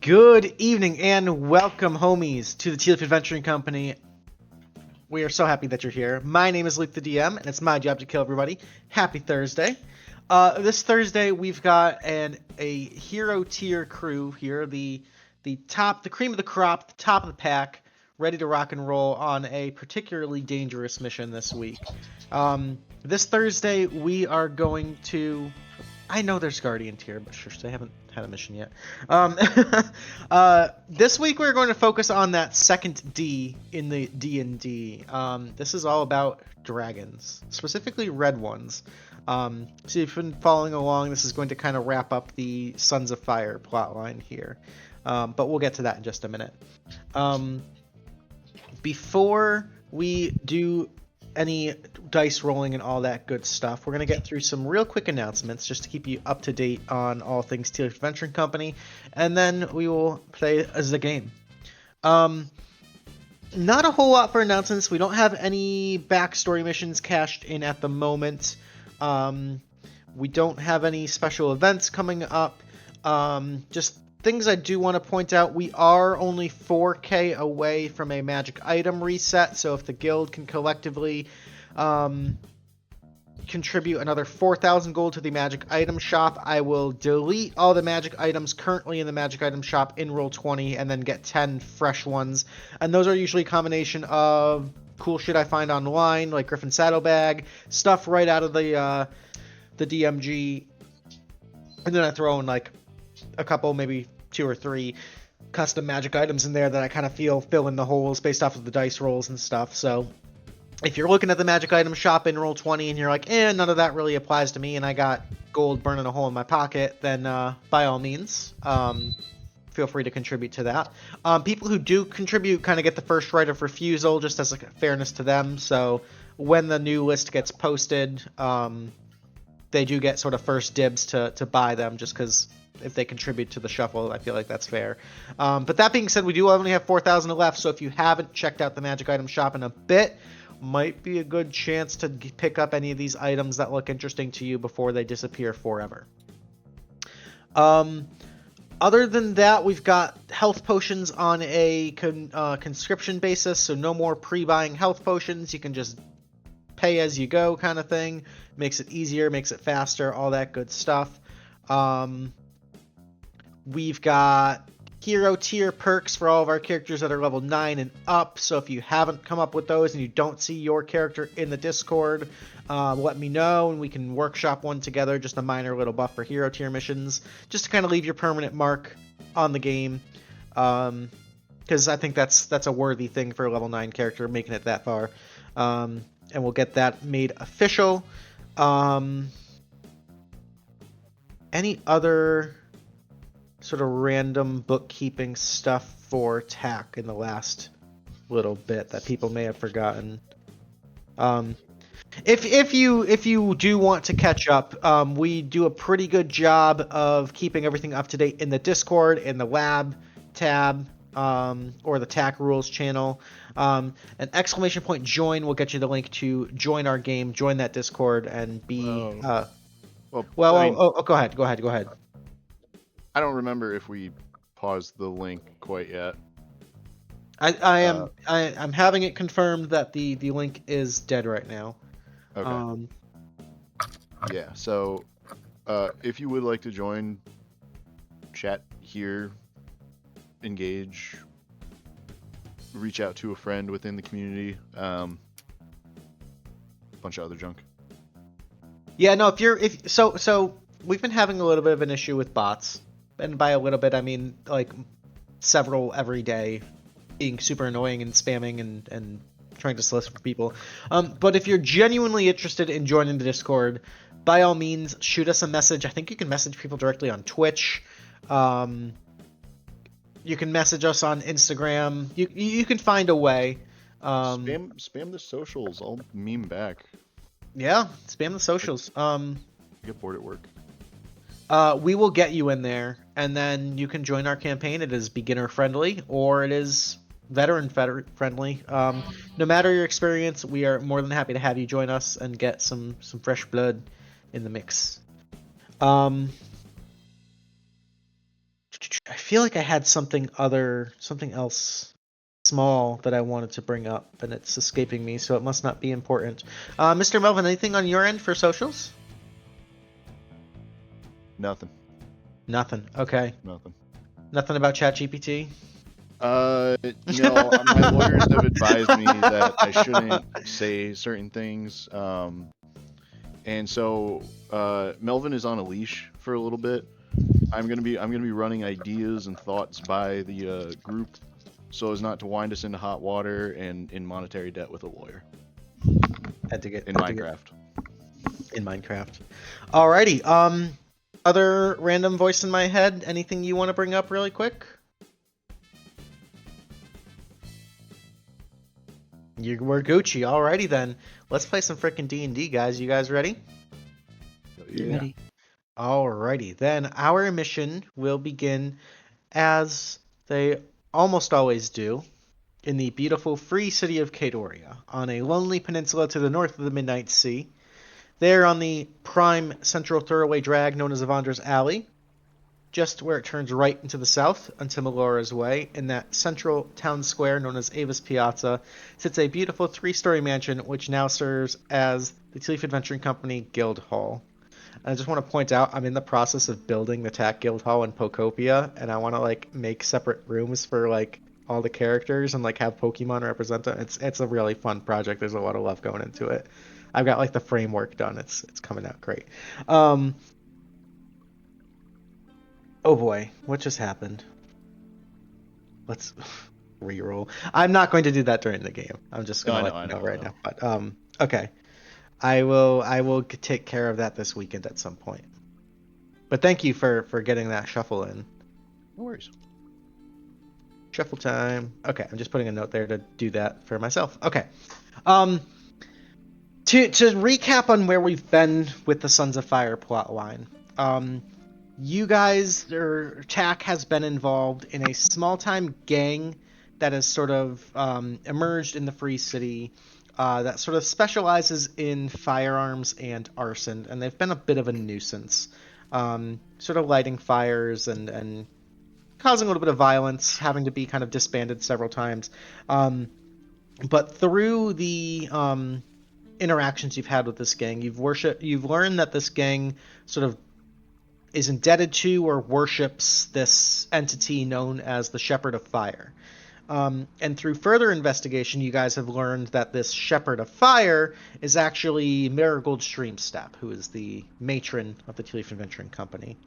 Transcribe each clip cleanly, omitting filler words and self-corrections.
Good evening and welcome, homies, to the Tealeaf Adventuring Company. We are so happy that you're here. My name is LukeTheDM, and it's my job to kill everybody. Happy Thursday. This Thursday, we've got a hero tier crew here, the cream of the crop, the top of the pack, ready to rock and roll on a particularly dangerous mission this week. This Thursday, we are going to... I know there's Guardian tier, but sure, they haven't had a mission yet. This week we're going to focus on that second D in the D&D. This is all about dragons, specifically red ones. So if you've been following along, this is going to kind of wrap up the Sons of Fire plotline here. But we'll get to that in just a minute. Before we do any dice rolling and all that good stuff, we're going to get through some real quick announcements just to keep you up to date on all things Tealeaf Adventuring Company, and then we will play the game. Not a whole lot for announcements. We don't have any backstory missions cashed in at the moment. We don't have any special events coming up. Just things I do want to point out, we are only 4K away from a magic item reset, so if the guild can collectively contribute another 4,000 gold to the magic item shop, I will delete all the magic items currently in the magic item shop in Roll20 and then get 10 fresh ones. And those are usually a combination of cool shit I find online, like Griffin Saddlebag, stuff right out of the DMG, and then I throw in like a couple, maybe 2 or 3 custom magic items in there that I kind of feel fill in the holes based off of the dice rolls and stuff. So if you're looking at the magic item shop in Roll20 and you're like, none of that really applies to me and I got gold burning a hole in my pocket, then by all means, feel free to contribute to that. People who do contribute kind of get the first right of refusal, just as like a fairness to them. So when the new list gets posted, they do get sort of first dibs to buy them, just because if they contribute to the shuffle, I feel like that's fair. But that being said, we do only have 4,000 left, so if you haven't checked out the magic item shop in a bit, might be a good chance to pick up any of these items that look interesting to you before they disappear forever. Other than that, we've got health potions on a conscription basis, so no more pre-buying health potions. You can just pay as you go kind of thing. Makes it easier, makes it faster, all that good stuff. We've got hero tier perks for all of our characters that are level 9 and up, so if you haven't come up with those and you don't see your character in the Discord, let me know and we can workshop one together, just a minor little buff for hero tier missions, just to kind of leave your permanent mark on the game, because I think that's a worthy thing for a level 9 character, making it that far, and we'll get that made official. Any other sort of random bookkeeping stuff for TAC in the last little bit that people may have forgotten? If you do want to catch up, we do a pretty good job of keeping everything up to date in the Discord, in the lab tab, or the TAC rules channel. An exclamation point join will get you the link to join our game, join that Discord, and be go ahead. I don't remember if we paused the link quite yet. I'm having it confirmed that the link is dead right now. Okay. Yeah, so if you would like to join, chat here, engage, reach out to a friend within the community, bunch of other junk. Yeah, no, so we've been having a little bit of an issue with bots. And by a little bit, I mean like several every day, being super annoying and spamming and trying to solicit for people. But if you're genuinely interested in joining the Discord, by all means, shoot us a message. I think you can message people directly on Twitch. You can message us on Instagram. You can find a way. Spam the socials. I'll meme back. Yeah, spam the socials. I get bored at work. We will get you in there, and then you can join our campaign. It is beginner friendly, or it is veteran friendly. No matter your experience, we are more than happy to have you join us and get some fresh blood in the mix. I feel like I had something else small that I wanted to bring up, and it's escaping me, so it must not be important. Mr. Melvin, anything on your end for socials? Nothing. Nothing. Okay. Nothing. Nothing about ChatGPT? No, my lawyers have advised me that I shouldn't say certain things. And so Melvin is on a leash for a little bit. I'm gonna be running ideas and thoughts by the group, so as not to wind us into hot water and in monetary debt with a lawyer. In Minecraft. Alrighty. Other random voice in my head. Anything you want to bring up really quick? We're Gucci. Alrighty then. Let's play some frickin' D&D, guys. You guys ready? Yeah. Ready. Alrighty, then our mission will begin as they almost always do in the beautiful free city of Kadoria, on a lonely peninsula to the north of the Midnight Sea. There on the prime central thoroughway drag known as Avandra's Alley, just where it turns right into the south onto Melora's Way, in that central town square known as Ava's Piazza, sits a beautiful 3-story mansion which now serves as the Tealeaf Adventuring Company Guild Hall. I just want to point out I'm in the process of building the TAC Guild Hall in Pokopia, and I want to make separate rooms for all the characters and have Pokemon represent them. It's a really fun project. There's a lot of love going into it. I've got the framework done. It's coming out great. Oh boy, what just happened? Let's reroll. I'm not going to do that during the game. I'm just going to let you know right now. But okay. I will take care of that this weekend at some point. But thank you for getting that shuffle in. No worries. Shuffle time. Okay, I'm just putting a note there to do that for myself. Okay. To recap on where we've been with the Sons of Fire plotline. You guys, or TAC has been involved in a small-time gang that has sort of emerged in the Free City. That sort of specializes in firearms and arson, and they've been a bit of a nuisance, sort of lighting fires and causing a little bit of violence, having to be kind of disbanded several times. But through the interactions you've had with this gang, you've learned that this gang sort of is indebted to or worships this entity known as the Shepard of Fire. And through further investigation, you guys have learned that this Shepard of Fire is actually Marigold Streamstep, who is the matron of the Tealeaf Adventuring Company.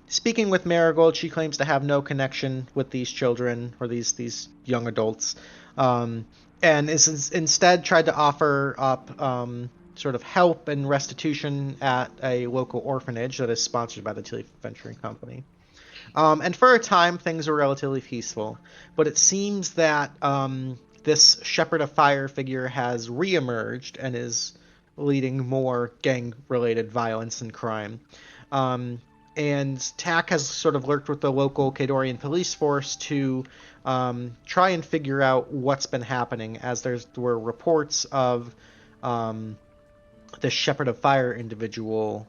Speaking with Marigold, she claims to have no connection with these children or these young adults, and is instead tried to offer up sort of help and restitution at a local orphanage that is sponsored by the Tealeaf Adventuring Company. And for a time, things were relatively peaceful, but it seems that this Shepard of Fire figure has reemerged and is leading more gang-related violence and crime. And TAC has sort of lurked with the local Kadorian police force to try and figure out what's been happening, as there were reports of the Shepard of Fire individual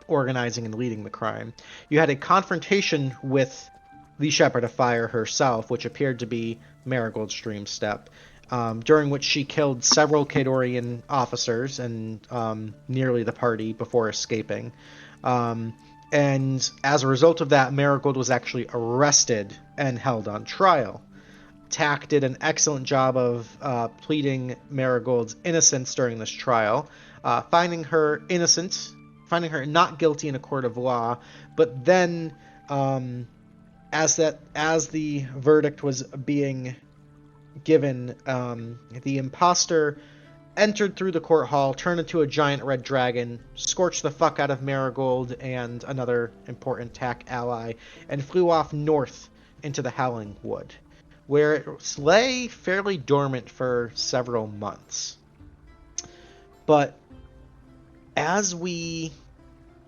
organizing and leading the crime. You had a confrontation with the Shepard of Fire herself, which appeared to be Marigold Streamstep, during which she killed several Kadorian officers and nearly the party before escaping. And as a result of that, Marigold was actually arrested and held on trial. TAC did an excellent job of pleading Marigold's innocence during this trial, finding her innocent, finding her not guilty in a court of law, but then as the verdict was being given, the imposter entered through the court hall, turned into a giant red dragon, scorched the fuck out of Marigold and another important TAC ally, and flew off north into the Howling Wood, where it lay fairly dormant for several months. But as we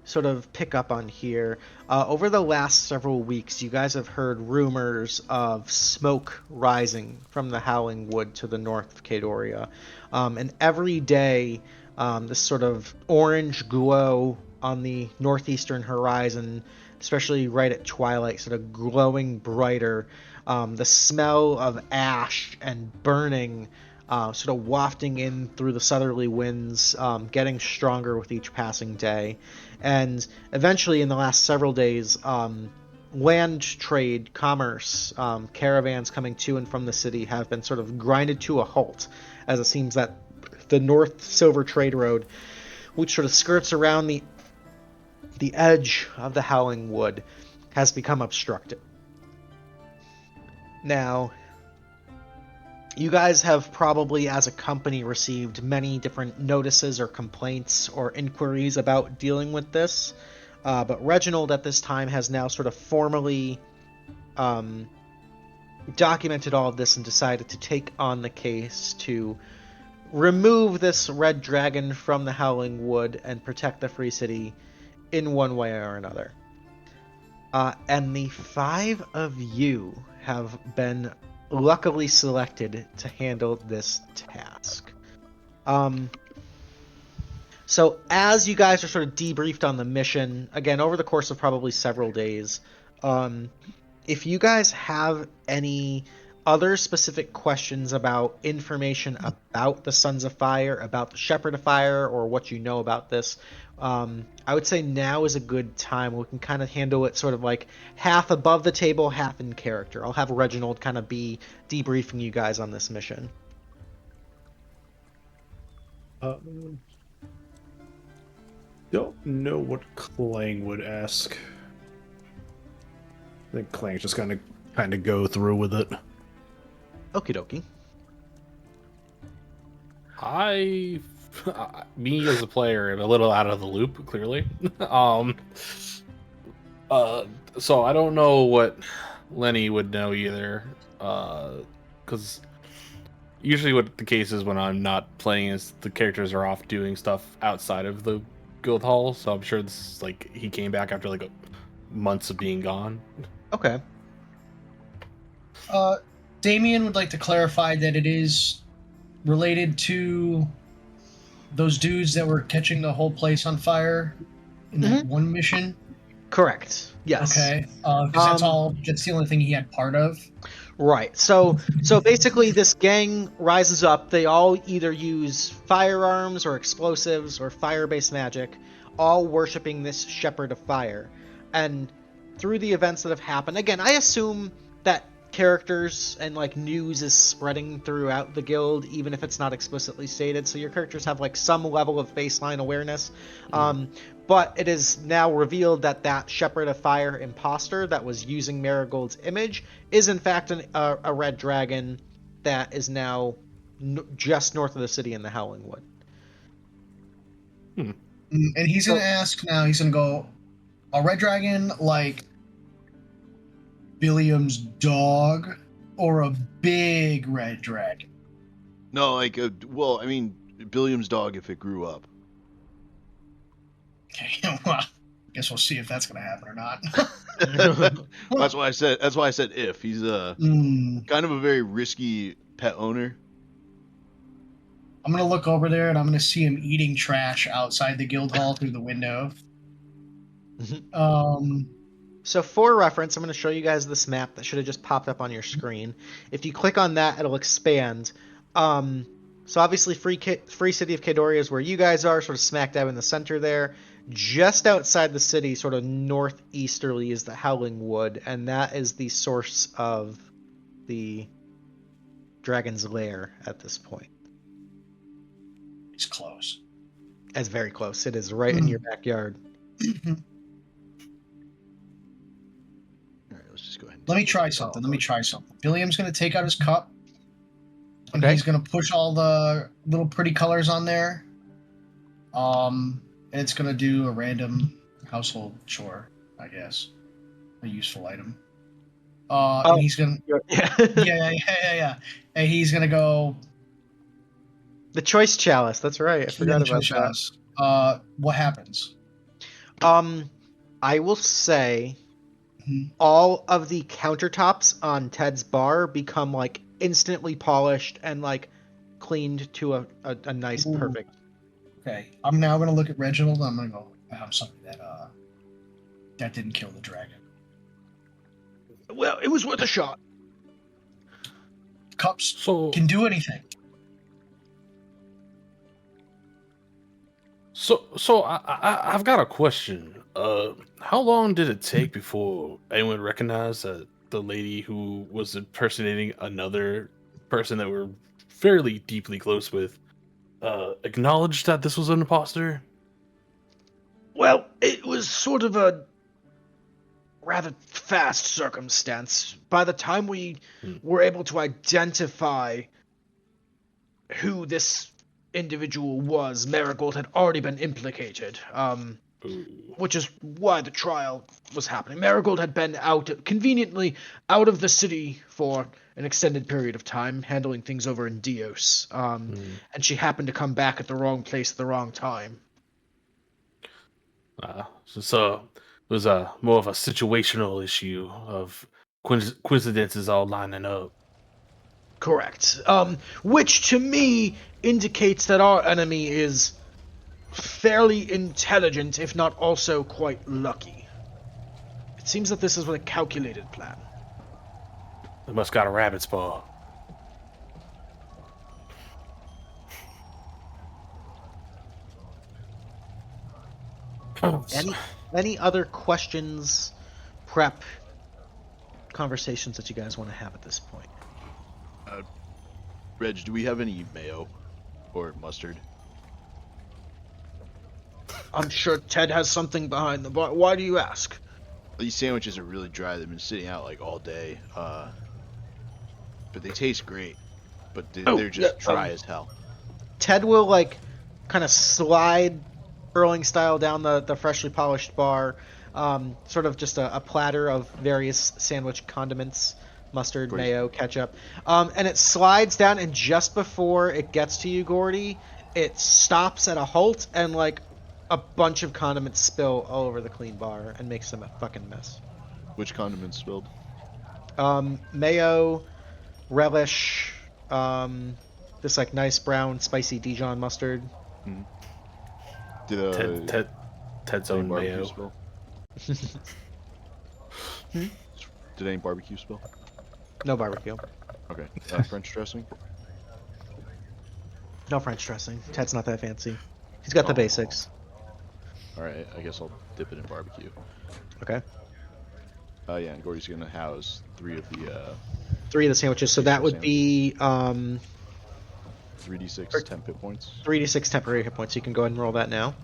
sort of pick up on here, over the last several weeks, you guys have heard rumors of smoke rising from the Howling Wood to the north of Kadoria. And every day, this sort of orange glow on the northeastern horizon especially right at twilight, sort of glowing brighter. The smell of ash and burning sort of wafting in through the southerly winds, getting stronger with each passing day. And eventually, in the last several days, land trade, commerce, caravans coming to and from the city have been sort of grinded to a halt, as it seems that the North Silver Trade Road, which sort of skirts around the edge of the Howling Wood, has become obstructed. Now, you guys have probably, as a company, received many different notices or complaints or inquiries about dealing with this. But Reginald at this time has now sort of formally documented all of this and decided to take on the case to remove this red dragon from the Howling Wood and protect the Free City in one way or another. And the 5 of you have been luckily selected to handle this task. So as you guys are sort of debriefed on the mission, again, over the course of probably several days, if you guys have any other specific questions about information about the Sons of Fire, about the Shepard of Fire, or what you know about this, I would say now is a good time. We can kind of handle it sort of like half above the table, half in character. I'll have Reginald kind of be debriefing you guys on this mission. Don't know what Klang would ask. I think Klang's just gonna kind of go through with it. Okie dokie. Me as a player, am a little out of the loop, clearly. So I don't know what Lenny would know either, because usually what the case is when I'm not playing is the characters are off doing stuff outside of the guild hall, so I'm sure this is like he came back after like months of being gone. Okay. Damian would like to clarify that it is related to those dudes that were catching the whole place on fire in that one mission. Correct. Yes. Okay. Because that's the only thing he had part of. Right. So basically this gang rises up. They all either use firearms or explosives or fire-based magic, all worshiping this Shepherd of Fire. And through the events that have happened, again, I assume that characters and like news is spreading throughout the guild, even if it's not explicitly stated, so your characters have like some level of baseline awareness. But it is now revealed that that Shepherd of Fire imposter that was using Marigold's image is in fact a red dragon that is now just north of the city in the Howling Wood. And he's gonna ask now, he's gonna go, a red dragon like Billiam's dog or a big red dragon? No, like, well, I mean, Billiam's dog if it grew up. Okay, well, guess we'll see if that's gonna happen or not. That's why I said if. He's kind of a very risky pet owner. I'm gonna look over there and I'm gonna see him eating trash outside the guild hall through the window. So for reference, I'm going to show you guys this map that should have just popped up on your screen. If you click on that, it'll expand. So obviously Free City of Kadoria is where you guys are, sort of smack dab in the center there. Just outside the city, sort of northeasterly, is the Howling Wood, and that is the source of the dragon's lair at this point. It's close. It's very close. It is right in your backyard. Let me try something. Billiam's going to take out his cup. And he's going to push all the little pretty colors on there. And it's going to do a random household chore, I guess. A useful item. And he's going to... Yeah. And he's going to go... The choice chalice, that's right. I forgot about that. What happens? I will say... all of the countertops on Ted's bar become like instantly polished and like cleaned to a nice, perfect. Okay, I'm now gonna look at Reginald. I'm gonna go, I'm sorry, that that didn't kill the dragon. Well, it was worth a shot. Cups So, can do anything. I've got a question. How long did it take before anyone recognized that the lady who was impersonating another person that we're fairly deeply close with, acknowledged that this was an imposter? Well, it was sort of a rather fast circumstance. By the time we were able to identify who this individual was, Marigold had already been implicated, which is why the trial was happening. Marigold had been conveniently out of the city for an extended period of time, handling things over in Dios, and she happened to come back at the wrong place at the wrong time. So it was more of a situational issue of coincidences all lining up. Correct. Which to me indicates that our enemy is fairly intelligent, if not also quite lucky. It seems that this is a calculated plan. They must got a rabbit's paw. Any other questions, prep, conversations that you guys want to have at this point? Reg, do we have any mayo or mustard? I'm sure Ted has something behind the bar. Why do you ask? These sandwiches are really dry. They've been sitting out like all day. But they taste great. But they're just dry as hell. Ted will like kind of slide hurling style down the freshly polished bar. Sort of just a platter of various sandwich condiments. Mustard, Gordy. mayo, ketchup. And it slides down, and just before it gets to you, Gordy, it stops at a halt, and like a bunch of condiments spill all over the clean bar and makes them a fucking mess. Which condiments spilled? Mayo, relish, this like nice brown spicy Dijon mustard. Did Ted's any own barbecue mayo. spill? Did any barbecue spill? No barbecue. Okay. French dressing? No French dressing. Ted's not that fancy. He's got the basics. Alright, I guess I'll dip it in barbecue. Okay. Yeah, and Gordy's gonna house 3 of the 3 of the sandwiches, so that would be 3d6 temp hit points. 3d6 temporary hit points. You can go ahead and roll that now.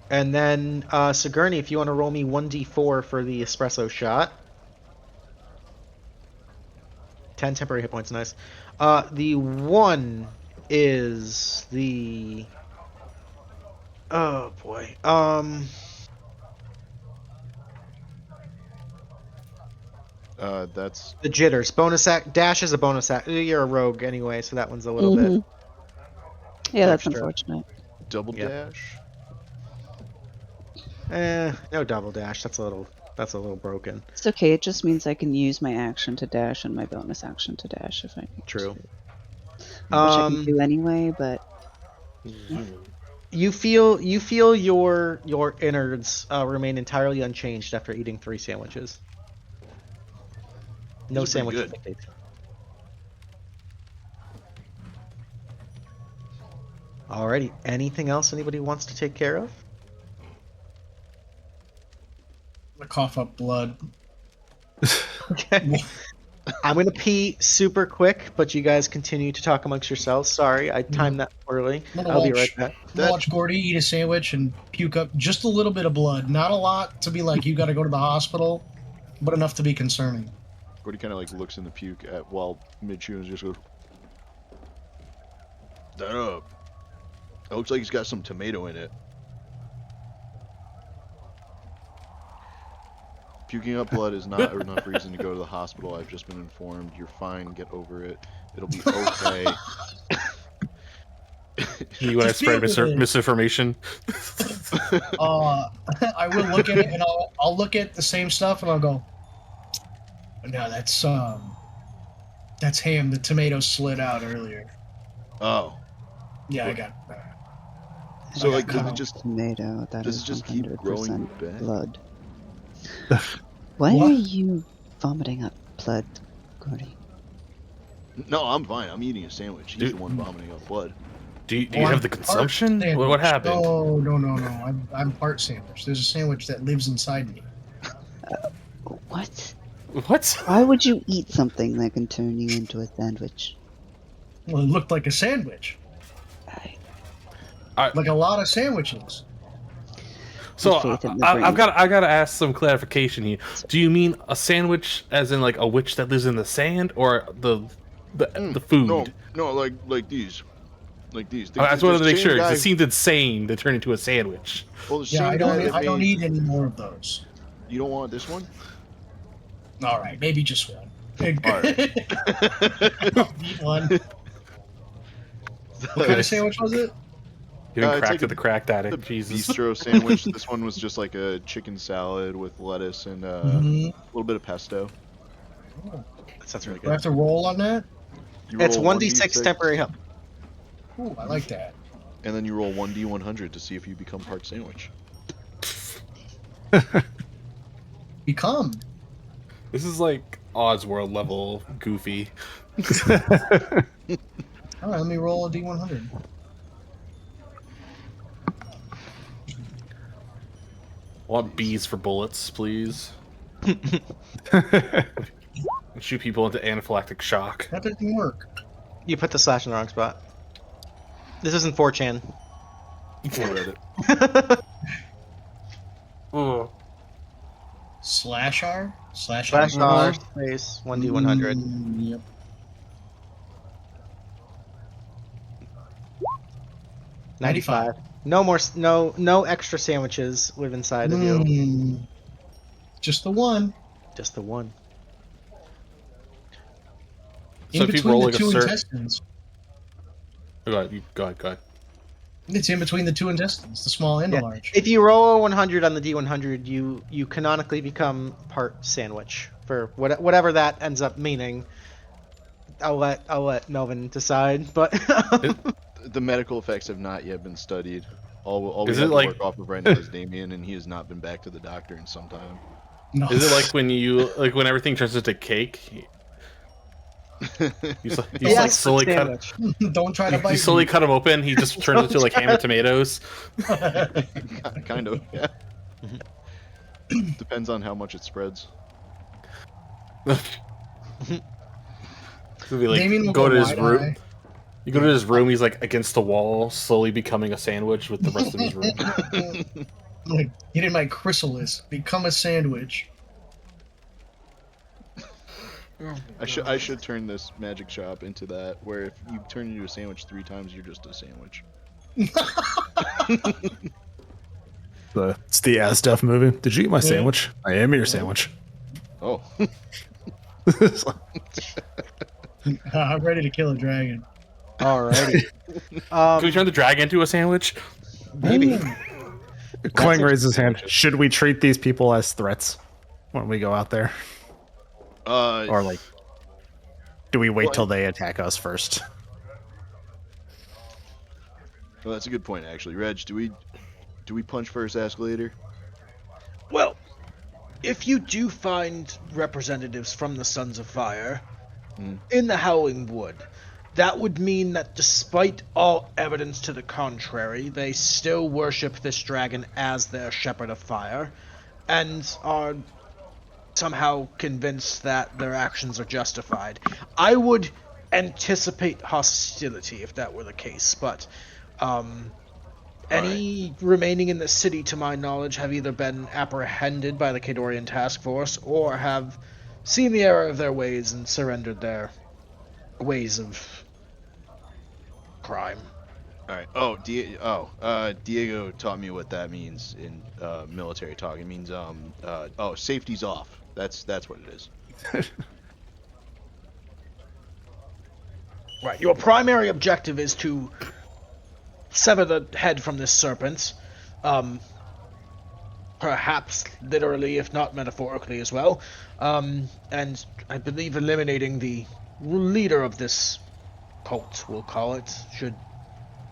And then Sigourney, if you want to roll me 1d4 for the espresso shot. 10 temporary hit points, nice. The 1 is the... Oh boy. That's The jitters. Bonus act. Dash is a bonus act. You're a rogue anyway, so that one's a little bit. Yeah, that's extra. unfortunate. double Yeah. dash. No double dash. That's a little broken. It's okay. It just means I can use my action to dash and my bonus action to dash if I need True. to. Which I can do anyway, but You feel your innards remain entirely unchanged after eating 3 sandwiches. No These are sandwich pretty dictates. Alrighty. Anything else anybody wants to take care of? I cough up blood. Okay. I'm gonna pee super quick, but you guys continue to talk amongst yourselves. Sorry, I timed that poorly. I'll be right back. Watch Gordy eat a sandwich and puke up just a little bit of blood. Not a lot to be like, you got to go to the hospital, but enough to be concerning. Gordy kind of like looks in the puke at while mid-chew and just goes, "That up. It looks like he's got some tomato in it." Puking up blood is not enough reason to go to the hospital. I've just been informed. You're fine. Get over it. It'll be okay. You want to spread misinformation? I will look at it and I'll look at the same stuff and I'll go, no, that's ham. The tomato slid out earlier. Oh. Yeah, I got that. So, like, cut does it off. just Tomato, that does is it just keep growing 100% back? blood. Why What? are you vomiting up blood, Gordy? No, I'm fine. I'm eating a sandwich. He's Dude. the one vomiting up blood. Do you Oh, have I'm the part consumption? What sandwich. happened? No. I'm part sandwich. There's a sandwich that lives inside me. What? What? Why would you eat something that can turn you into a sandwich? Well, it looked like a sandwich. I, Like a lot of sandwiches. So faith in the I've brain. got to ask some clarification here. Do you mean a sandwich as in like a witch that lives in the sand, or the food? No, like these. Like these. I just wanted to make sure, 'cause Guy, it seemed insane to turn into a sandwich. well, the Yeah, same I guy don't. that I don't made- need any more of those. You don't want this one? All right, maybe just one. Alright. Eat one. What kind of sandwich was it? Giving it's crack like to a- the crack The addict. Jesus. bistro sandwich. This one was just like a chicken salad with lettuce and a Mhm. little bit of pesto. That sounds really Do I have good. to roll on that? You It's roll 1d6 temporary help. Ooh, I like that. and then you roll 1d100 to see if you become part sandwich. Become. This is like Odds World level goofy. All right, let me roll a d100. Want bees for bullets, please. Shoot people into anaphylactic shock. That didn't work. You put the slash in the wrong spot. This isn't 4chan. Reddit. Oh. Slash R? Slash Slash R? R space 1d100. Yep. $95. No more. No extra sandwiches live inside of you. Mm. Just the one. Just the one. So In if you between roll the like a two certain... intestines. Go ahead. It's in between the two intestines, the small and the Yeah. large. If you roll a 100 on the D100, you canonically become part sandwich for whatever that ends up meaning. I'll let Melvin decide, but The medical effects have not yet been studied. All we Is have it to like- work off of right now is Damian, and he has not been back to the doctor in some time. No. Is it like when everything turns into cake? You yes, slowly cut. sandwich. Don't try to bite You slowly me. cut him open. He just turns into like ham and tomatoes. Kind of, yeah. Depends on how much it spreads. So be like, Damian will go to his wide room. eye. You go to his room. He's like against the wall, slowly becoming a sandwich with the rest of his room. Like, get in my chrysalis. Become a sandwich. I should turn this magic shop into that, where if you turn into a sandwich 3 times, you're just a sandwich. It's the Asdef movie. Did you eat my Yeah. sandwich? I am your sandwich. Oh, I'm ready to kill a dragon. Alrighty. Can we turn the dragon into a sandwich? Maybe. Klang raises his hand. Should we treat these people as threats when we go out there? Or like, do we wait till they attack us first? well, that's a good point, actually. Reg, do we punch first, ask later? Well, if you do find representatives from the Sons of Fire in the Howling Wood, that would mean that despite all evidence to the contrary, they still worship this dragon as their Shepherd of Fire, and are somehow convinced that their actions are justified. I would anticipate hostility if that were the case, but any remaining in the city, to my knowledge, have either been apprehended by the Kadorian task force or have seen the error of their ways and surrendered their ways of crime. All right. Oh, Diego taught me what that means in military talk. It means safety's off. That's what it is. Right. Your primary objective is to sever the head from this serpent. Perhaps literally, if not metaphorically as well. And I believe eliminating the leader of this cult, we'll call it, should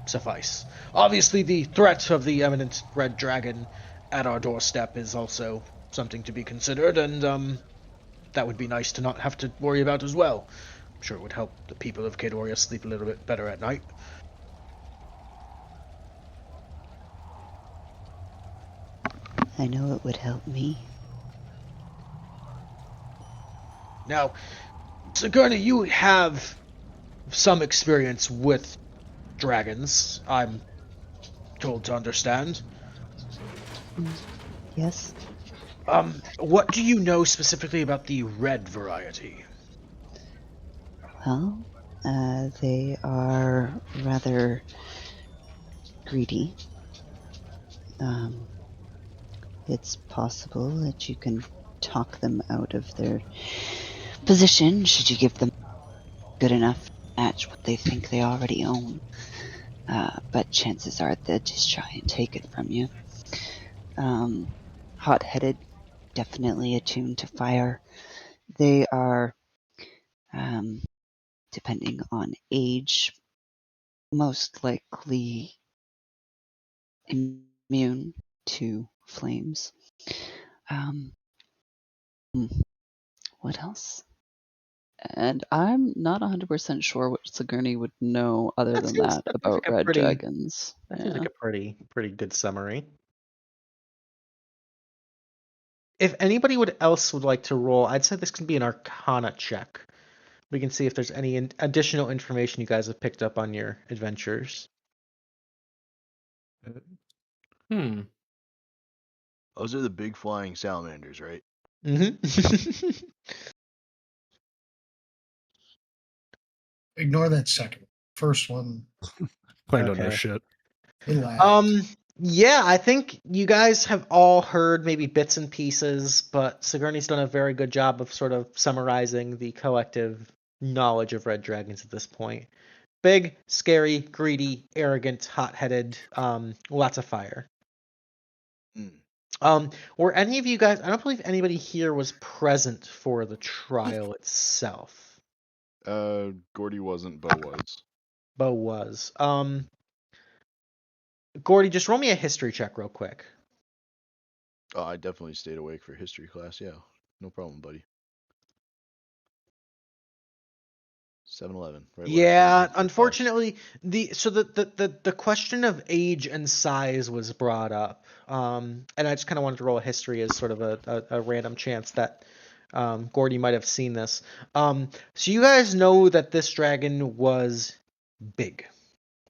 suffice. Obviously, the threat of the eminent red dragon at our doorstep is also something to be considered, and that would be nice to not have to worry about as well. I'm sure it would help the people of Kadoria sleep a little bit better at night. I know it would help me. Now, Sigourney, you have some experience with dragons, I'm told to understand. Yes? What do you know specifically about the red variety? Well, they are rather greedy. It's possible that you can talk them out of their position should you give them good enough to match what they think they already own. But chances are they'll just try and take it from you. Hot-headed, definitely attuned to fire. They are, depending on age, most likely immune to flames. What else? And I'm not 100% sure what Sigourney would know other than that about red dragons. That seems like a pretty good summary. If anybody else would like to roll, I'd say this can be an Arcana check. We can see if there's any additional information you guys have picked up on your adventures. Those are the big flying salamanders, right? Mm-hmm. Ignore that second. First one. Clay don't know shit. Yeah, I think you guys have all heard maybe bits and pieces, but Sigourney's done a very good job of sort of summarizing the collective knowledge of red dragons at this point. Big, scary, greedy, arrogant, hot-headed, lots of fire. Were any of you guys, I don't believe anybody here was present for the trial itself. Gordy wasn't, Bo was. Bo was. Gordy, just roll me a history check real quick. Oh, I definitely stayed awake for history class, yeah. No problem, buddy. 7-11. Right. Yeah, unfortunately, the question of age and size was brought up, and I just kind of wanted to roll a history as sort of a random chance that Gordy might have seen this. So you guys know that this dragon was big,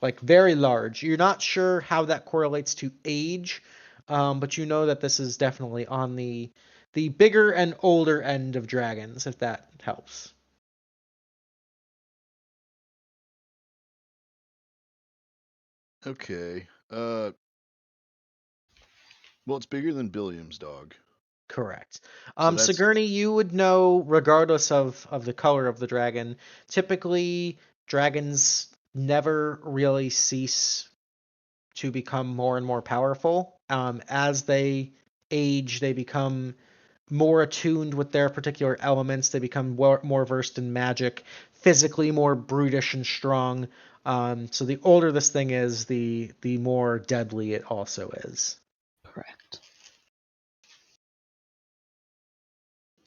like very large. You're not sure how that correlates to age, but you know that this is definitely on the bigger and older end of dragons, if that helps. Okay. Well, it's bigger than Billiam's dog. Correct. Sigourney, you would know, regardless of the color of the dragon, typically dragons never really cease to become more and more powerful. As they age, they become more attuned with their particular elements. They become more versed in magic, physically more brutish and strong. So the older this thing is, the more deadly it also is. Correct.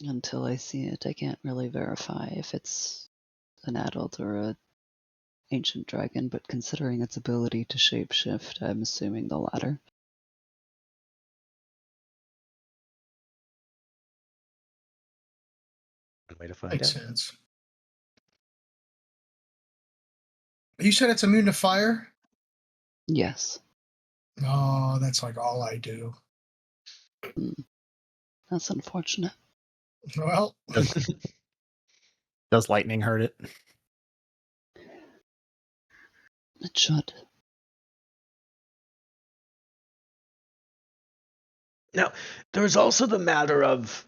Until I see it, I can't really verify if it's an adult or a ancient dragon, but considering its ability to shapeshift, I'm assuming the latter. Good way to find Makes out. sense. You said it's immune to fire? Yes. Oh, that's like all I do. That's unfortunate. Well, Does lightning hurt it? It should. Now, there's also the matter of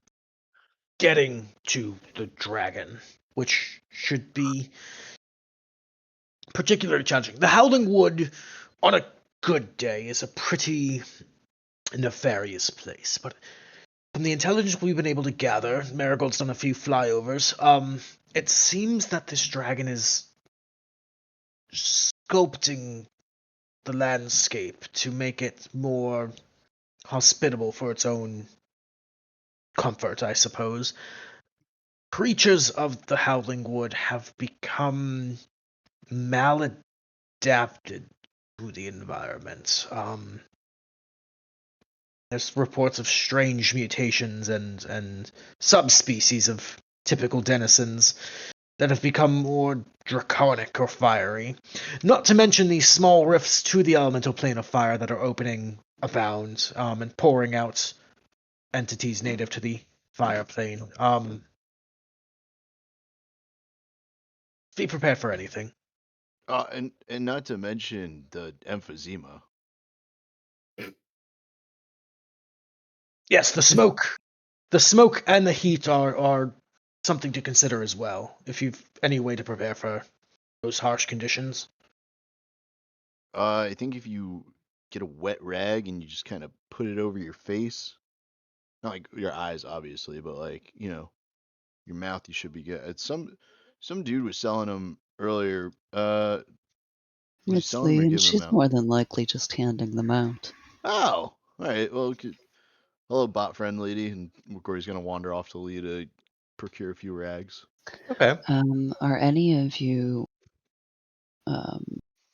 getting to the dragon, which should be particularly challenging. The Howling Wood, on a good day, is a pretty nefarious place, but from the intelligence we've been able to gather, Marigold's done a few flyovers, it seems that this dragon is sculpting the landscape to make it more hospitable for its own comfort, I suppose. Creatures of the Howling Wood have become maladapted to the environment. There's reports of strange mutations and subspecies of typical denizens that have become more draconic or fiery. Not to mention the small rifts to the elemental plane of fire that are opening abound, and pouring out entities native to the fire plane. Be prepared for anything. And not to mention the emphysema. Yes, the smoke and the heat are something to consider as well, if you've any way to prepare for those harsh conditions. I think if you get a wet rag and you just kind of put it over your face, not like your eyes, obviously, but like, you know, your mouth, you should be good. It's some dude was selling them earlier. It's selling them or Lee, and giving she's them out? more than likely just handing them out. Oh, all right. Well, hello, bot friend lady, and Gordy's gonna wander off to Lee to procure a few rags. Okay. Are any of you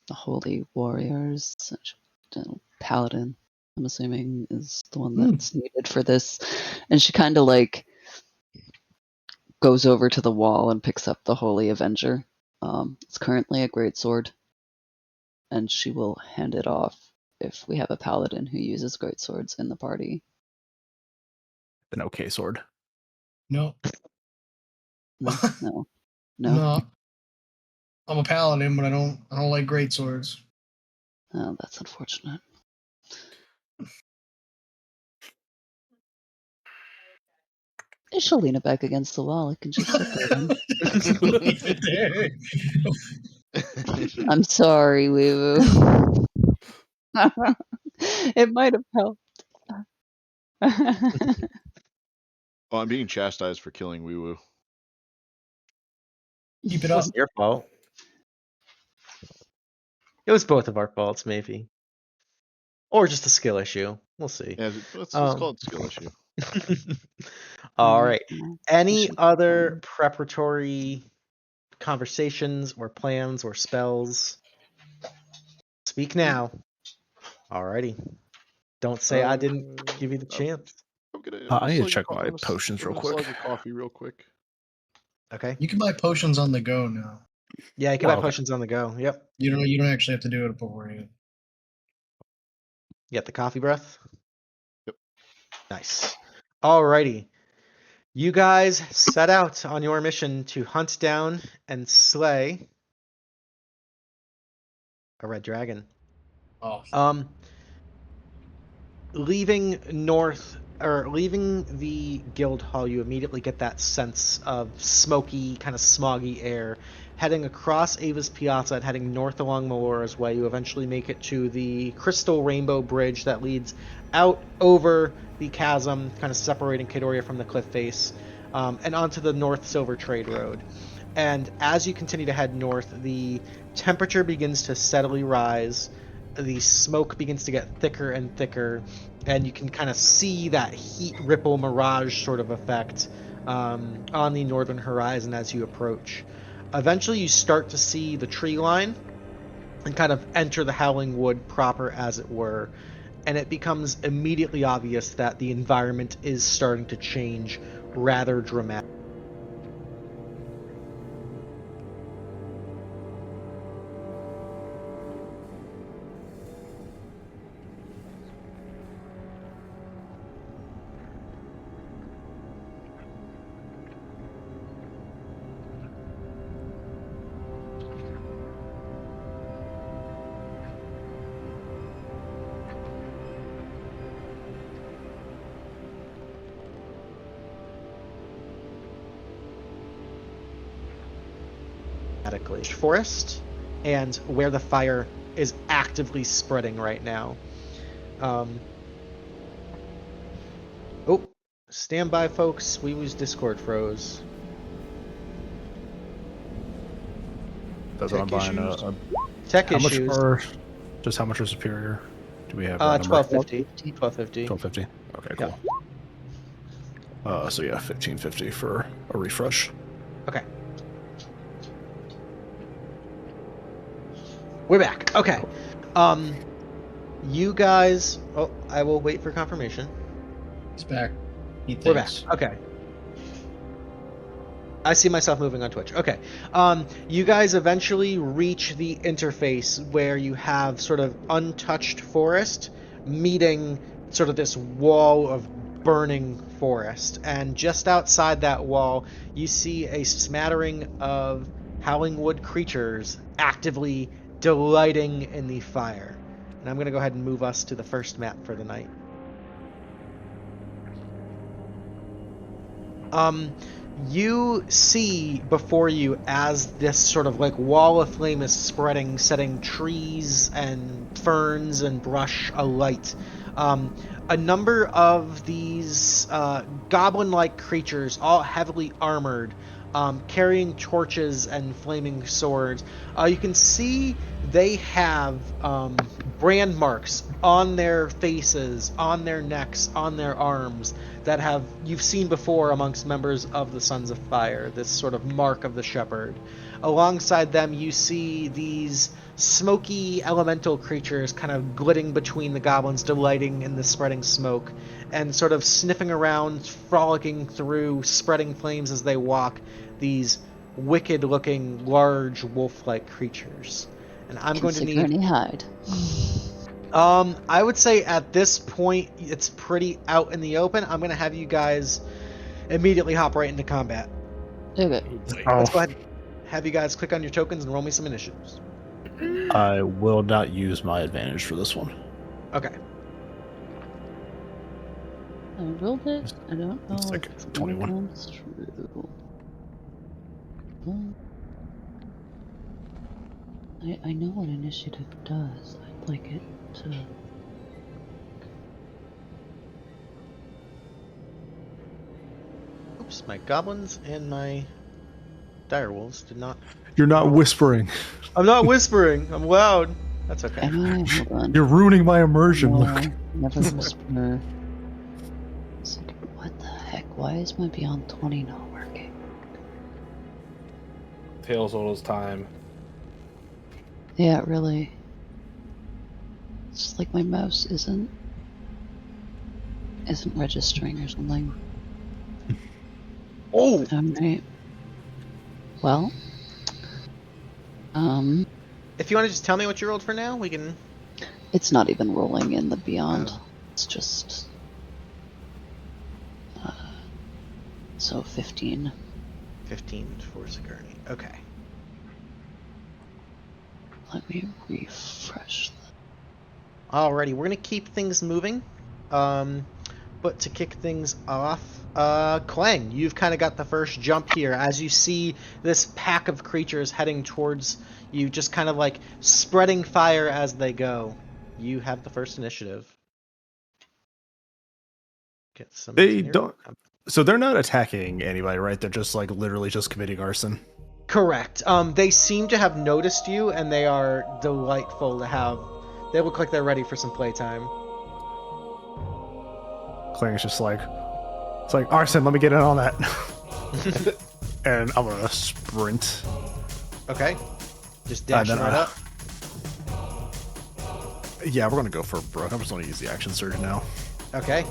holy warriors? Paladin, I'm assuming, is the one that's needed for this. And she kind of like goes over to the wall and picks up the Holy Avenger. It's currently a great sword, and she will hand it off if we have a paladin who uses great swords in the party. An okay sword. No. No. No. I'm a paladin, but I don't like great swords. Oh, that's unfortunate. She'll lean it back against the wall. It can just sit there. I'm sorry, Weewoo. It might have helped. Oh, I'm being chastised for killing Wee Woo. Keep it It up. wasn't your fault. It was both of our faults, maybe. Or just a skill issue. We'll see. Yeah, let's call it skill issue. All right. Any should- other preparatory conversations or plans or spells? Speak now. Alrighty. Don't say I didn't give you the chance. I need to check my potions real quick. Slug of coffee real quick. Okay. You can buy potions on the go now. Yeah, you can buy potions on the go. Yep. You don't actually have to do it beforehand. You got the coffee breath? Yep. Nice. Alrighty. You guys set out on your mission to hunt down and slay a red dragon. Oh. Leaving the guild hall, you immediately get that sense of smoky, kind of smoggy air. Heading across Ava's Piazza and heading north along Melora's Way, you eventually make it to the Crystal Rainbow Bridge that leads out over the chasm, kind of separating Kadoria from the cliff face, and onto the North Silver Trade Road. And as you continue to head north, the temperature begins to steadily rise. The smoke begins to get thicker and thicker, and you can kind of see that heat ripple mirage sort of effect on the northern horizon as you approach. Eventually you start to see the tree line and kind of enter the Howling Wood proper, as it were, and it becomes immediately obvious that the environment is starting to change rather dramatically. Forest and where the fire is actively spreading right now. Oh, stand by, folks. Weewoo's Discord froze. That's what I'm buying. Tech how issues. much Just how much are superior? Do we have 1250. 1250. 1250. Okay, cool. So yeah, 1550 for a refresh. Okay. We're back. Okay. You guys. Oh, I will wait for confirmation. He's back. We're back. Okay. I see myself moving on Twitch. Okay. You guys eventually reach the interface where you have sort of untouched forest meeting sort of this wall of burning forest. And just outside that wall, you see a smattering of Howling Wood creatures actively delighting in the fire. And I'm going to go ahead and move us to the first map for the night. You see before you, as this sort of like wall of flame is spreading, setting trees and ferns and brush alight, a number of these goblin-like creatures, all heavily armored, carrying torches and flaming swords. You can see they have brand marks on their faces, on their necks, on their arms that you've seen before amongst members of the Sons of Fire, this sort of mark of the Shepard. Alongside them, you see these smoky elemental creatures kind of glitting between the goblins, delighting in the spreading smoke, and sort of sniffing around, frolicking through, spreading flames as they walk, these wicked-looking, large, wolf-like creatures. And I'm going to need... Sigourney hide? I would say at this point, it's pretty out in the open. I'm going to have you guys immediately hop right into combat. Okay. Let's go ahead and have you guys click on your tokens and roll me some initiatives. I will not use my advantage for this one. Okay. I rolled it. I don't know. It's like if 21. comes true. I know what initiative does. I'd like it to... Oops, my goblins and my direwolves did not... You're not whispering. I'm not whispering. I'm loud. That's okay. Am I? Hold on. You're ruining my immersion, No, Luke. never whisper. It's like, what the heck? Why is my Beyond 20 not working? Tails all this time. Yeah, really. It's just like my mouse isn't registering or something. Oh! Alright. Well. If you want to just tell me what you rolled for now, we can... It's not even rolling in the Beyond. Oh. It's just... so 15. 15 for Sigourney. Okay. Let me refresh that. Alrighty, we're going to keep things moving. But to kick things off, Klang, you've kind of got the first jump here as you see this pack of creatures heading towards you, just kind of like spreading fire as they go. You have the first initiative. Get some. They don't. So they're not attacking anybody, right? They're just like literally just committing arson. Correct. They seem to have noticed you, and they are delightful to have. They look like they're ready for some playtime. Klang's just like, it's like, arson, let me get in on that. And I'm gonna sprint. Okay. Just dashing right up. Yeah, we're gonna go for Brooke. I'm just gonna use the action surge now. Okay.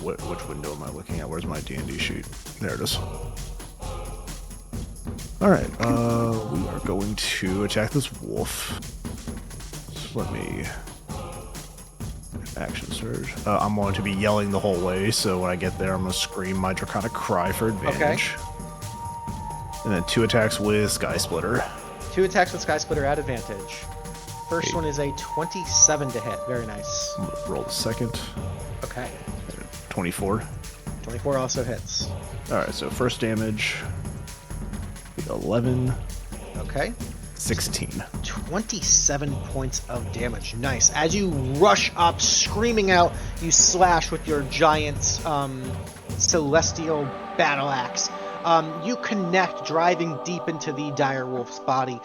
Which window am I looking at? Where's my D&D sheet? There it is. Alright, we are going to attack this wolf. So let me... Action surge. I'm going to be yelling the whole way, so when I get there, I'm going to scream my Draconic Cry for advantage. Okay. And then 2 attacks with Sky Splitter. 2 attacks with Sky Splitter at advantage. First one is a 27 to hit. Very nice. I'm going to roll the second. Okay. 24. 24 also hits. Alright, so first damage, 11. Okay. 16. 27 points of damage. Nice. As you rush up, screaming out, you slash with your giant celestial battle axe. You connect, driving deep into the direwolf's body.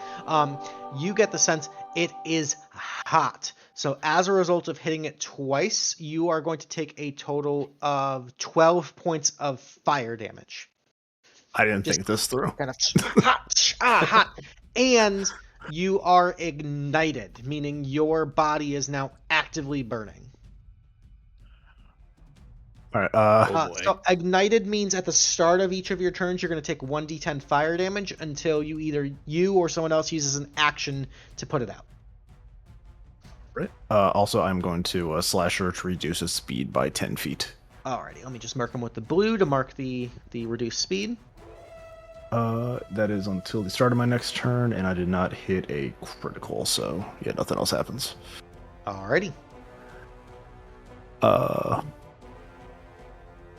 You get the sense it is hot. So as a result of hitting it twice, you are going to take a total of 12 points of fire damage. I didn't think this through. Kind of hot. And you are ignited, meaning your body is now actively burning. All right. So ignited means at the start of each of your turns, you're going to take 1d10 fire damage until you or someone else uses an action to put it out. Right. Also, I'm going to Slasher to reduce his speed by 10 feet. Alrighty, let me just mark him with the blue to mark the reduced speed. That is until the start of my next turn, and I did not hit a critical, so yeah, nothing else happens. Alrighty.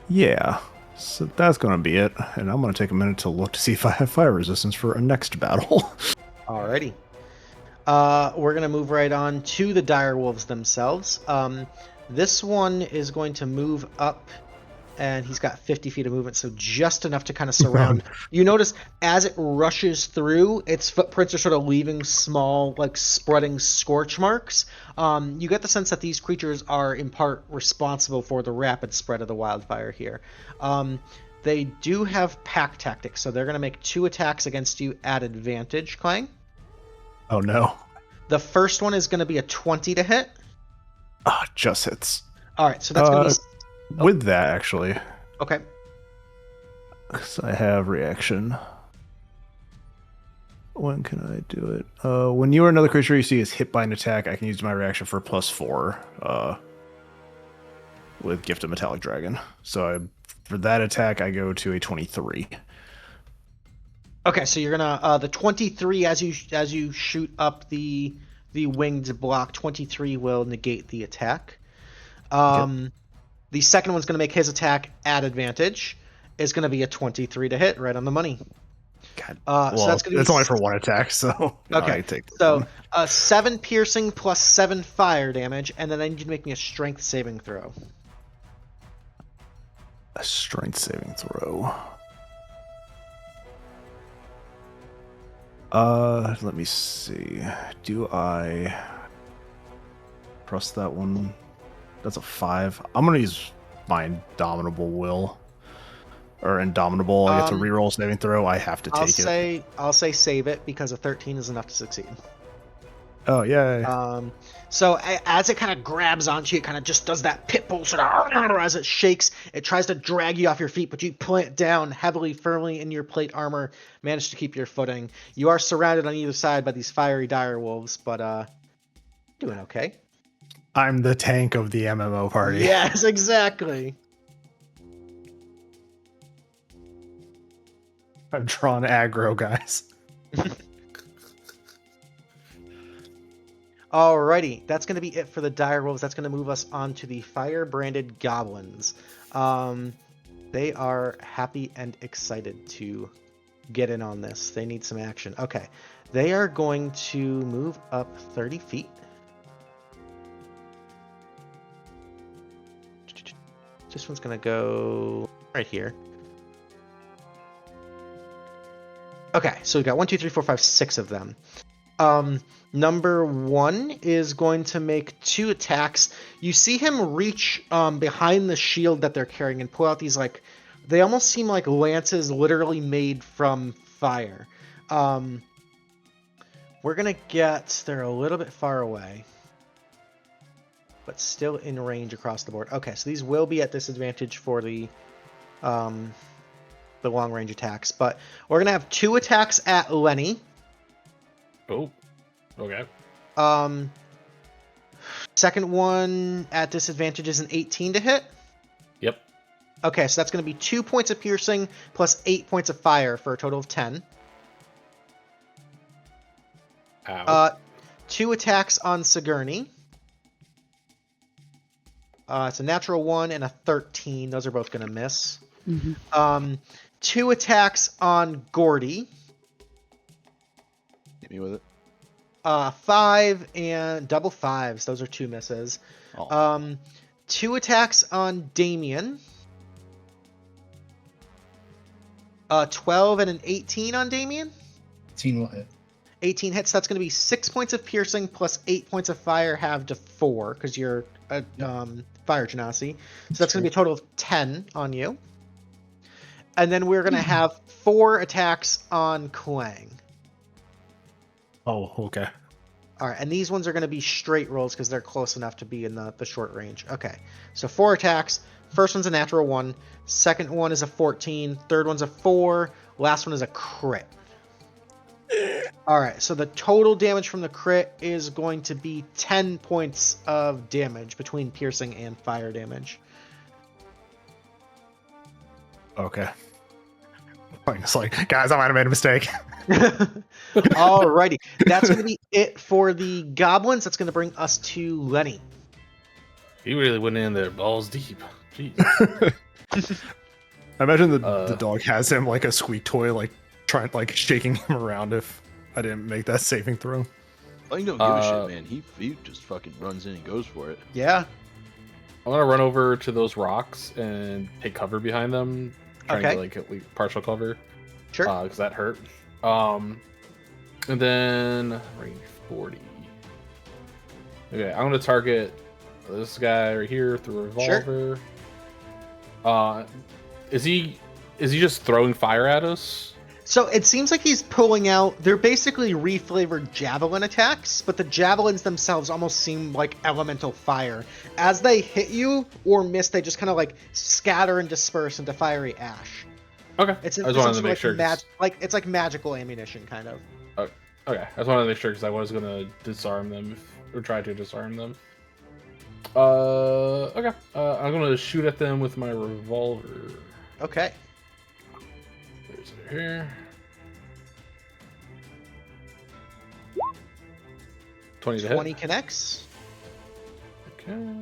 Yeah, so that's going to be it, and I'm going to take a minute to look to see if I have fire resistance for a next battle. Alrighty. We're going to move right on to the direwolves themselves. This one is going to move up, and he's got 50 feet of movement, so just enough to kind of surround. You notice as it rushes through, its footprints are sort of leaving small, like, spreading scorch marks. You get the sense that these creatures are, in part, responsible for the rapid spread of the wildfire here. They do have pack tactics, so they're going to make 2 attacks against you at advantage, Klang. Oh, no. The first one is going to be a 20 to hit. Just hits. All right, so that's going to be... With that, actually. Okay. Because I have reaction. When can I do it? When you or another creature you see is hit by an attack, I can use my reaction for +4 with Gift of Metallic Dragon. So for that attack, I go to a 23. Okay, so you're gonna the 23 as you shoot up the winged block. 23 will negate the attack. Yep. The second one's going to make his attack at advantage. It's going to be a 23 to hit, right on the money. God. So that's going to be... It's only for one attack, so... Okay, so 7 piercing plus 7 fire damage, and then I need you to make me a strength saving throw. A strength saving throw. Let me see. Do I... press that one... That's a 5. I'm going to use my Indomitable Will. Or Indomitable. I get to reroll saving throw. I have to take it. I'll say save it, because a 13 is enough to succeed. Oh, yeah. So as it kind of grabs onto you, it kind of just does that pit bull sort of as it shakes. It tries to drag you off your feet, but you plant down heavily, firmly in your plate armor, manage to keep your footing. You are surrounded on either side by these fiery dire wolves, but doing okay. I'm the tank of the MMO party. Yes, exactly. I'm drawing aggro, guys. Alrighty, that's going to be it for the dire wolves. That's going to move us on to the fire-branded goblins. They are happy and excited to get in on this. They need some action. Okay, they are going to move up 30 feet. This one's going to go right here. Okay, so we've got 1, 2, 3, 4, 5, 6 of them. Number 1 is going to make 2 attacks. You see him reach behind the shield that they're carrying and pull out these, like, they almost seem like lances literally made from fire. We're going to get, they're a little bit far away, but still in range across the board. Okay, so these will be at disadvantage for the long range attacks, but we're going to have 2 attacks at Lenny. Oh. Okay. Second one at disadvantage is an 18 to hit. Yep. Okay, so that's going to be 2 points of piercing plus 8 points of fire for a total of 10. Ow. 2 attacks on Sigourney. It's a natural 1 and a 13. Those are both going to miss. Mm-hmm. 2 attacks on Gordy. Hit me with it. 5 and double 5s. Those are 2 misses. Oh. 2 attacks on Damian. 12 and an 18 on Damian. 18 will hit. 18 hits. That's going to be 6 points of piercing plus 8 points of fire, halved to 4 because you're a fire genasi. So that's going to be a total of 10 on you. And then we're going to have 4 attacks on Klang. Oh, okay. All right, and these ones are going to be straight rolls because they're close enough to be in the short range. Okay, so 4 attacks. First one's a natural 1. Second one is a 14. Third one's a 4. Last one is a crit. All right, so the total damage from the crit is going to be 10 points of damage between piercing and fire damage. Okay. It's like, guys, I might have made a mistake. Alrighty, that's going to be it for the goblins. That's going to bring us to Lenny. He really went in there balls deep. Jeez. I imagine the dog has him like a squeak toy, like trying, like shaking him around if I didn't make that saving throw. Klang don't give a shit, man. He just fucking runs in and goes for it. Yeah. I'm gonna run over to those rocks and take cover behind them, trying Okay. to like at least partial cover. Sure. Because that hurt. And then range 40. Okay, I'm gonna target this guy right here through a revolver. Is he just throwing fire at us? So it seems like he's pulling out. They're basically reflavored javelin attacks, but the javelins themselves almost seem like elemental fire. As they hit you or miss, they just kind of like scatter and disperse into fiery ash. Okay. It's I just wanted to make like sure. it's like magical ammunition, kind of. Okay, I just wanted to make sure because I was gonna disarm them or try to disarm them. Okay. I'm gonna shoot at them with my revolver. Okay. There's it here. 20 to hit. 20 connects. Okay.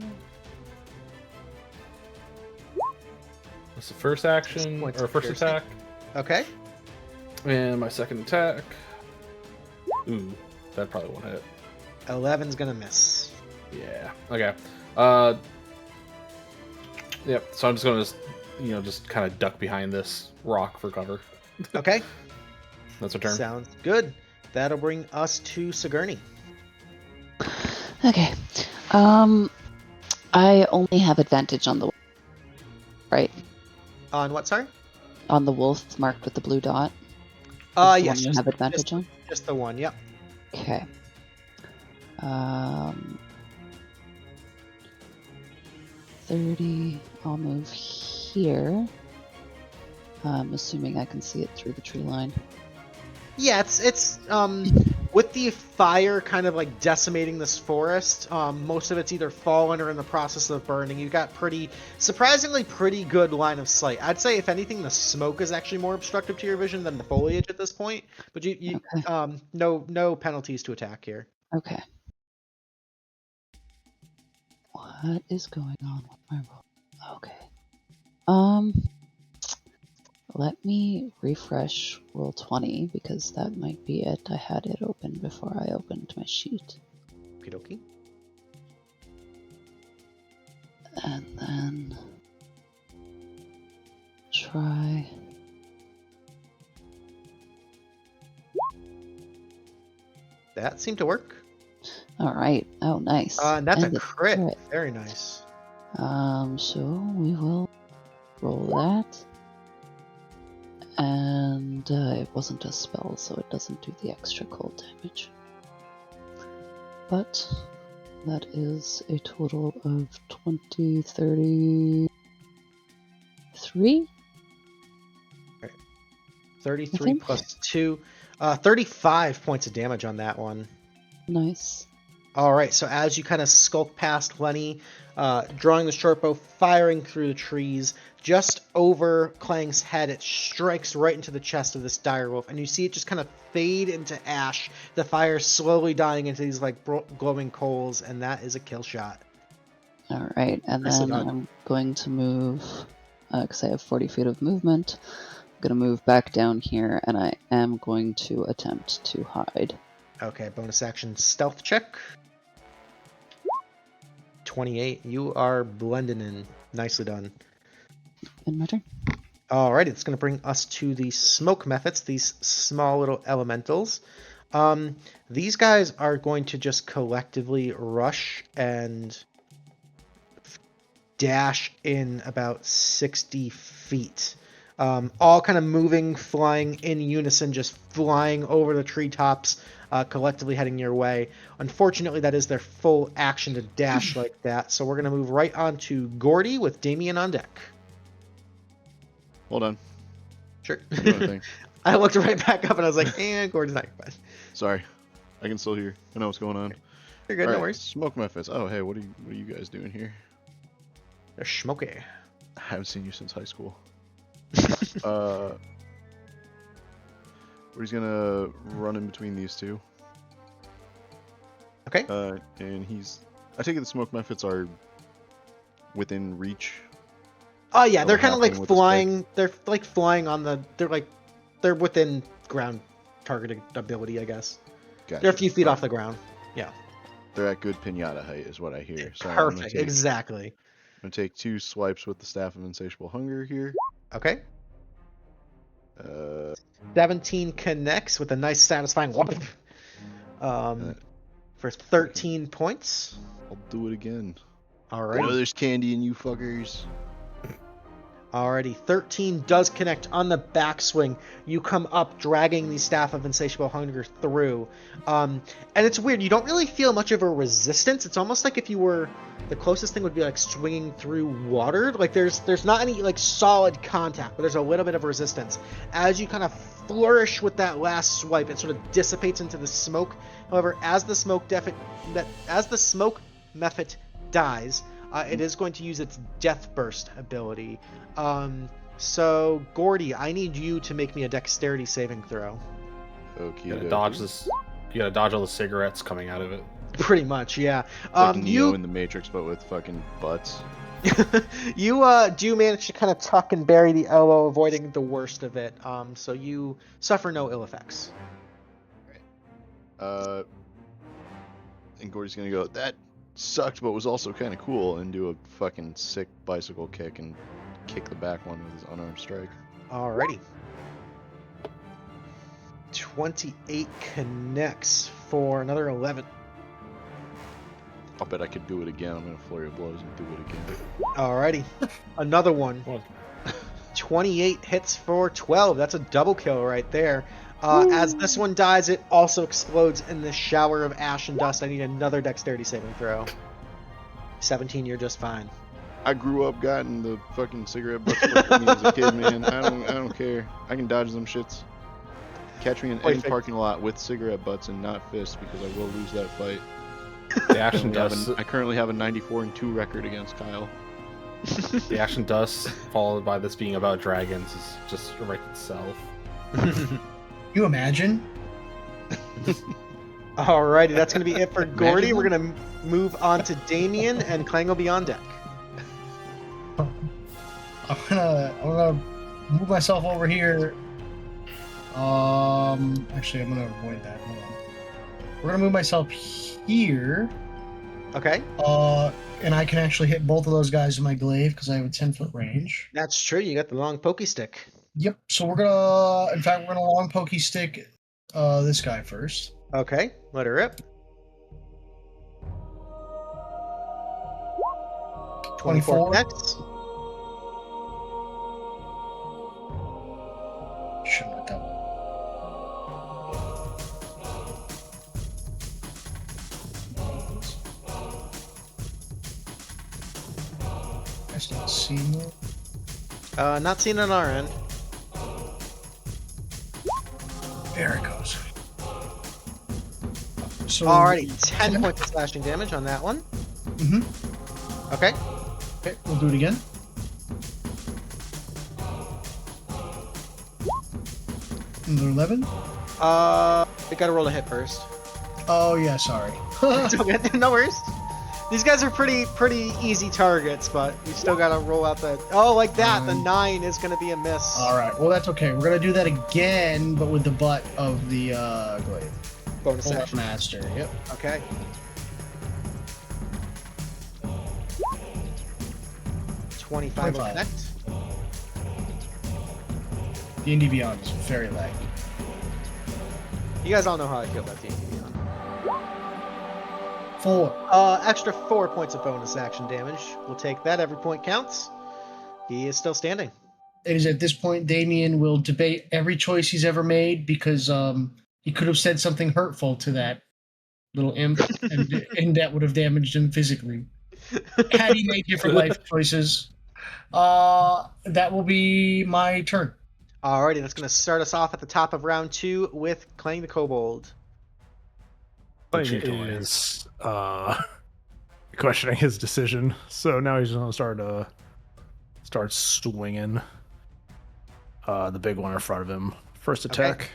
That's the first action Points or of first piercing. attack, Okay. and my second attack. Ooh, that probably won't hit. 11's gonna miss. Yeah. Okay. Yep. So I'm just gonna, just kind of duck behind this rock for cover. Okay. That's a turn. Sounds good. That'll bring us to Sigourney. Okay. I only have advantage on the wolf, right? On what, sorry? On the wolf marked with the blue dot. The Yes. one you have advantage on? Just the one, yep. Okay. 30. I'll move here. I'm assuming I can see it through the tree line. Yeah, it's with the fire kind of like decimating this forest, most of it's either fallen or in the process of burning. You've got surprisingly pretty good line of sight. I'd say if anything, the smoke is actually more obstructive to your vision than the foliage at this point. But you Okay. no penalties to attack here. Okay. What is going on with my roll? Okay. Let me refresh roll 20 because that might be it. I had it open before I opened my sheet. Okie dokie. And then try. That seemed to work. All right. Oh, nice. And that's And a it's crit. Very nice. So we will roll that. And it wasn't a spell, so it doesn't do the extra cold damage. But that is a total of 20, 33. 33 plus 2. 35 points of damage on that one. Nice. All right, so as you kind of skulk past Lenny, drawing the short bow, firing through the trees, just over Klang's head, it strikes right into the chest of this direwolf, and you see it just kind of fade into ash, the fire slowly dying into these like glowing coals, and that is a kill shot. All right, and Nicely then done. I'm going to move, because I have 40 feet of movement, I'm going to move back down here, and I am going to attempt to hide. Okay, bonus action stealth check. 28. You are blending in. Nicely done. In my turn. Alright, it's going to bring us to the smoke methods, these small little elementals. These guys are going to just collectively rush and dash in about 60 feet. All kind of moving, flying in unison, just flying over the treetops, collectively heading your way. Unfortunately, that is their full action to dash like that, so we're going to move right on to Gordy with Damian on deck. Hold on. Sure. Thing. I looked right back up and I was like, Gordy's not fine. Sorry. I can still hear. I know what's going on. You're good, All no right, worries. Smoke methods. Oh, hey, what are you guys doing here? They're smoky. I haven't seen you since high school. He's gonna run in between these two. Okay. And I take it the smoke methods are within reach. Oh yeah, they're what kind of like happened with the flying. They're like flying on the. They're within ground targeting ability, I guess. Gotcha. They're a few feet off the ground. Yeah. They're at good pinata height, is what I hear. So Perfect. Exactly. I'm gonna take 2 swipes with the Staff of Insatiable Hunger here. Okay. 17 connects with a nice satisfying whoop. For 13 points. I'll do it again. Alright. I know there's candy in you fuckers. Alrighty, 13 does connect on the backswing. You come up dragging the Staff of Insatiable Hunger through. And it's weird, you don't really feel much of a resistance. It's almost like if you were, the closest thing would be like swinging through water. Like there's not any like solid contact, but there's a little bit of resistance. As you kind of flourish with that last swipe, it sort of dissipates into the smoke. However, as the smoke method dies, it is going to use its Death Burst ability. So, Gordy, I need you to make me a dexterity saving throw. Okay. You gotta dodge this. You gotta dodge all the cigarettes coming out of it. Pretty much, yeah. Like Neo in the Matrix, but with fucking butts. You do manage to kind of tuck and bury the elbow, avoiding the worst of it. So you suffer no ill effects. And Gordy's gonna go, that sucked, but was also kind of cool, and do a fucking sick bicycle kick and kick the back one with his unarmed strike. Alrighty. 28 connects for another 11. I'll bet I could do it again. I'm gonna flurry of blows and do it again. Alrighty. Another one. 28 hits for 12. That's a double kill right there. As this one dies, it also explodes in this shower of ash and dust. I need another dexterity saving throw. 17, you're just fine. I grew up getting the fucking cigarette butts fucked me as a kid, man. I don't care. I can dodge them shits. Catch me in any parking lot with cigarette butts and not fists, because I will lose that fight. The action dust. I currently have a 94-2 record against Kyle. The action dust, followed by this being about dragons, is just right itself. You imagine? Alrighty, that's going to be it for Gordy. We're going to move on to Damian, and Klang will be on deck. I'm gonna move myself over here. Actually, I'm gonna avoid that. Hold on. We're gonna move myself here. Okay. And I can actually hit both of those guys with my glaive because I have a 10-foot range. That's true. You got the long pokey stick. Yep. So we're gonna long pokey stick this guy first. Okay. Let her rip. 24 connects. Shouldn't have done. I still see that. Not seen on our end. There it goes. So, Alrighty, 10 points of slashing damage on that one. Mm-hmm. Okay. Okay, we'll do it again. Another 11. We gotta roll a hit first. Oh yeah, sorry. It's okay. No worries. These guys are pretty easy targets, but we still gotta roll out the... Oh, like that! The 9 is gonna be a miss. Alright, well that's okay. We're gonna do that again, but with the butt of the glaive. Bonus Pull up action. master, yep. Okay. 25 will 25. connect. D&D Beyond is very laggy. You guys all know how I feel about D&D Beyond. 4. Extra 4 points of bonus action damage. We'll take that. Every point counts. He is still standing. It is at this point Damian will debate every choice he's ever made because he could have said something hurtful to that little imp, and that would have damaged him physically. Had he made different life choices, that will be my turn. Alrighty, that's going to start us off at the top of round 2 with Klang the Kobold. Clang is questioning his decision, so now he's going to start swinging the big one in front of him. First attack.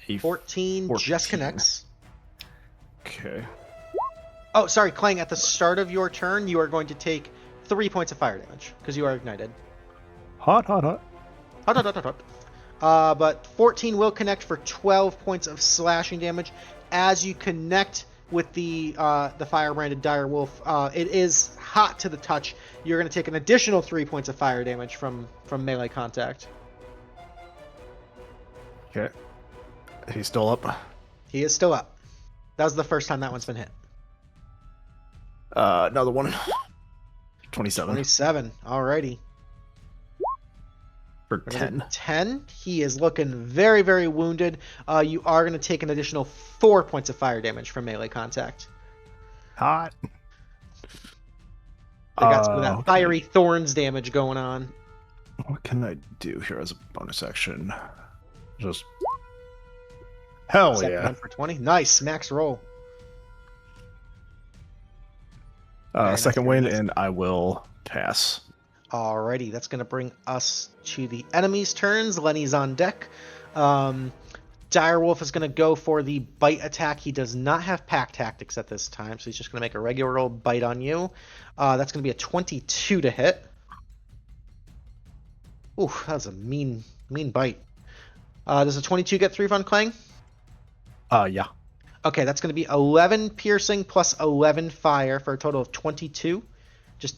Okay. 14 just connects. Okay. Oh, sorry, Klang, at the start of your turn, you are going to take 3 points of fire damage, because you are ignited. Hot. But 14 will connect for 12 points of slashing damage. As you connect with the fire-branded direwolf, it is hot to the touch. You're going to take an additional 3 points of fire damage from melee contact. Okay. He's still up. He is still up. That was the first time that one's been hit. Another one. 27. 27. Alrighty. For 10. 10. He is looking very, very wounded. You are going to take an additional 4 points of fire damage from melee contact. Hot. They got some of that fiery thorns damage going on. What can I do here as a bonus action? Just... Hell Second yeah. one for 20. Nice. Max roll. Second win, and I will pass. Alrighty, that's going to bring us to the enemy's turns. Lenny's on deck. Direwolf is going to go for the bite attack. He does not have pack tactics at this time, so he's just going to make a regular old bite on you. That's going to be a 22 to hit. Ooh, that was a mean bite. Does a 22 get 3 on Klang? Yeah. Okay, that's going to be 11 piercing plus 11 fire for a total of 22. Just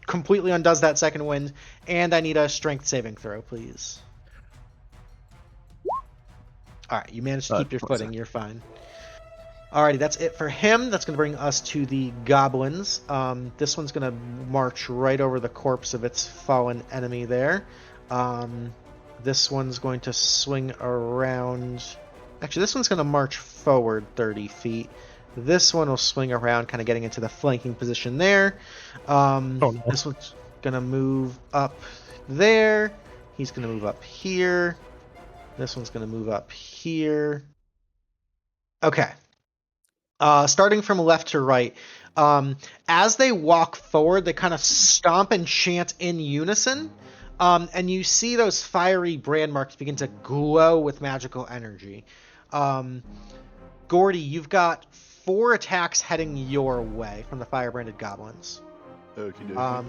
completely undoes that second wind. And I need a strength saving throw, please. Alright, you managed to keep your footing. You're fine. Alrighty, that's it for him. That's going to bring us to the goblins. This one's going to march right over the corpse of its fallen enemy there. This one's going to swing around... Actually, this one's going to march forward 30 feet. This one will swing around, kind of getting into the flanking position there. No. This one's going to move up there. He's going to move up here. This one's going to move up here. Okay. Starting from left to right. As they walk forward, they kind of stomp and chant in unison. And you see those fiery brand marks begin to glow with magical energy. Gordy, you've got 4 attacks heading your way from the fire-branded goblins. Okey-dokey.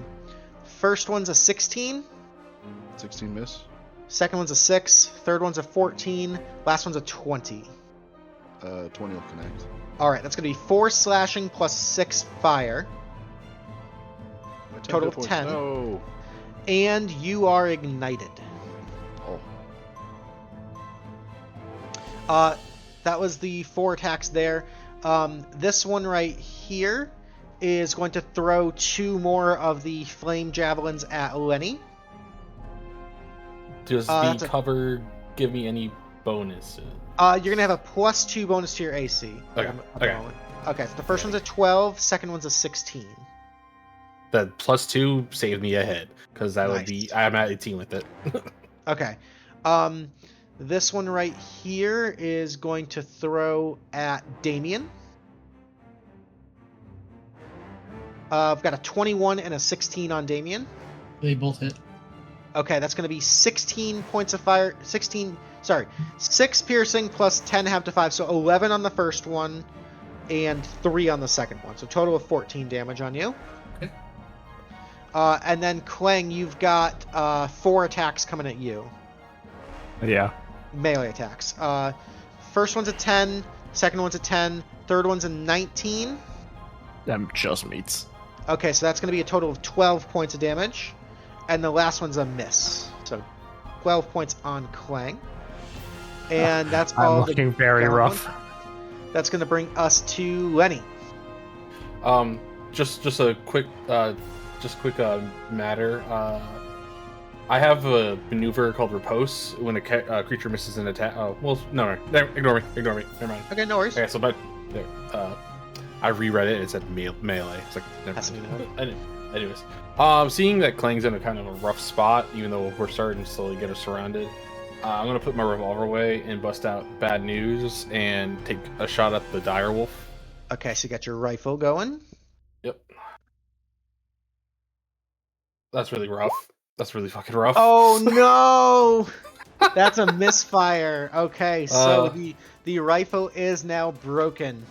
First one's a 16. 16 miss. Second one's a 6. Third one's a 14. Last one's a 20. 20 will connect. Alright, that's going to be 4 slashing plus 6 fire. Total of 10. No. And you are ignited. Oh. That was the 4 attacks there. This one right here is going to throw 2 more of the flame javelins at Lenny. Does the cover give me any bonuses? You're going to have a +2 bonus to your AC. Okay, so the first one's a 12, second one's a 16. The +2 saved me a hit, because that would be... I'm at 18 with it. Okay. This one right here is going to throw at Damian. I've got a 21 and a 16 on Damian. They both hit. Okay, that's going to be 16 points of fire. 6 piercing plus 10 half to 5. So 11 on the first one and 3 on the second one. So total of 14 damage on you. Okay. And then Klang, you've got 4 attacks coming at you. Yeah. Melee attacks. First one's a 10, second one's a 10, third one's a 19. That just meets. Okay, so that's going to be a total of 12 points of damage. And the last one's a miss. So 12 points on Klang. And that's I'm all. looking very goblin. rough. That's going to bring us to Lenny. Just a quick matter. I have a maneuver called Repose when a creature misses an attack. Oh, well, no, ignore me. Never mind. Okay, no worries. Okay, so but there, I reread it. It said melee. It's like never mind. Anyways, seeing that Klang's in a kind of a rough spot, even though we're starting to slowly get us surrounded, I'm gonna put my revolver away and bust out Bad News and take a shot at the direwolf. Okay, so you got your rifle going. Yep. That's really rough. That's really fucking rough. Oh no! That's a misfire. Okay, so the rifle is now broken.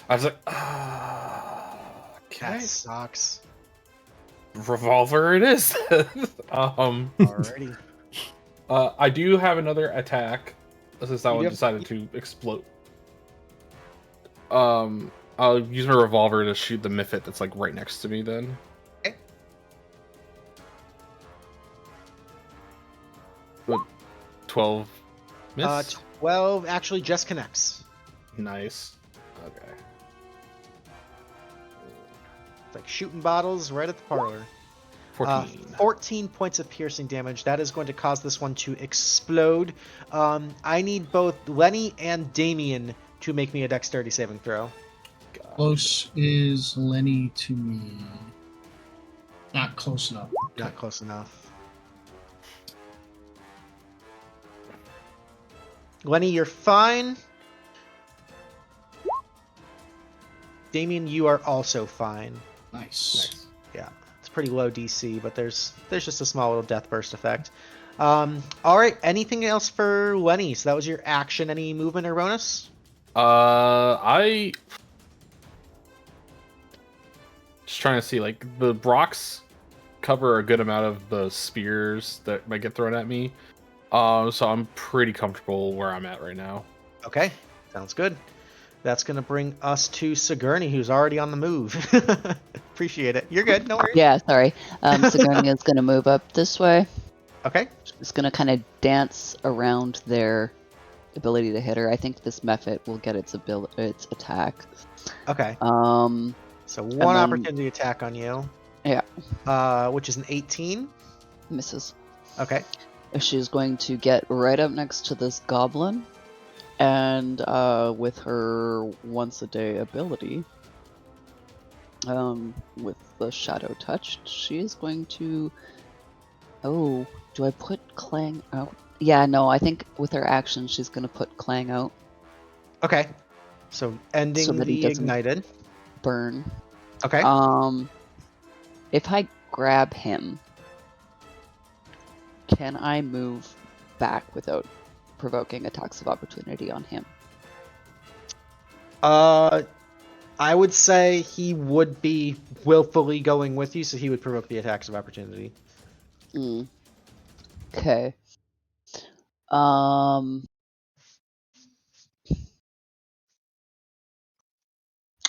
I was like, That sucks. Revolver it is. Alrighty. I do have another attack since that You one have- decided to explode. I'll use my revolver to shoot the Miffit that's like right next to me then. Okay. What? 12 miss? 12 actually just connects. Nice. Okay. It's like shooting bottles right at the parlor. 14. 14 points of piercing damage. That is going to cause this one to explode. I need both Lenny and Damian to make me a dexterity saving throw. Close is Lenny to me. Not close enough. Not close enough. Lenny, you're fine. Damian, you are also fine. Nice. Yeah, it's pretty low DC, but there's just a small little death burst effect. All right, anything else for Lenny? So that was your action. Any movement or bonus? I just trying to see, like, the rocks cover a good amount of the spears that might get thrown at me. So I'm pretty comfortable where I'm at right now. Okay, sounds good. That's gonna bring us to Sigourney, who's already on the move. Appreciate it. You're good. No worries. Yeah, sorry. Sigourney is going to move up this way. Okay. It's going to kind of dance around their ability to hit her. I think this Mephit will get its attack. Okay. Um, So one then- opportunity attack on you. Yeah. Which is an 18. misses. Okay. She's going to get right up next to this goblin, and with her once a day ability, with the shadow touch, she is going to. Oh, do I put Klang out? Yeah, no, I think with her action, she's going to put Klang out. Okay. So ending So that he the doesn't- ignited. Burn. Okay. If I grab him, can I move back without provoking attacks of opportunity on him? I would say he would be willfully going with you, so he would provoke the attacks of opportunity. Okay.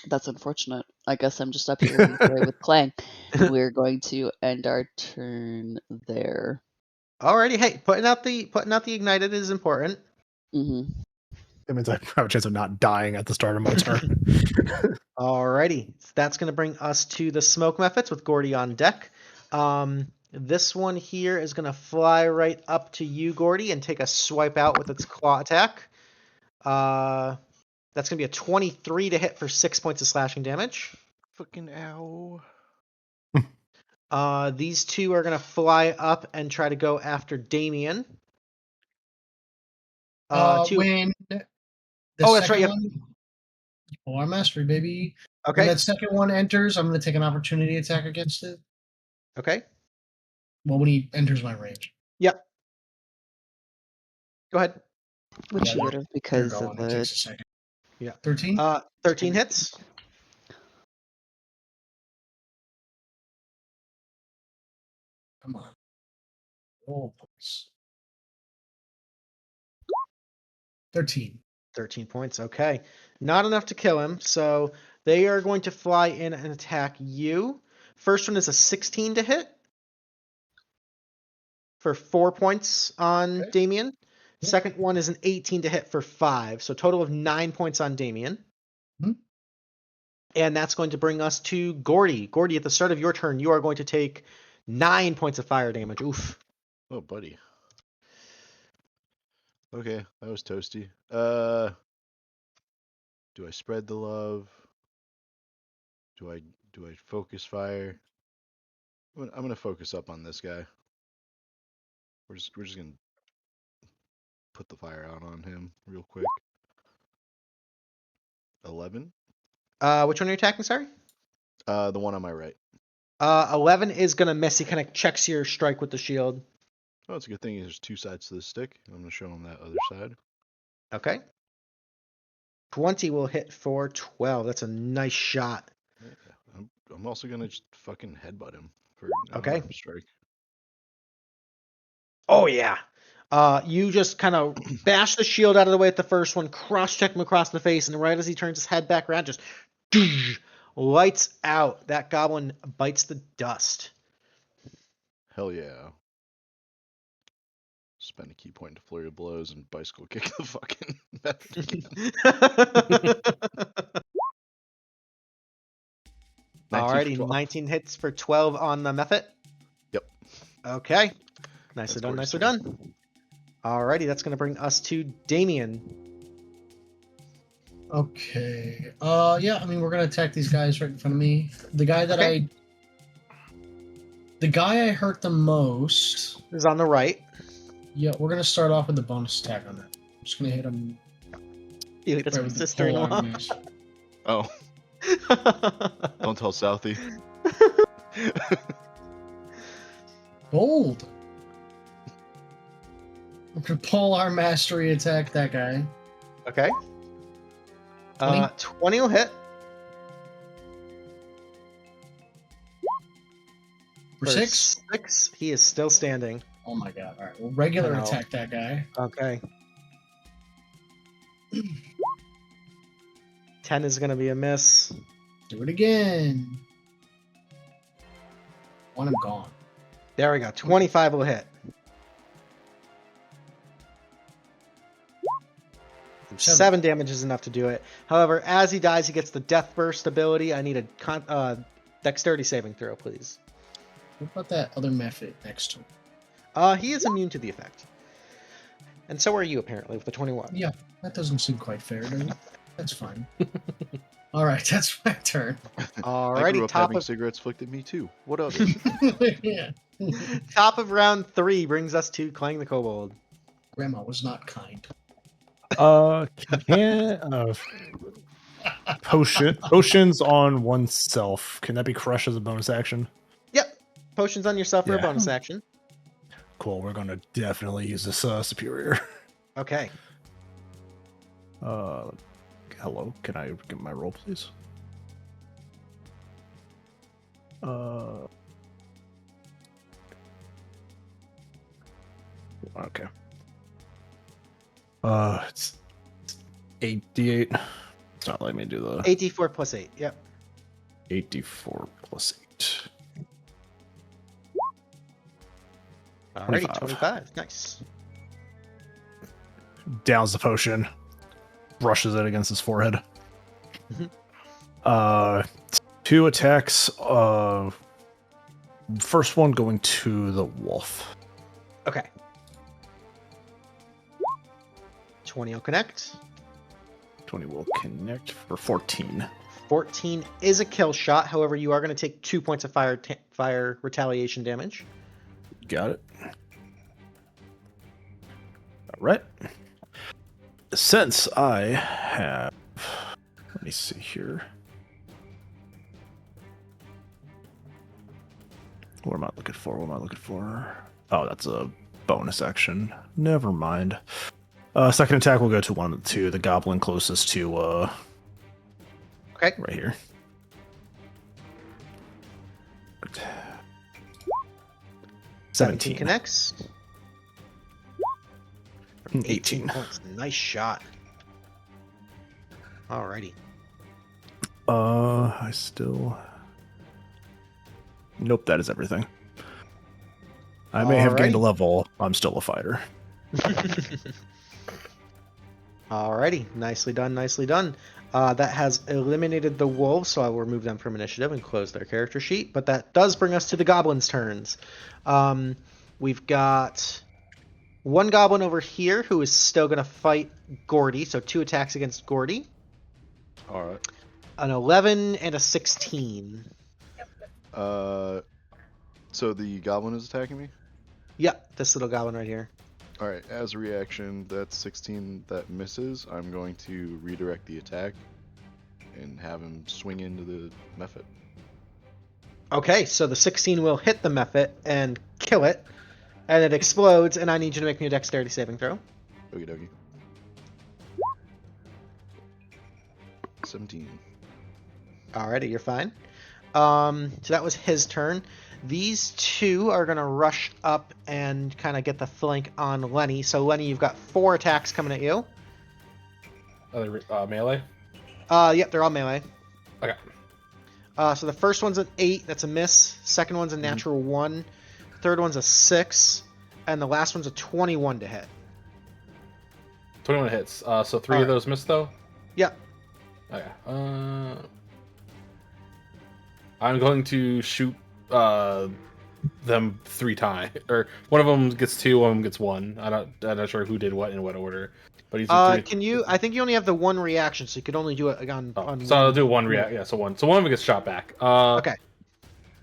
That's unfortunate. I guess I'm just up here in the fray with Klang. We're going to end our turn there. Alrighty, hey, putting out the ignited is important. Mm-hmm. That means I have a chance of not dying at the start of my turn. Alrighty, so that's going to bring us to the smoke methods with Gordy on deck. This one here is going to fly right up to you, Gordy, and take a swipe out with its claw attack. That's going to be a 23 to hit for 6 points of slashing damage. Fucking ow. These two are going to fly up and try to go after Damian. When the that's right, second one, our mastery, baby. When Okay. that second one enters, I'm going to take an opportunity attack against it. Okay. Well, when he enters my range. Yep. Go ahead. Which Yeah, you would have You're because going. of It the. takes a second. Yeah. 13? 13 hits. Come on. Oh, please. 13. 13 points. Okay. Not enough to kill him, so they are going to fly in and attack you. First one is a 16 to hit. for 4 points on Okay. Damian. Second one is an 18 to hit for 5. So total of 9 points on Damian. Mhm. And that's going to bring us to Gordy. Gordy, at the start of your turn, you are going to take 9 points of fire damage. Oof. Oh, buddy. Okay, that was toasty. Do I spread the love? Do I focus fire? I'm gonna focus up on this guy. We're just gonna put the fire out on him real quick. 11. Which one are you attacking, sorry? The one on my right. 11 is going to miss. He kind of checks your strike with the shield. Oh, it's a good thing there's 2 sides to the stick. I'm gonna show him that other side. Okay. 20 will hit for 12. That's a nice shot. Yeah, I'm also gonna just fucking headbutt him for an Okay. unarmed strike. Oh, yeah. You just kind of bash the shield out of the way at the first one, cross-check him across the face, and right as he turns his head back around, just lights out. That goblin bites the dust. Hell yeah. Spend a key point to flurry of blows and bicycle kick the fucking method again. 19 for Alrighty, 12. 19 hits for 12 on the method. Yep. Okay. Nicely That's done, gorgeous. nicely done. Alrighty, that's going to bring us to Damian. Okay. Yeah, I mean, we're gonna attack these guys right in front of me. The guy that Okay. the guy I hurt the most. Is on the right. Yeah, we're gonna start off with the bonus attack on that. I'm just gonna hit him That's right my with the sister-in-law. polearm mace. Oh, don't tell Southie. Bold. I'm gonna pull our mastery attack that guy. Okay. 20? 20 will hit. For 6? 6, he is still standing. Oh my god. Alright, well, regular No. attack that guy. Okay. 10 is going to be a miss. Do it again. 1, I'm gone. There we go. 25 will hit. 7 damage is enough to do it. However, as he dies, he gets the Death Burst ability. I need a dexterity saving throw, please. What about that other method next to him? He is immune to the effect. And so are you, apparently, with the 21. Yeah, that doesn't seem quite fair to me. That's fine. Alright, that's my turn. I grew Alrighty, up having cigarettes flicked at me too. What other? Yeah. top of round 3 brings us to Klang the Kobold. Grandma was not kind. Potions on oneself. Can that be crushed as a bonus action? Yep. Potions on yourself for a Yeah. bonus action. Cool. We're gonna definitely use this superior. Okay. Hello. Can I get my roll, please? Okay. It's 8d8. It's not letting me do the 84 plus 8. Yep. 8d4 plus 8. Alrighty, 25. 25. Nice. Downs the potion, brushes it against his forehead. Mhm. 2 attacks. First one going to the wolf. Okay. 20 will connect. 20 will connect for 14. 14 is a kill shot. However, you are going to take 2 points of fire retaliation damage. Got it. All right. Since I have, let me see here. What am I looking for? Oh, that's a bonus action. Never mind. Second attack will go to one of the 2, the goblin closest to Okay. right here. 17 connects. 18. Points. Nice shot. Alrighty. I still. Nope, that is everything. I may have gained a Alrighty. level. I'm still a fighter. Alrighty, nicely done, nicely done. That has eliminated the wolves, so I will remove them from initiative and close their character sheet. But that does bring us to the goblins' turns. We've got one goblin over here who is still going to fight Gordy, so 2 attacks against Gordy. All right. An 11 and a 16. So the goblin is attacking me? Yep, this little goblin right here. All right, as a reaction, that's 16 that misses. I'm going to redirect the attack and have him swing into the mephit. Okay, so the 16 will hit the mephit and kill it, and it explodes, and I need you to make me a dexterity saving throw. Okie dokie. 17. Alrighty, you're fine. So that was his turn. These two are going to rush up and kind of get the flank on Lenny. So, Lenny, you've got 4 attacks coming at you. Are they melee? Yep, they're all melee. Okay. So the first one's an 8, that's a miss. Second one's a natural 1. Third one's a 6. And the last one's a 21 to hit. 21 hits. So 3 of those missed, though? Yep. Okay. I'm going to shoot them 3 times, or one of them gets 2, one of them gets 1. I'm not sure who did what in what order. But he's can you? I think you only have the 1 reaction, so you could only do it on. on so I'll do 1 react. Yeah, so 1. So one of them gets shot back. Okay.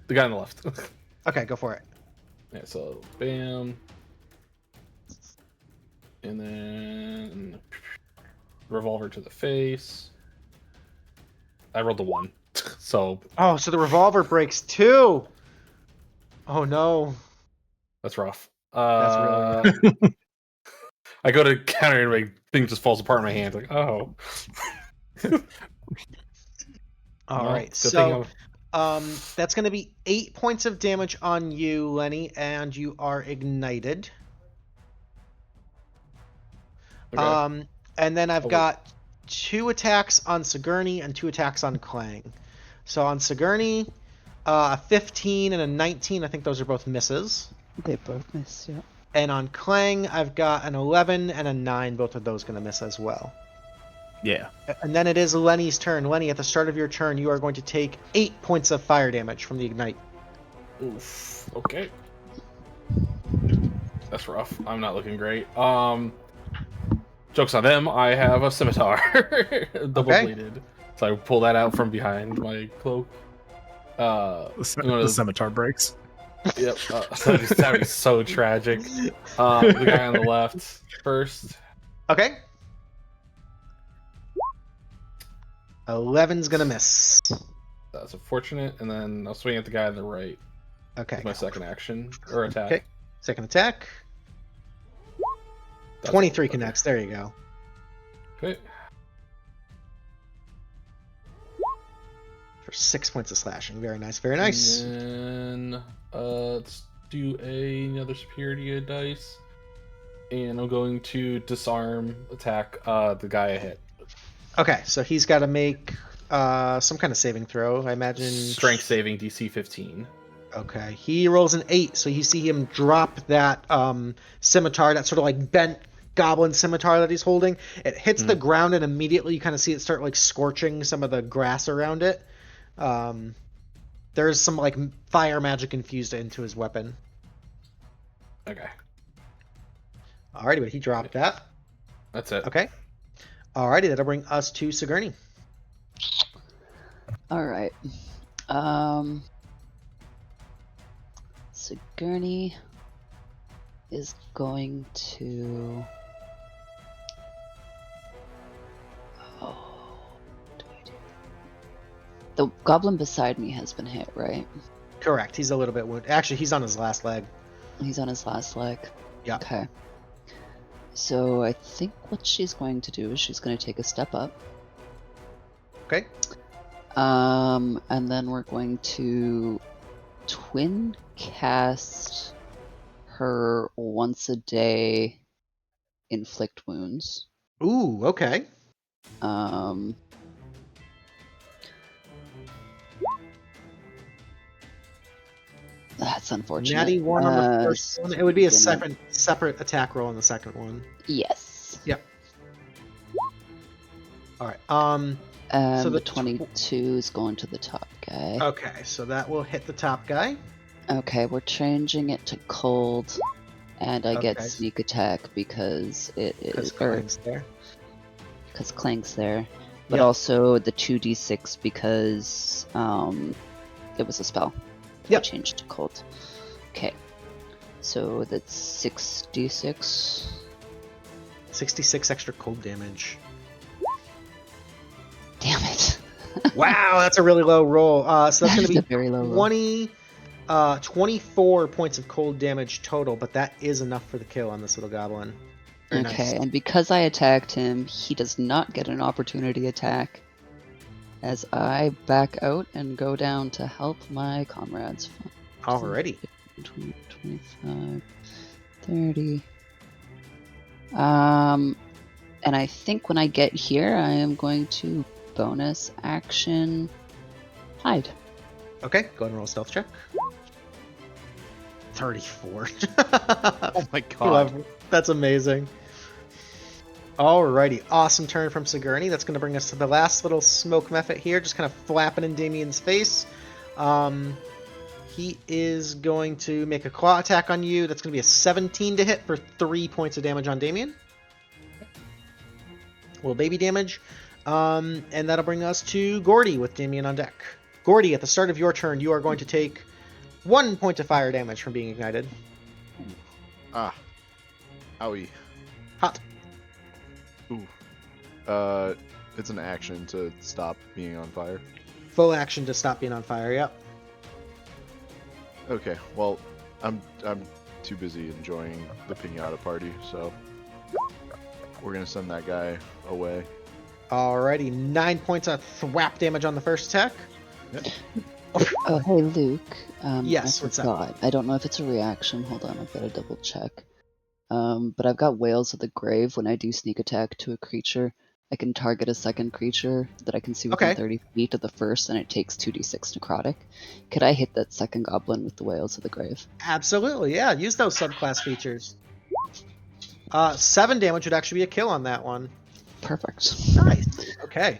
The guy on the left. Okay, go for it. Yeah. So bam. And then revolver to the face. I rolled a 1. So. Oh, so the revolver breaks 2. Oh no. That's rough. That's really rough. I go to counter and my thing just falls apart in my hand. Like, oh. All right. So, that's going to be 8 points of damage on you, Lenny, and you are ignited. Okay. And then I've got 2 attacks on Sigourney and 2 attacks on Klang. So on Sigourney, a 15 and a 19. I think those are both misses. They both miss, yeah. And on Klang, I've got an 11 and a 9. Both of those going to miss as well. Yeah. And then it is Lenny's turn. Lenny, at the start of your turn, you are going to take 8 points of fire damage from the ignite. Oof. Okay. That's rough. I'm not looking great. Joke's on them. I have a scimitar. Double bladed. So I pull that out from behind my cloak. The scimitar breaks. Yep. That'd be so tragic. The guy on the left first. Okay. 11's gonna miss. That's unfortunate. And then I'll swing at the guy on the right. Okay. With my second action or attack. Okay. Second attack. 23 connects. There you go. Okay. For 6 points of slashing. Very nice. Very nice. And then let's do another superiority dice. And I'm going to disarm attack the guy I hit. Okay, so he's got to make some kind of saving throw, I imagine. Strength saving DC 15. Okay, he rolls an 8, so you see him drop that scimitar, that sort of like bent goblin scimitar that he's holding. It hits the ground, and immediately you kind of see it start like scorching some of the grass around it. There's some like fire magic infused into his weapon. Okay. Alrighty, but he dropped that. That's it. Okay. Alrighty, that'll bring us to Sigourney. Alright. Sigourney is going to... what do I do? The goblin beside me has been hit, right? Correct. He's a little bit wounded. Actually, he's on his last leg. He's on his last leg. Yeah. Okay. So I think what she's going to do is she's going to take a step up. Okay. And then we're going to twin cast her once a day inflict wounds. Ooh, okay. That's That's unfortunate. Natty 1 on the first one. It would be a gonna- separate attack roll on the second one. Yes. Yep. All right. So the the 22 is going to the top guy. Okay, so that will hit the top guy. Okay, we're changing it to cold, and I get Okay. sneak attack because it Because is Klang's there. because Clank's there, but Yep. also the 2d6 because it was a spell. I Yep. changed to cold. Okay, so that's 6d6. 66 extra cold damage. Damn it! Wow, that's a really low roll. So that's That going to is a be very low roll. 24 points of cold damage total, but that is enough for the kill on this little goblin. Very Okay, nice. and because I attacked him, he does not get an opportunity attack. As I back out and go down to help my comrades. Alrighty. 20, 25, 30. And I think when I get here, I am going to bonus action hide. Okay, go ahead and roll a stealth check. 34. Oh my god. That's amazing. Alrighty, awesome turn from Sigourney. That's going to bring us to the last little smoke method here, just kind of flapping in Damian's face. He is going to make a claw attack on you. That's going to be a 17 to hit for 3 points of damage on Damian. Little baby damage. And that'll bring us to Gordy with Damian on deck. Gordy, at the start of your turn, you are going to take 1 point of fire damage from being ignited. Ah. Owie. Hot. Ooh. It's an action to stop being on fire. Full action to stop being on fire, yep. Okay, well, I'm too busy enjoying the pinata party, so we're gonna send that guy away. Alrighty, 9 points of thwap damage on the first attack. Yep. Oh, hey, Luke. Yes, I what's up? forgot. I don't know if it's a reaction. Hold on, I've got to double check. But I've got Whales of the Grave. When I do sneak attack to a creature, I can target a second creature that I can see within Okay. 30 feet of the first, and it takes 2d6 necrotic. Could I hit that second goblin with the Whales of the Grave? Absolutely, yeah. Use those subclass features. 7 damage would actually be a kill on that one. Perfect. Nice. Okay.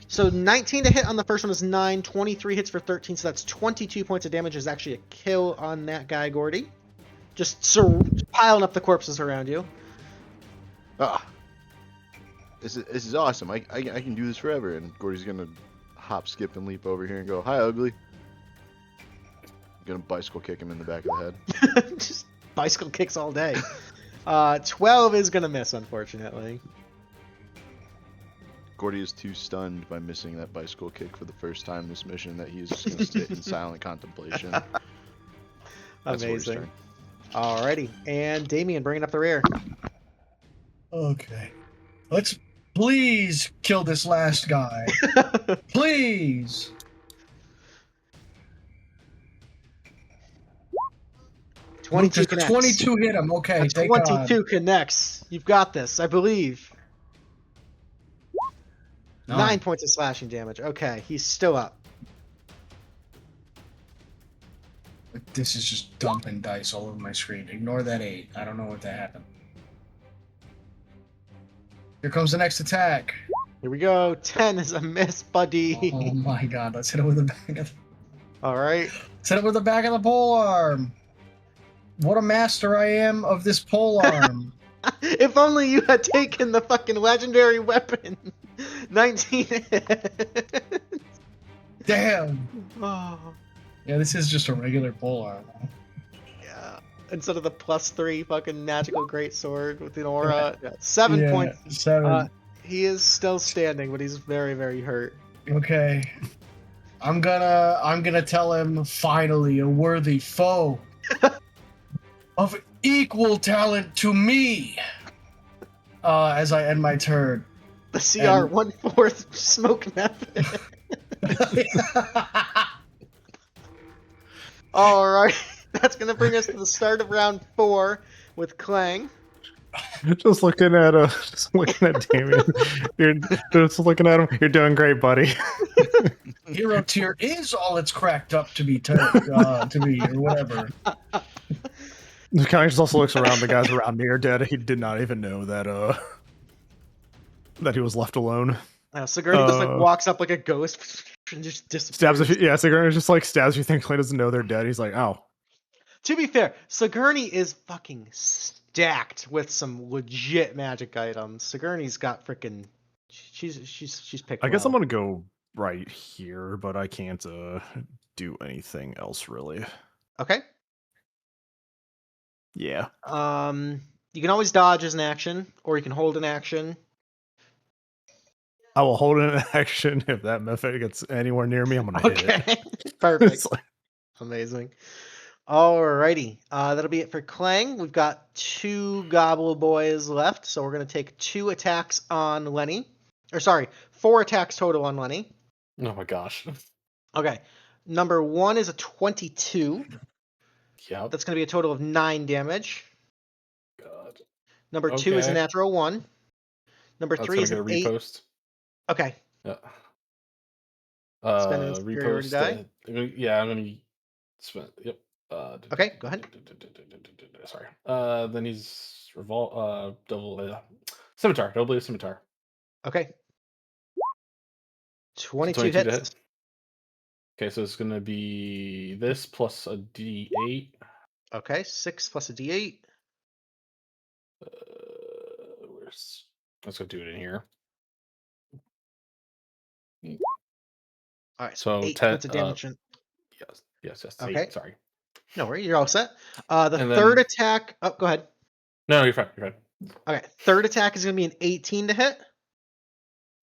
So 19 to hit on the first one is 9. 23 hits for 13, so that's 22 points of damage. Is actually a kill on that guy, Gordy. Just piling up the corpses around you. Ah. This is awesome. I can do this forever. And Gordy's gonna hop, skip, and leap over here and go, "Hi, ugly." I'm gonna bicycle kick him in the back of the head. Just bicycle kicks all day. 12 is gonna miss, unfortunately. Gordy is too stunned by missing that bicycle kick for the first time this mission that he's just gonna sit in silent contemplation. That's Gordy's Amazing. turn. Alrighty, and Damian bringing up the rear. Okay. Let's please kill this last guy. Please. Luke, 22 does connects. 22 hit him. Okay, A thank 22 God. connects. You've got this, I believe. 9 9. points of slashing damage. Okay, he's still up. This is just dumping dice all over my screen. Ignore that 8. I don't know what that happened. Here comes the next attack. Here we go. 10 is a miss, buddy. Oh my God! Let's hit it with the back of. Alright. Let's hit it with the back of the pole arm. What a master I am of this pole arm. If only you had taken the fucking legendary weapon. 19 hits. Damn. Oh, Yeah, this is just a regular pole arm. yeah. Instead of the +3 fucking magical greatsword with an aura. Yeah, 7 Yeah, points. 7. He is still standing, but he's very, very hurt. Okay. I'm gonna tell him finally a worthy foe of equal talent to me. As I end my turn. The CR 1/4 smoke method. Alright. That's gonna bring us to the start of round 4 with Klang. Just looking at Damian. You're just looking at him. You're doing great, buddy. Hero tier is all it's cracked up to be, or whatever. Klang just also looks around. The guys around me are dead. He did not even know that that he was left alone. Sigourney just like walks up like a ghost and just disappears. Stabs. Sigourney just like stabs you. Think Klang doesn't know they're dead. He's like, oh. To be fair, Sigourney is fucking stacked with some legit magic items. Sigourney's got freaking. She's picked. I guess well. I'm gonna go right here, but I can't do anything else really. Okay. Yeah. You can always dodge as an action, or you can hold an action. I will hold an action if that method gets anywhere near me. I'm gonna hit it. Perfect. Amazing. Alrighty. That'll be it for Klang. We've got 2 Gobble Boys left, so we're gonna take 2 attacks on Lenny. Or sorry, 4 attacks total on Lenny. Oh my gosh. Okay. Number 1 is a 22. Yep. That's gonna be a total of 9 damage. God. Number 2 is a Okay. natural 1. Number That's 3 gonna is get a an 8. repost. Okay. Yeah. Spend an superiority die? Yeah, I'm gonna spend. Yep. Okay, go ahead. Sorry. Then he's scimitar. Double blade scimitar. Okay. 22 22 to hits. hit. Okay, so it's gonna be this plus a D8. Okay, 6 plus a D8. Let's go do it in here. All right, So 8 10 points of damage. Yes. Okay. 8, sorry. No worry, you're all set. The And third then- attack. Oh, go ahead. No, you're fine. You're fine. Okay, third attack is going to be an 18 to hit.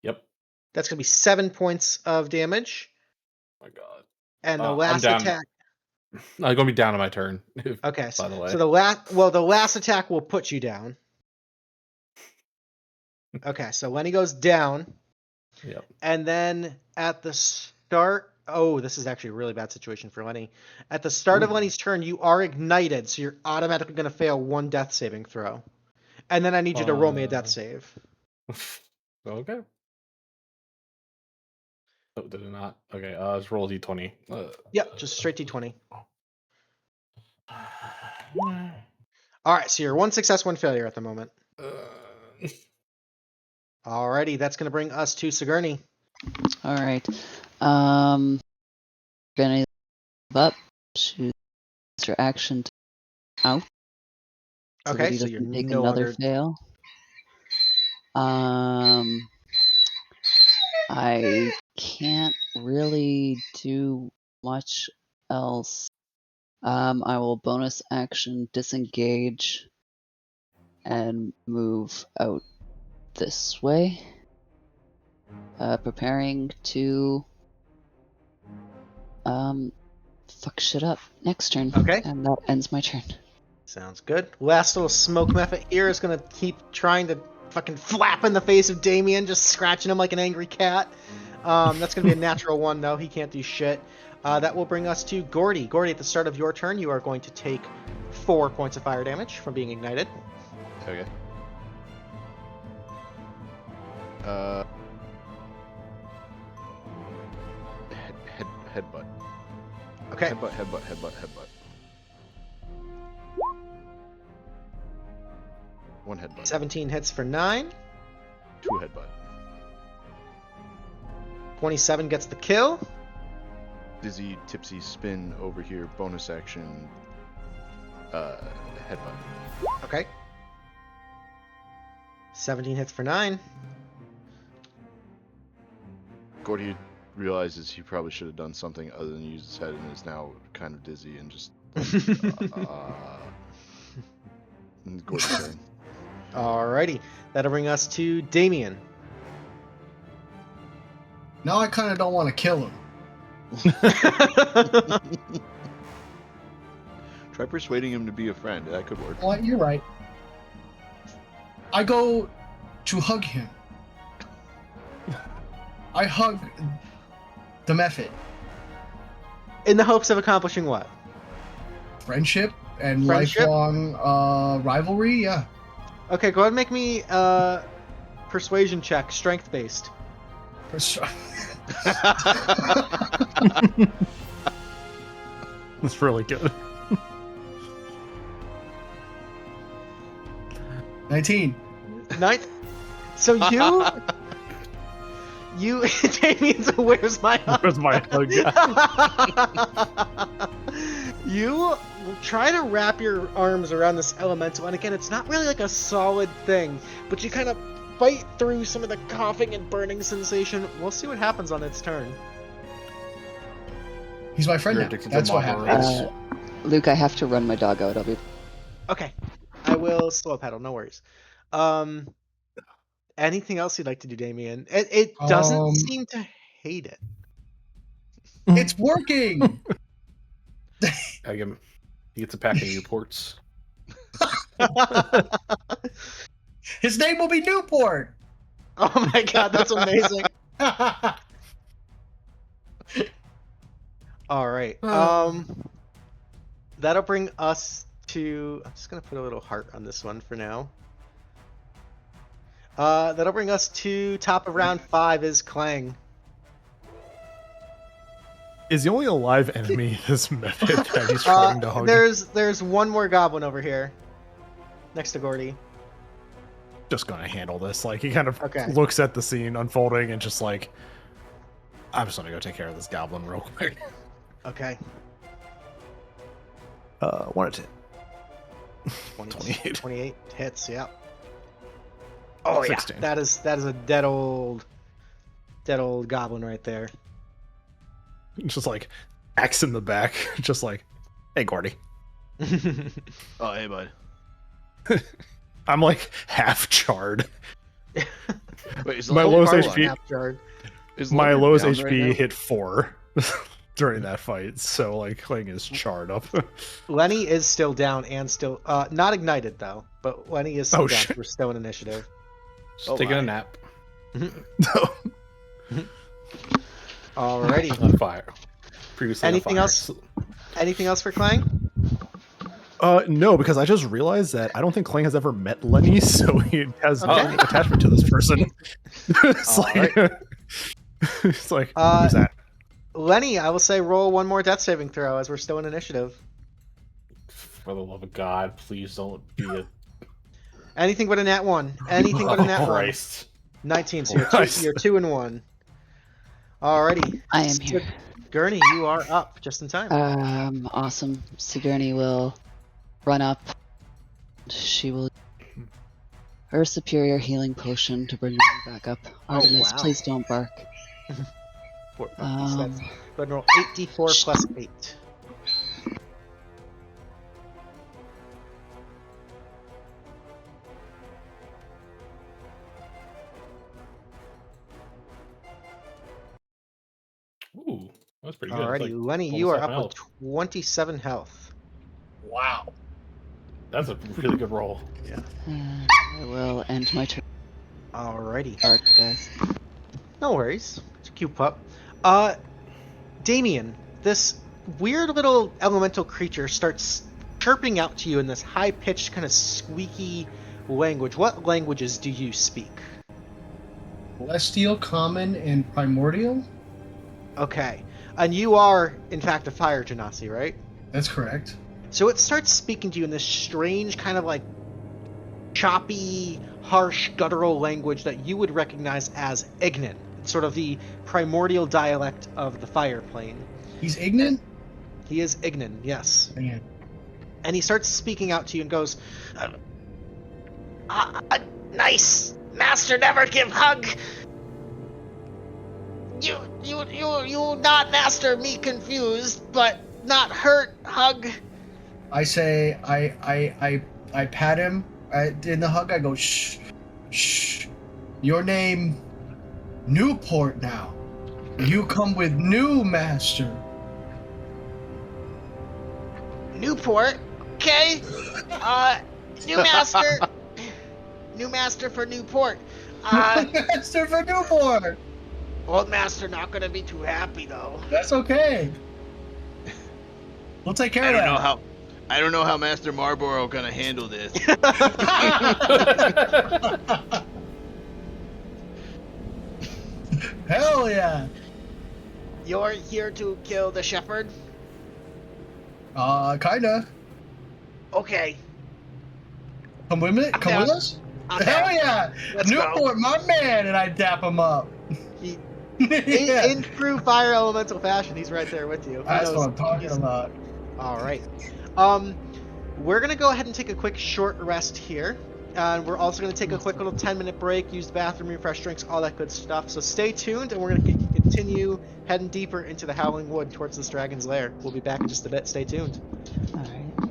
Yep. That's going to be 7 points of damage. Oh my God. And the I'm last down. attack. I'm gonna be down on my turn. Okay, By the way. so the last attack will put you down. Okay, so Lenny goes down. Yep. And then at the start, oh, this is actually a really bad situation for Lenny. At the start of Lenny's turn, you are ignited, so you're automatically going to fail 1 death saving throw. And then I need you to roll me a death save. Okay. Oh, did it not? Okay, let's roll D20. Yep, just straight D20. All right, so you're 1 success, 1 failure at the moment. Alrighty, that's going to bring us to Sigourney. All right. Gonna move up. Choose your action to out. So that Okay, he so doesn't you're take no another longer... fail. I can't really do much else. I will bonus action disengage and move out this way. Preparing to fuck shit up next turn. Okay. And that ends my turn. Sounds good. Last little smoke method here is going to keep trying to fucking flap in the face of Damian, just scratching him like an angry cat. That's going to be a natural 1, though. He can't do shit. That will bring us to Gordy. Gordy, at the start of your turn, you are going to take 4 points of fire damage from being ignited. Okay. Headbutt. Okay. Headbutt. 1 headbutt. 17 hits for 9. 2 headbutt. 27 gets the kill. Dizzy, tipsy, spin over here. Bonus action. Headbutt. Okay. 17 hits for 9. Gordy realizes he probably should have done something other than use his head and is now kind of dizzy and just. Gordy's turn. Alrighty. That'll bring us to Damian. Now I kind of don't want to kill him. Try persuading him to be a friend. That could work. Well, you're right. I go to hug him. I hug the method. In the hopes of accomplishing what? Friendship and Friendship? lifelong rivalry, yeah. Okay, go ahead and make me persuasion check, strength based. That's really good. 19. Ninth. So you, Damian's, where's my hug? Where's my hug? You try to wrap your arms around this elemental, and again, it's not really like a solid thing, but you kind of fight through some of the coughing and burning sensation. We'll see what happens on its turn. He's my friend You're now. addicted to That's what Marlboro. happens. Luke, I have to run my dog out. I'll be. Okay, I will slow paddle. No worries. Anything else you'd like to do, Damian? It doesn't seem to hate it. It's working! I give him, he gets a pack of Newports. His name will be Newport! Oh my god, that's amazing. All right. That'll bring us to. I'm just gonna put a little heart on this one for now. That'll bring us to top of round 5 is Klang. Is the only alive enemy this method that he's trying to hug? There's one more goblin over here, next to Gordy. Just gonna handle this. Like, he kind of Okay. looks at the scene unfolding and just like, I'm just gonna go take care of this goblin real quick. Okay. 1 at 10. 28. 28 hits. Yeah. Oh 16. yeah, that is a dead old goblin right there. Just like axe in the back, just like, hey Gordy. Oh, hey, bud. I'm like half charred. Wait, is My the lowest level HP. Half charred. is My Lowor lowest down HP right now? hit 4 during that fight, so like Klang is charred up. Lenny is still down and still not ignited though, but Lenny is still Oh, down. shit. We're still in initiative. Just Oh, taking my. a nap. Alrighty. On fire. Previously Anything on fire. else? Anything else for Klang? No, because I just realized that I don't think Klang has ever met Lenny, so he has no Okay. attachment to this person. It's like, it's like, who's that? Lenny, I will say roll one more death saving throw as we're still in initiative. For the love of God, please don't be a Anything but a nat 1. Anything but a nat 1. Christ. 19, so Christ. you're 2 and 1. Alrighty. I am here. Gurney, you are up just in time. Awesome. Sigourney will run up. She will her superior healing potion to bring you back up. Oh, Artemis, wow. please don't bark. 4 puppies, Um, go ahead and roll 8d4 plus 8. Ooh, that's pretty good. That's Alrighty, like Lenny, you are almost up half with health. 27 health. Wow. That's a really good roll. I will end my turn. Alrighty. Bark, guys. No worries. It's a cute pup. Damian, this weird little elemental creature starts chirping out to you in this high-pitched, kind of squeaky language. What languages do you speak? Celestial, Common, and Primordial? Okay. And you are, in fact, a fire genasi, right? That's correct. So it starts speaking to you in this strange, kind of like choppy, harsh, guttural language that you would recognize as Ignan, sort of the primordial dialect of the fire plane. He's ignorant? He is Ignan, yes. Man. And he starts speaking out to you and goes, nice master, never give hug. You not master me confused, but not hurt hug. I say, I pat him in the hug. I go, shh, shh. Your name, Newport now. You come with new master. Newport, okay. New master. New master for Newport. Master for Newport. Old master not gonna be too happy though. That's okay. We'll take care of that. I don't know how Master Marlboro gonna handle this. Hell yeah. You're here to kill the Shepard? Kinda. Okay. Come with me? I'm Come with down. us? I'm Hell down. yeah. Let's go. Newport, my man, and I dap him up. He, Yeah. in true fire elemental fashion, he's right there with you. He That's knows what I'm talking he's- about. All right. We're gonna go ahead and take a quick short rest here, and we're also gonna take a quick little 10-minute break, use the bathroom, refresh drinks, all that good stuff. So stay tuned, and we're gonna continue heading deeper into the Howling Wood towards this dragon's lair. We'll be back in just a bit. Stay tuned. All right.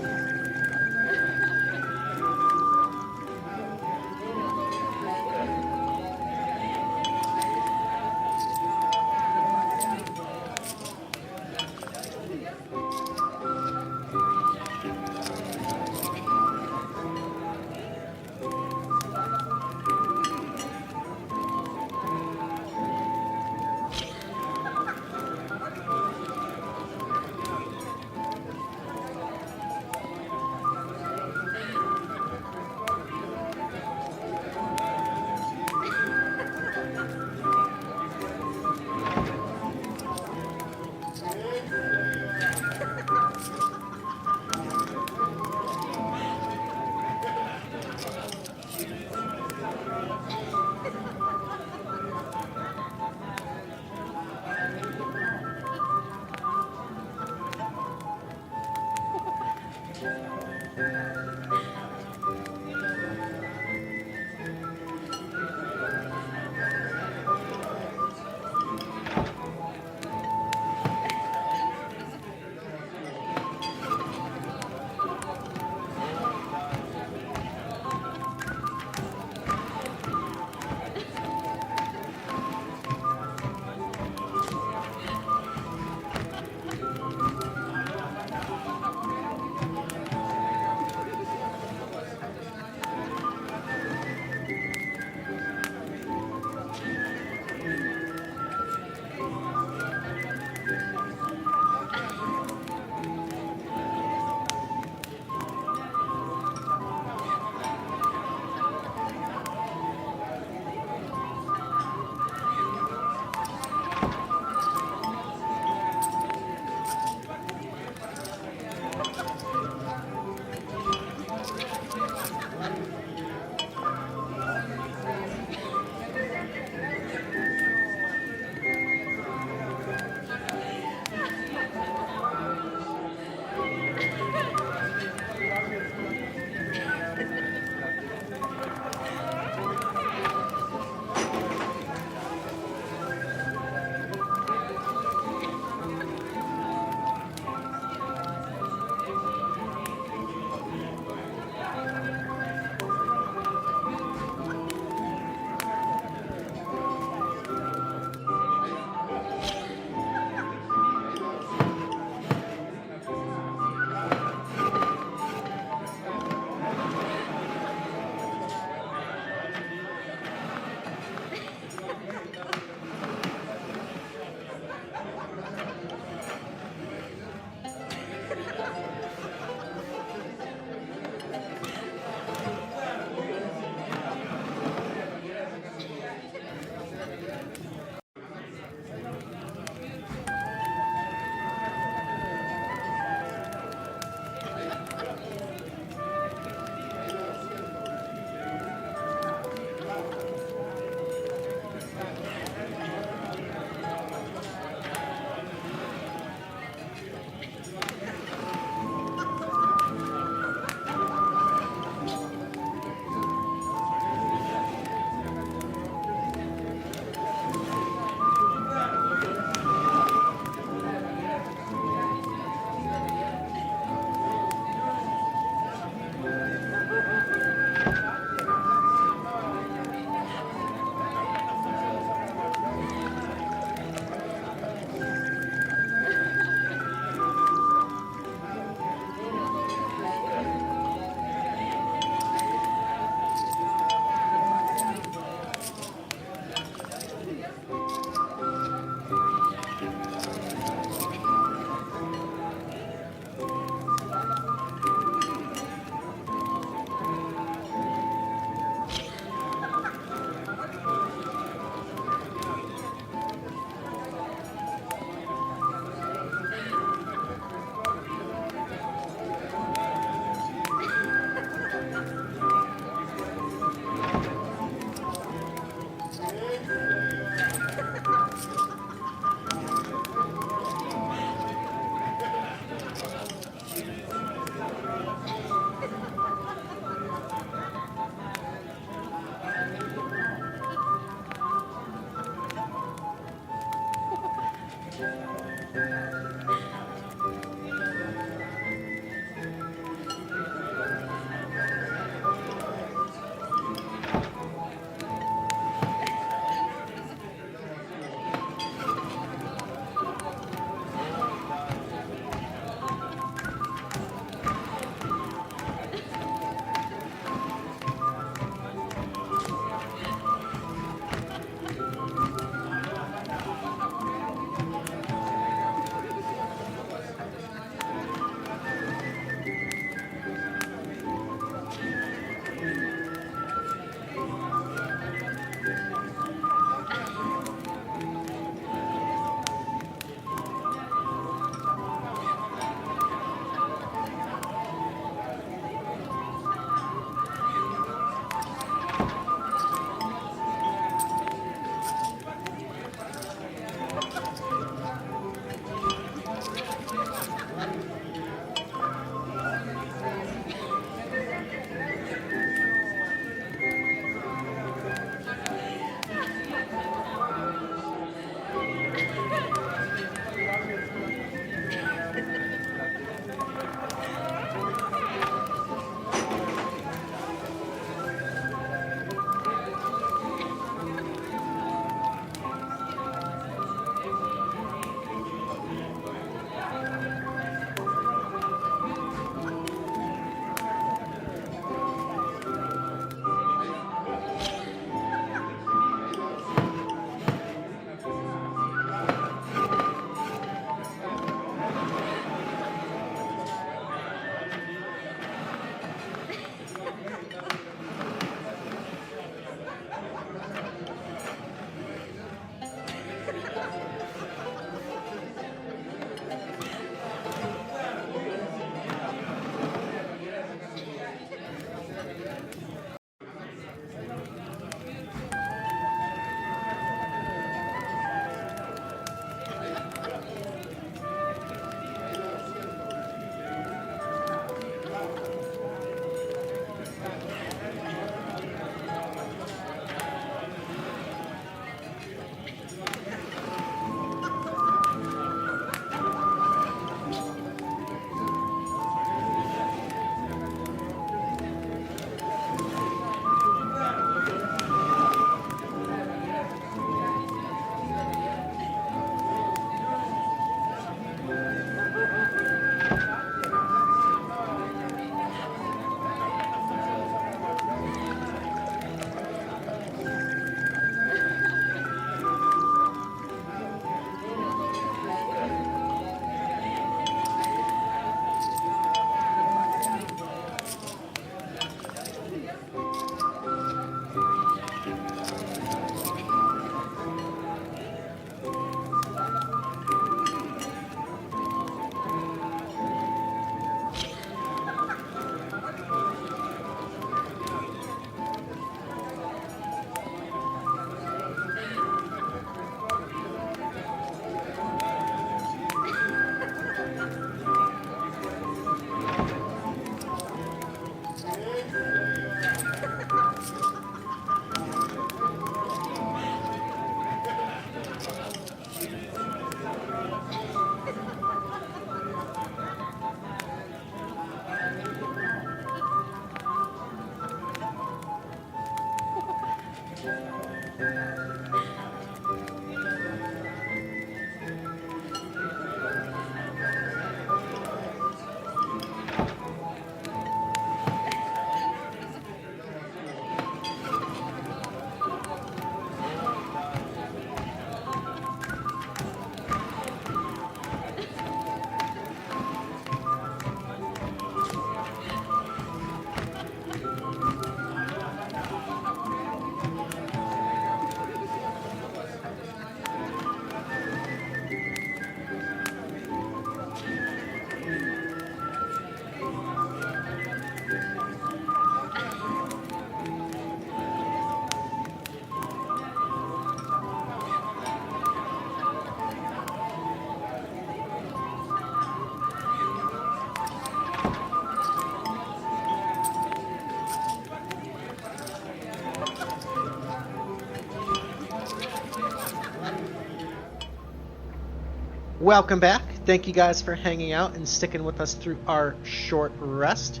Welcome back. Thank you guys for hanging out and sticking with us through our short rest.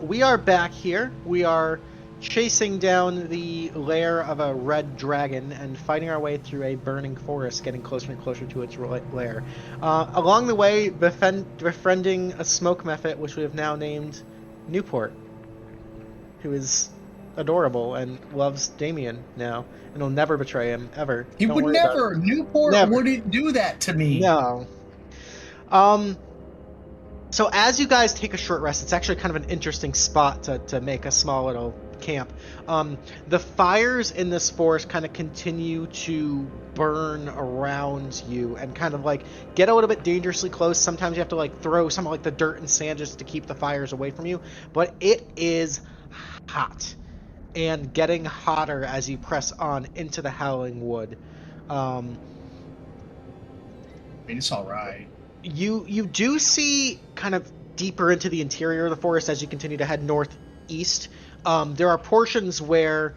We are back here. We are chasing down the lair of a red dragon and fighting our way through a burning forest, getting closer and closer to its lair. Along the way, befriending a smoke mephit, which we have now named Newport, who is adorable and loves Damian now, and will never betray him, ever. He Don't would worry about never. it. Newport Never. wouldn't do that to me. No. So as you guys take a short rest, it's actually kind of an interesting spot to make a small little camp. The fires in this forest kind of continue to burn around you and kind of like get a little bit dangerously close. Sometimes you have to like throw some of like the dirt and sand just to keep the fires away from you. But it is hot and getting hotter as you press on into the Howling Wood. I mean, it's all right. You do see kind of deeper into the interior of the forest as you continue to head northeast. There are portions where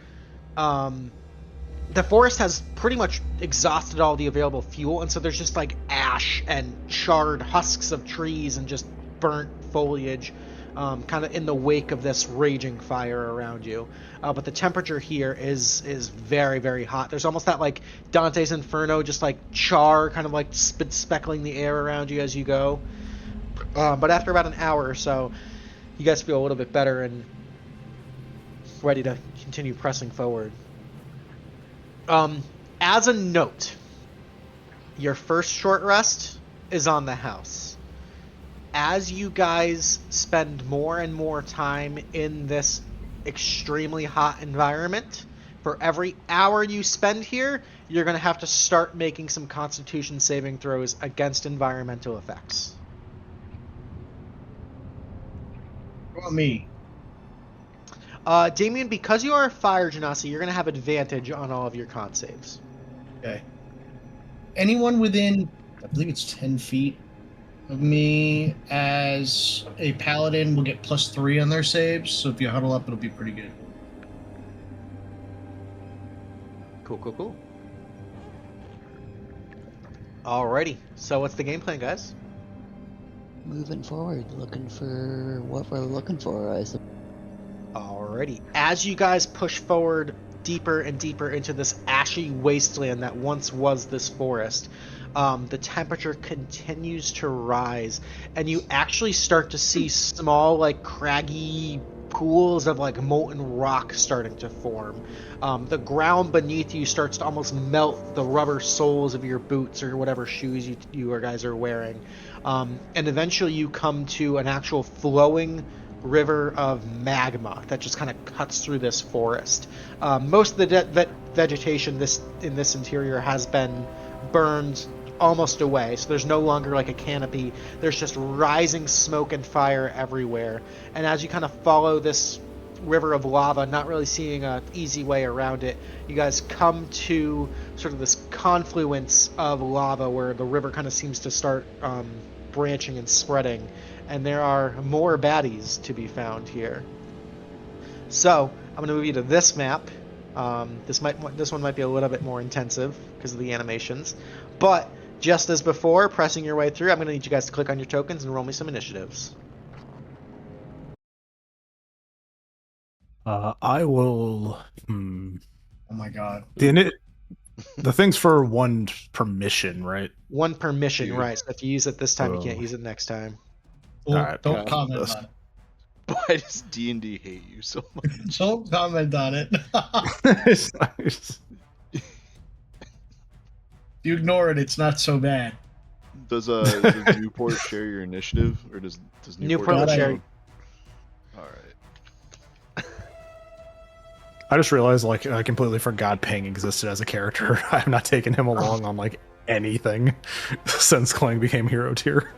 the forest has pretty much exhausted all the available fuel, and so there's just like ash and charred husks of trees and just burnt foliage kind of in the wake of this raging fire around you. But the temperature here is very, very hot. There's almost that like Dante's Inferno, just like char kind of like speckling the air around you as you go. But after about an hour or so, you guys feel a little bit better and ready to continue pressing forward. As a note, your first short rest is on the house. As you guys spend more and more time in this extremely hot environment, for every hour you spend here, you're going to have to start making some Constitution saving throws against environmental effects. What about me? Damian, because you are a fire genasi, you're going to have advantage on all of your con saves. Okay. Anyone within, I believe it's 10 feet of me as a paladin will get +3 on their saves, so if you huddle up, it'll be pretty good. Cool. Alrighty, so what's the game plan, guys? Moving forward, looking for what we're looking for, I suppose. Alrighty, as you guys push forward deeper and deeper into this ashy wasteland that once was this forest, the temperature continues to rise, and you actually start to see small, like, craggy pools of, like, molten rock starting to form. The ground beneath you starts to almost melt the rubber soles of your boots or whatever shoes you guys are wearing. And eventually you come to an actual flowing river of magma that just kind of cuts through this forest. Most of the vegetation in this interior has been burned almost away, so there's no longer like a canopy. There's just rising smoke and fire everywhere, and as you kind of follow this river of lava, not really seeing an easy way around it, you guys come to sort of this confluence of lava where the river kind of seems to start branching and spreading, and there are more baddies to be found here. So I'm going to move you to this map. This one might be a little bit more intensive because of the animations, but just as before, pressing your way through, I'm going to need you guys to click on your tokens and roll me some initiatives. I will. Oh my god. The thing's for one permission, right? One permission, right? So if you use it this time, you can't use it next time. Well, Alright, don't comment on it. Why does D&D hate you so much? Don't comment on it. If you ignore it, it's not so bad. Does Newport share your initiative, or does Newport will not share. All right. I just realized, like, I completely forgot Ping existed as a character. I have not taken him along on, like, anything since Klang became hero tier.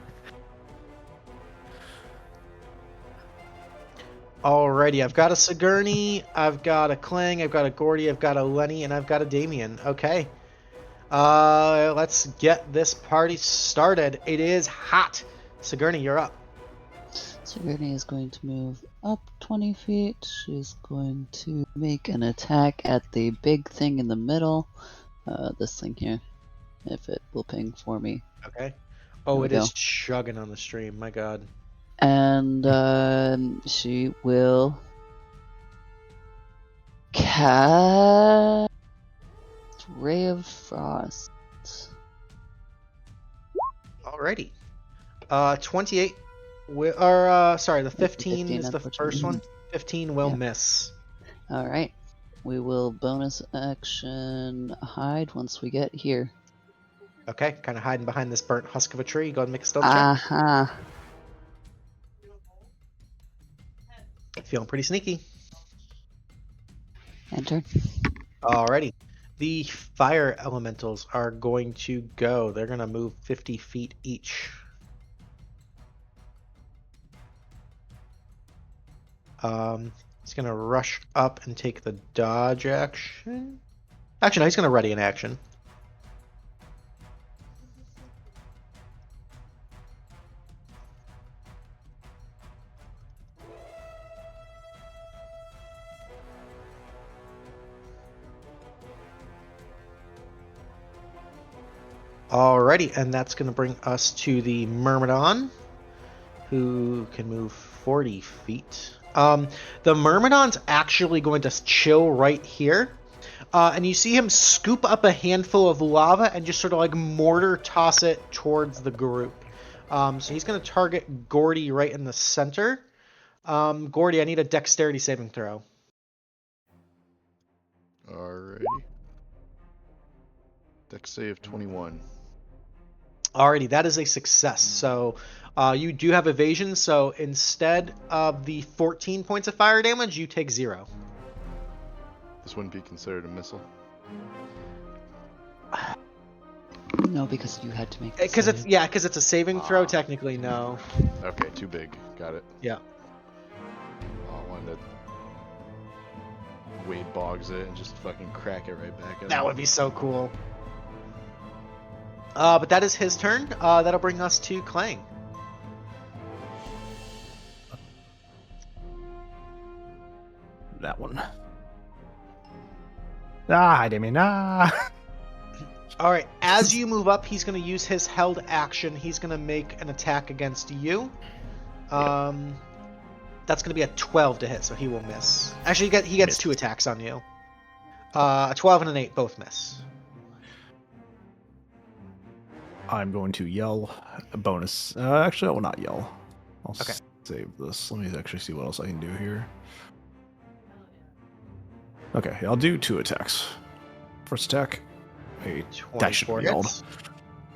Alrighty, I've got a Sigourney, I've got a Klang, I've got a Gordy, I've got a Lenny, and I've got a Damian. Okay. Let's get this party started. It is hot. Sigourney, you're up. Sigourney is going to move up 20 feet. She's going to make an attack at the big thing in the middle. This thing here. If it will ping for me. Okay. Oh, There it we is go. chugging on the stream. My God. And she will cast Ray of Frost. Alrighty. 28. Sorry, the 15 is the first one. 15 will Yeah. miss. All right. We will bonus action hide once we get here. Okay, kind of hiding behind this burnt husk of a tree. Go ahead and make a stealth check. Aha. Feeling pretty sneaky. Enter. Alrighty. The fire elementals are going to go. They're going to move 50 feet each. He's going to rush up and take the dodge action. Actually, no, he's going to ready an action. Alrighty, and that's going to bring us to the Myrmidon, who can move 40 feet. The Myrmidon's actually going to chill right here, and you see him scoop up a handful of lava and just sort of like mortar toss it towards the group. So he's going to target Gordy right in the center. Gordy, I need a dexterity saving throw. Alrighty. Dex save 21. Alrighty, that is a success. So you do have evasion, so instead of the 14 points of fire damage, you take 0. This wouldn't be considered a missile. No, because you had to make. Because it's a saving throw. Technically, no. Okay, too big. Got it. Yeah. Oh, I wanted to Wade bogs it and just fucking crack it right back. That would be so cool. But that is his turn. That'll bring us to Klang. That one. Hi, Damian. Alright, as you move up, he's going to use his held action. He's going to make an attack against you. That's going to be a 12 to hit, so he will miss. Actually, he gets 2 attacks on you. A 12 and an 8 both miss. I'm going to yell a bonus. Actually, I will not yell. I'll Okay. save this. Let me actually see what else I can do here. Okay, I'll do 2 attacks. First attack. Hey, that should have yelled. Hits.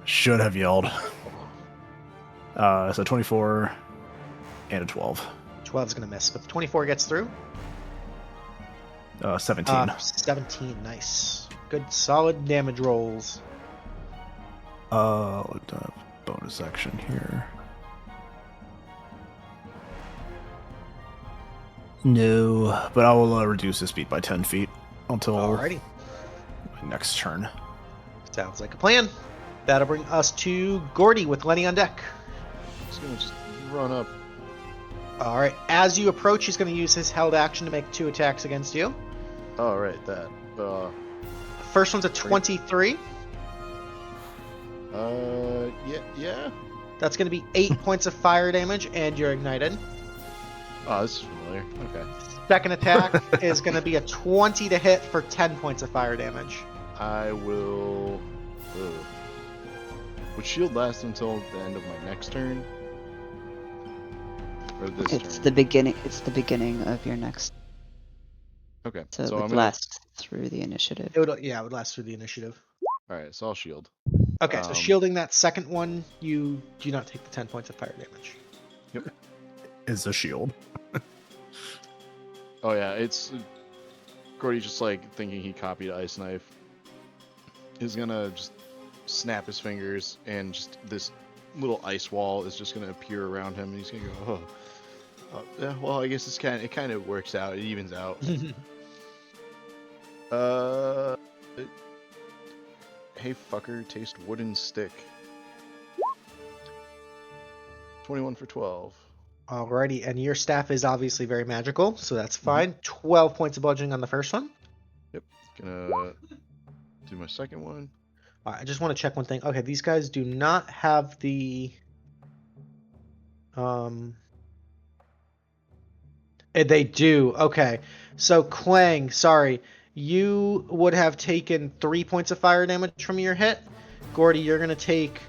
Should have yelled. So 24 and a 12. 12 is going to miss, but the 24 gets through. 17. 17, nice. Good, solid damage rolls. Let's have bonus action here. No, but I will reduce his speed by 10 feet until Alrighty. my next turn. Sounds like a plan. That'll bring us to Gordy with Lenny on deck. He's gonna just run up. Alright, as you approach, he's going to use his held action to make 2 attacks against you. Oh, right, that. First one's a 23. Yeah. That's going to be 8 points of fire damage, and you're ignited. Oh, this is familiar. Okay. Second attack is going to be a 20 to hit for 10 points of fire damage. I will. Would shield last until the end of my next turn? Or this It's turn? the beginning. It's the beginning of your next. Okay. So it So would I'm gonna. last through the initiative. It would last through the initiative. Alright, so I'll shield. Okay, so shielding that second one, you do not take the 10 points of fire damage. Is a shield. Oh, yeah, it's. Gordy just like thinking he copied Ice Knife. Is gonna just snap his fingers, and just this little ice wall is just gonna appear around him, and he's gonna go, yeah, well, I guess it kind of works out. It evens out. Hey, fucker, taste wooden stick. 21 for 12. Alrighty, and your staff is obviously very magical, so that's fine. 12 points of bludgeoning on the first one. Gonna do my second one. All right, I just want to check one thing. Okay, these guys do not have the they do. Okay. So Klang, sorry. You would have taken 3 points of fire damage from your hit. Gordy, you're going to take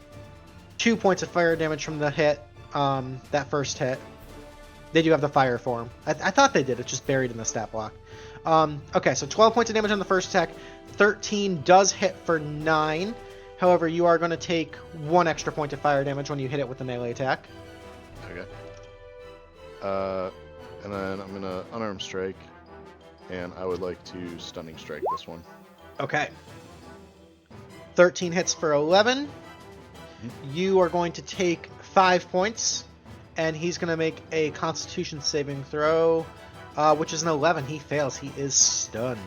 2 points of fire damage from the hit, that first hit. They do have the fire form. I thought they did. It's just buried in the stat block. Okay, so 12 points of damage on the first attack. 13 does hit for 9. However, you are going to take 1 extra point of fire damage when you hit it with the melee attack. Okay. And then I'm gonna unarmed strike, and I would like to stunning strike this one. Okay. 13 hits for 11. You are going to take 5 points, and he's going to make a Constitution saving throw, which is an 11. He fails. He is stunned.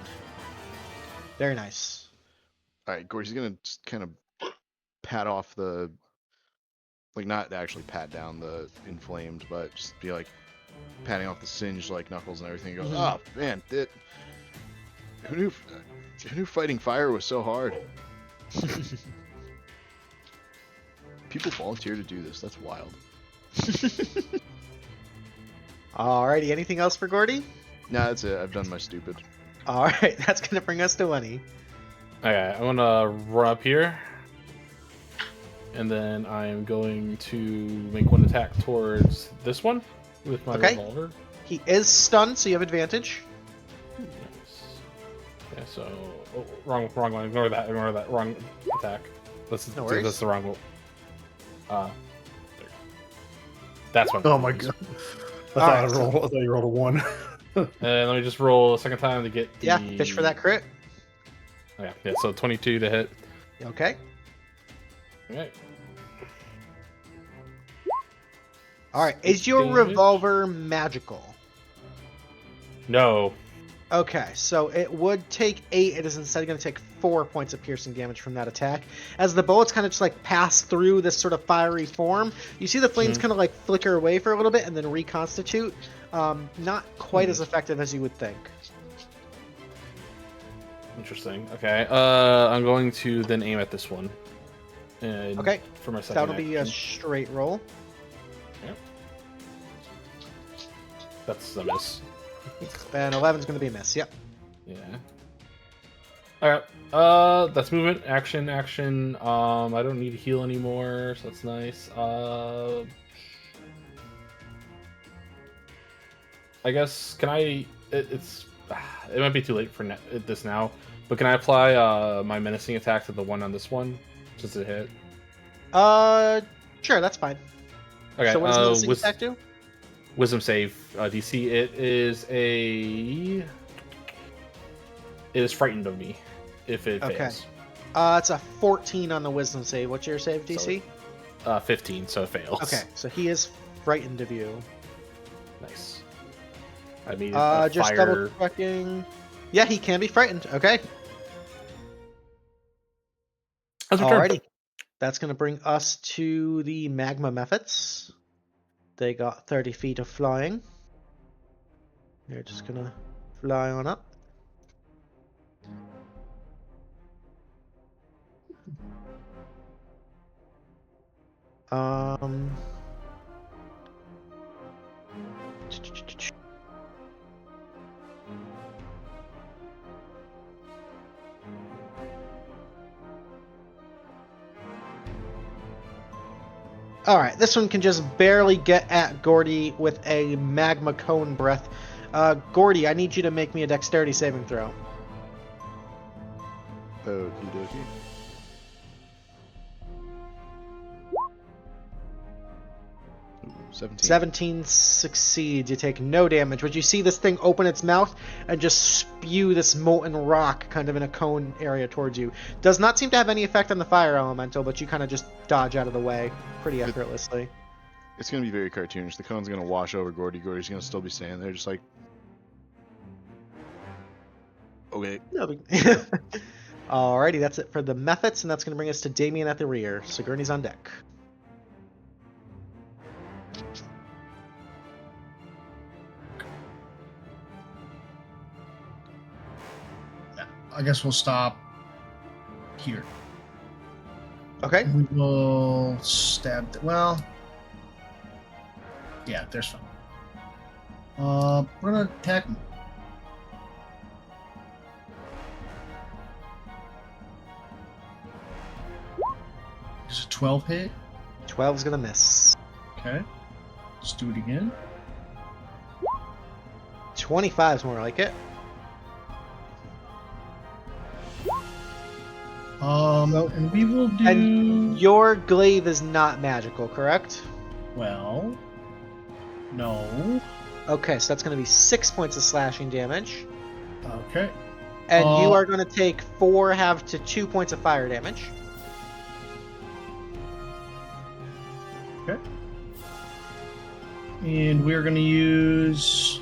Very nice. All right, Gordy's gonna just kind of pat off the, like, not actually pat down the inflamed, but just be like patting off the singed like knuckles and everything. He goes, oh man, who knew fighting fire was so hard? People volunteer to do this. That's wild. Alrighty, anything else for Gordy? Nah, that's it. I've done my stupid. Alright, that's going to bring us to Lenny. Okay, I'm gonna run up here, and then I'm going to make one attack towards this one with my revolver. He is stunned, so you have advantage. Nice. Yeah, so wrong one. Ignore that. Wrong attack. That's the wrong one. There. That's what. Oh my god! I thought you rolled a 1. And let me just roll a second time to get. Fish for that crit. Okay, yeah. So 22 to hit. Okay. Okay. Alright, is your revolver magical? No. Okay, so it would take 8. It is instead going to take 4 points of piercing damage from that attack. As the bullets kind of just like pass through this sort of fiery form, you see the flames kind of like flicker away for a little bit and then reconstitute. Not quite as effective as you would think. Interesting. Okay. I'm going to then aim at this one. And okay. For my second that'll be a straight roll. Yep. That's a miss. And 11's going to be a miss. Yep. Yeah. All right. That's movement. Action. I don't need to heal anymore, so that's nice. I guess can I? It might be too late for this now, but can I apply my menacing attack to the one on this one, just to hit? Sure, that's fine. Okay. So what does menacing attack do? Wisdom save DC. It is frightened of me if it fails. It's a 14 on the wisdom save. What's your save DC? 15, so it fails. Okay, so he is frightened of you. Nice. I mean, just double checking. Yeah, he can be frightened. Okay. Alrighty. That's going to bring us to the magma mephits. They got 30 feet of flying. They're just going to fly on up. Alright, this one can just barely get at Gordy with a magma cone breath. Gordy, I need you to make me a dexterity saving throw. Okie dokie. Ooh, 17. 17 succeeds. You take no damage, but you see this thing open its mouth and just spew this molten rock kind of in a cone area towards you. Does not seem to have any effect on the fire elemental, but you kind of just dodge out of the way pretty effortlessly. It's going to be very cartoonish. The cone's going to wash over Gordy. Gordy's going to still be standing there just like... Okay. Alrighty, that's it for the methods, and that's going to bring us to Damian at the rear. Sigourney's on deck. I guess we'll stop here. Okay. We will stab. Well, yeah, there's fun. We're gonna attack him. Is a 12 hit? 12's gonna miss. Okay. Let's do it again. 25's more like it. And we will do. And your glaive is not magical, correct? Well, no. Okay, so that's going to be 6 points of slashing damage. Okay. And you are going to take 4 half to 2 points of fire damage. Okay. And we're going to use.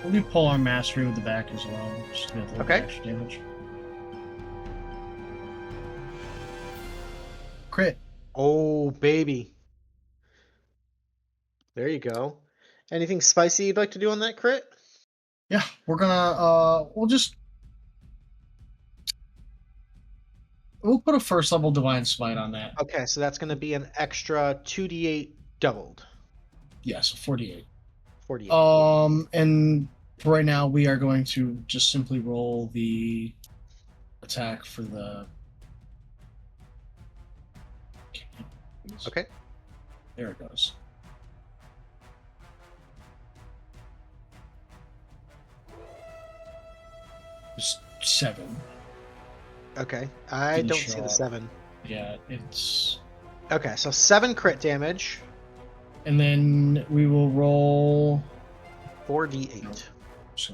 We'll do Polar Mastery with the back as well. Just to get a little Okay. extra damage. Crit. Oh, baby. There you go. Anything spicy you'd like to do on that crit? Yeah, we're gonna we'll put a first level Divine Smite on that. Okay, so that's going to be an extra 2d8 doubled. Yes, 48. 48. And for right now we are going to just simply roll the attack for the. Okay. There it goes. Just 7. Okay. I Didn't don't show see the up. 7. Yeah, it's. Okay, so 7 crit damage. And then we will roll. 4d8. So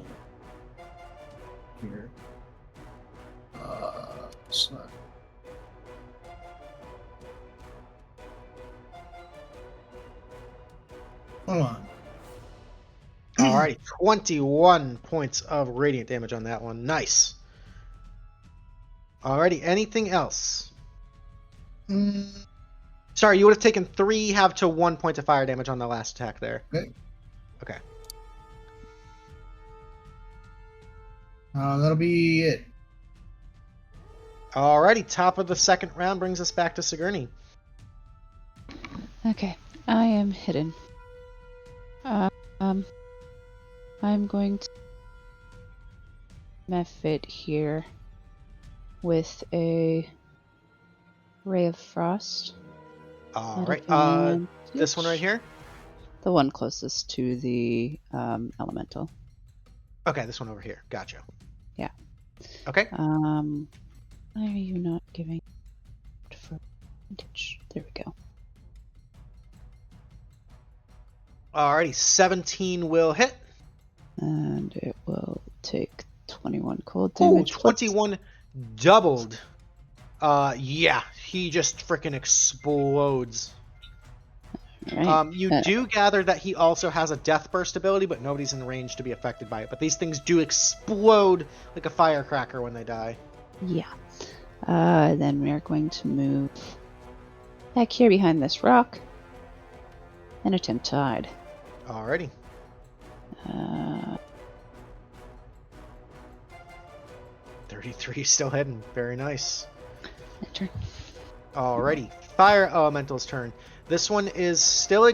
here. It's not. Hold on. Alrighty, 21 points of radiant damage on that one. Nice. Alrighty, anything else? Sorry, you would have taken 3 half to 1 point of fire damage on the last attack there. Okay. Okay. That'll be it. Alrighty, top of the second round brings us back to Sigourney. Okay, I am hidden. I'm going to method here with a ray of frost. Alright, Advantage. this one right here? The one closest to the elemental. Okay, this one over here. Gotcha. Yeah. Okay. Why are you not giving for advantage? There we go. Alrighty, 17 will hit. And it will take 21 cold Ooh, damage. 21 doubled. Yeah, he just freaking explodes. Right. You do gather that he also has a death burst ability, but nobody's in range to be affected by it. But these things do explode like a firecracker when they die. Yeah. Then we are going to move back here behind this rock and attempt to hide. Alrighty. 33 still hidden. Very nice. My turn. Alrighty. Fire Elemental's turn. This one is still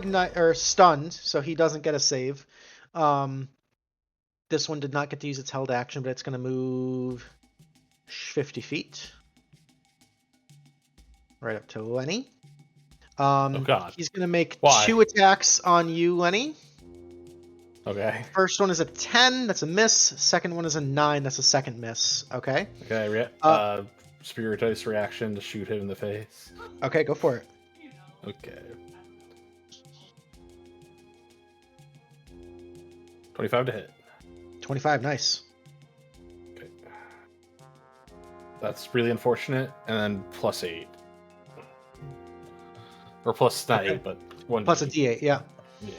stunned, so he doesn't get a save. This one did not get to use its held action, but it's going to move 50 feet. Right up to Lenny. Oh god. He's going to make Why? 2 attacks on you, Lenny. Okay. First one is a 10, that's a miss. Second one is a 9, that's a second miss. Okay? Okay, Spiritized reaction to shoot him in the face. Okay, go for it. Okay. 25 to hit. 25, nice. Okay. That's really unfortunate. And then plus 8. Or plus not Okay. 8, but 1 Plus a D8, yeah. Yeah.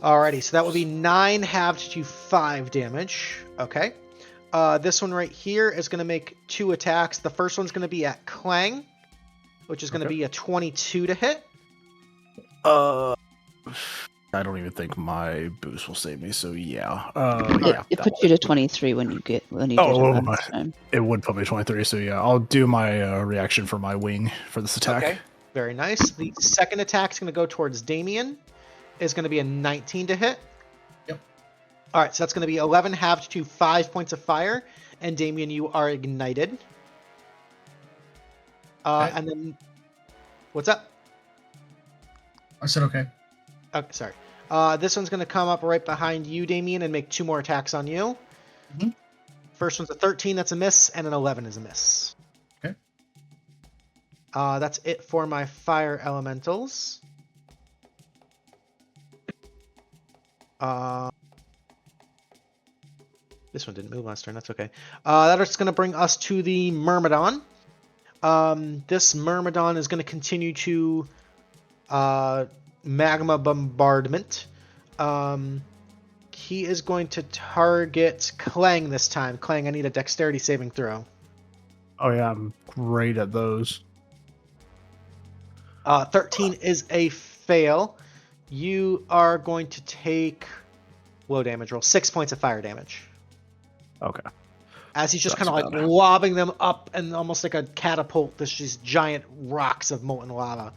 Alrighty, so that would be 9 halved to 5 damage. Okay. This one right here is going to make 2 attacks. The first one's going to be at Klang, which is going to be a 22 to hit. I don't even think my boost will save me. So yeah, It puts you to 23 when you did it last time. It would put me 23. So yeah, I'll do my reaction for my wing for this attack. Okay, very nice. The second attack is going to go towards Damian. Is going to be a 19 to hit. Yep. All right, so that's going to be 11 halved to 5 points of fire, and Damian, you are ignited. Okay. And then, what's up? I said okay. Okay, sorry. This one's going to come up right behind you, Damian, and make 2 more attacks on you. Mhm. First one's a 13, that's a miss, and an 11 is a miss. Okay. That's it for my fire elementals. This one didn't move last turn, that's okay. That's going to bring us to the Myrmidon. This Myrmidon is going to continue to magma bombardment. He is going to target Klang this time. Klang, I need a dexterity saving throw. Oh yeah, I'm great at those. 13 is a fail. You are going to take low damage roll, 6 points of fire damage. Okay. As he's just That's kind of like better. lobbing them up and almost like a catapult, there's these giant rocks of molten lava.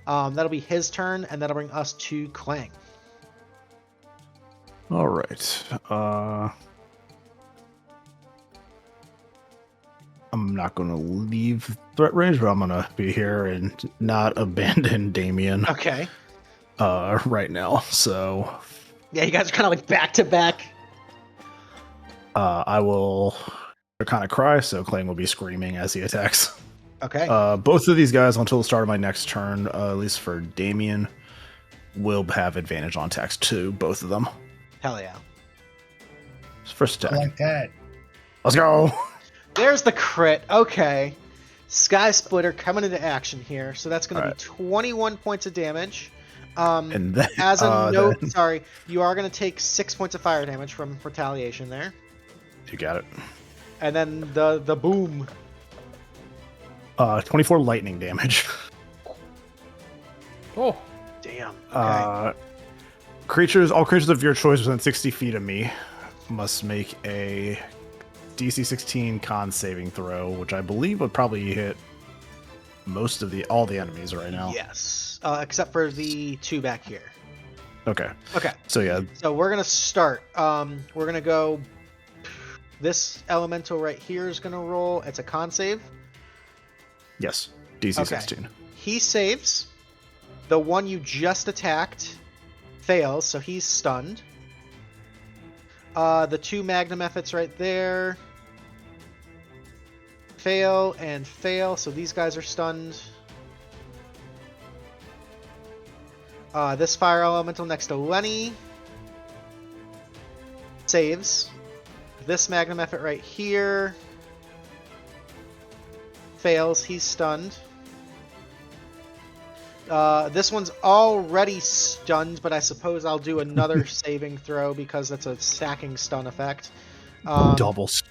That'll be his turn, and that'll bring us to Klang. All right. I'm not going to leave threat range, but I'm going to be here and not abandon Damian Okay. right now. So Yeah, you guys are kind of like back to back. I will kind of cry, so Klang will be screaming as he attacks. Okay. Both of these guys, until the start of my next turn, at least for Damian, will have advantage on attacks too, both of them. Hell yeah. First I attack. like that. Let's go! There's the crit. Okay. Sky Splitter coming into action here. So that's going to be 21 points of damage. And then, As a note, sorry, you are going to take 6 points of fire damage from retaliation there. You got it. And then the boom. 24 lightning damage. Oh, Damn. Okay. All creatures of your choice within 60 feet of me must make a DC 16 con saving throw, which I believe would probably hit most of all the enemies right now. Yes. Except for the 2 back here. Okay. Okay. So yeah, So we're going to start. We're going to go... This elemental right here is going to roll. It's a con save. yes, DC Okay. 16. He saves. The one you just attacked fails, so he's stunned. The 2 magnum efforts right there fail and fail, so these guys are stunned. This fire elemental next to Lenny saves. This magnum effort right here fails, he's stunned. This one's already stunned, but I suppose I'll do another saving throw because that's a stacking stun effect. Doubles.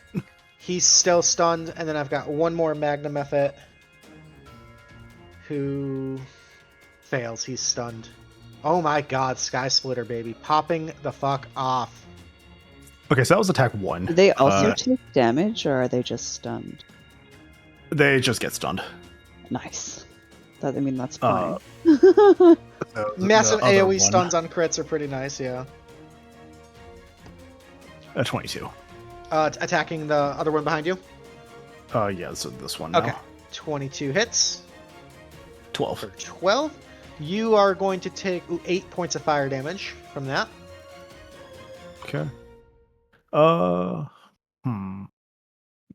He's still stunned, and then I've got one more magnum effort who fails. He's stunned. Oh my god, Sky Splitter, baby. Popping the fuck off. Okay, so that was attack 1. Do they also take damage, or are they just stunned? They just get stunned. Nice. That's fine. Massive the other AoE one, stuns on crits are pretty nice, yeah. 22. Attacking the other one behind you. Yeah, so this one now. Okay. 22 hits. 12. For 12. You are going to take 8 points of fire damage from that. Okay.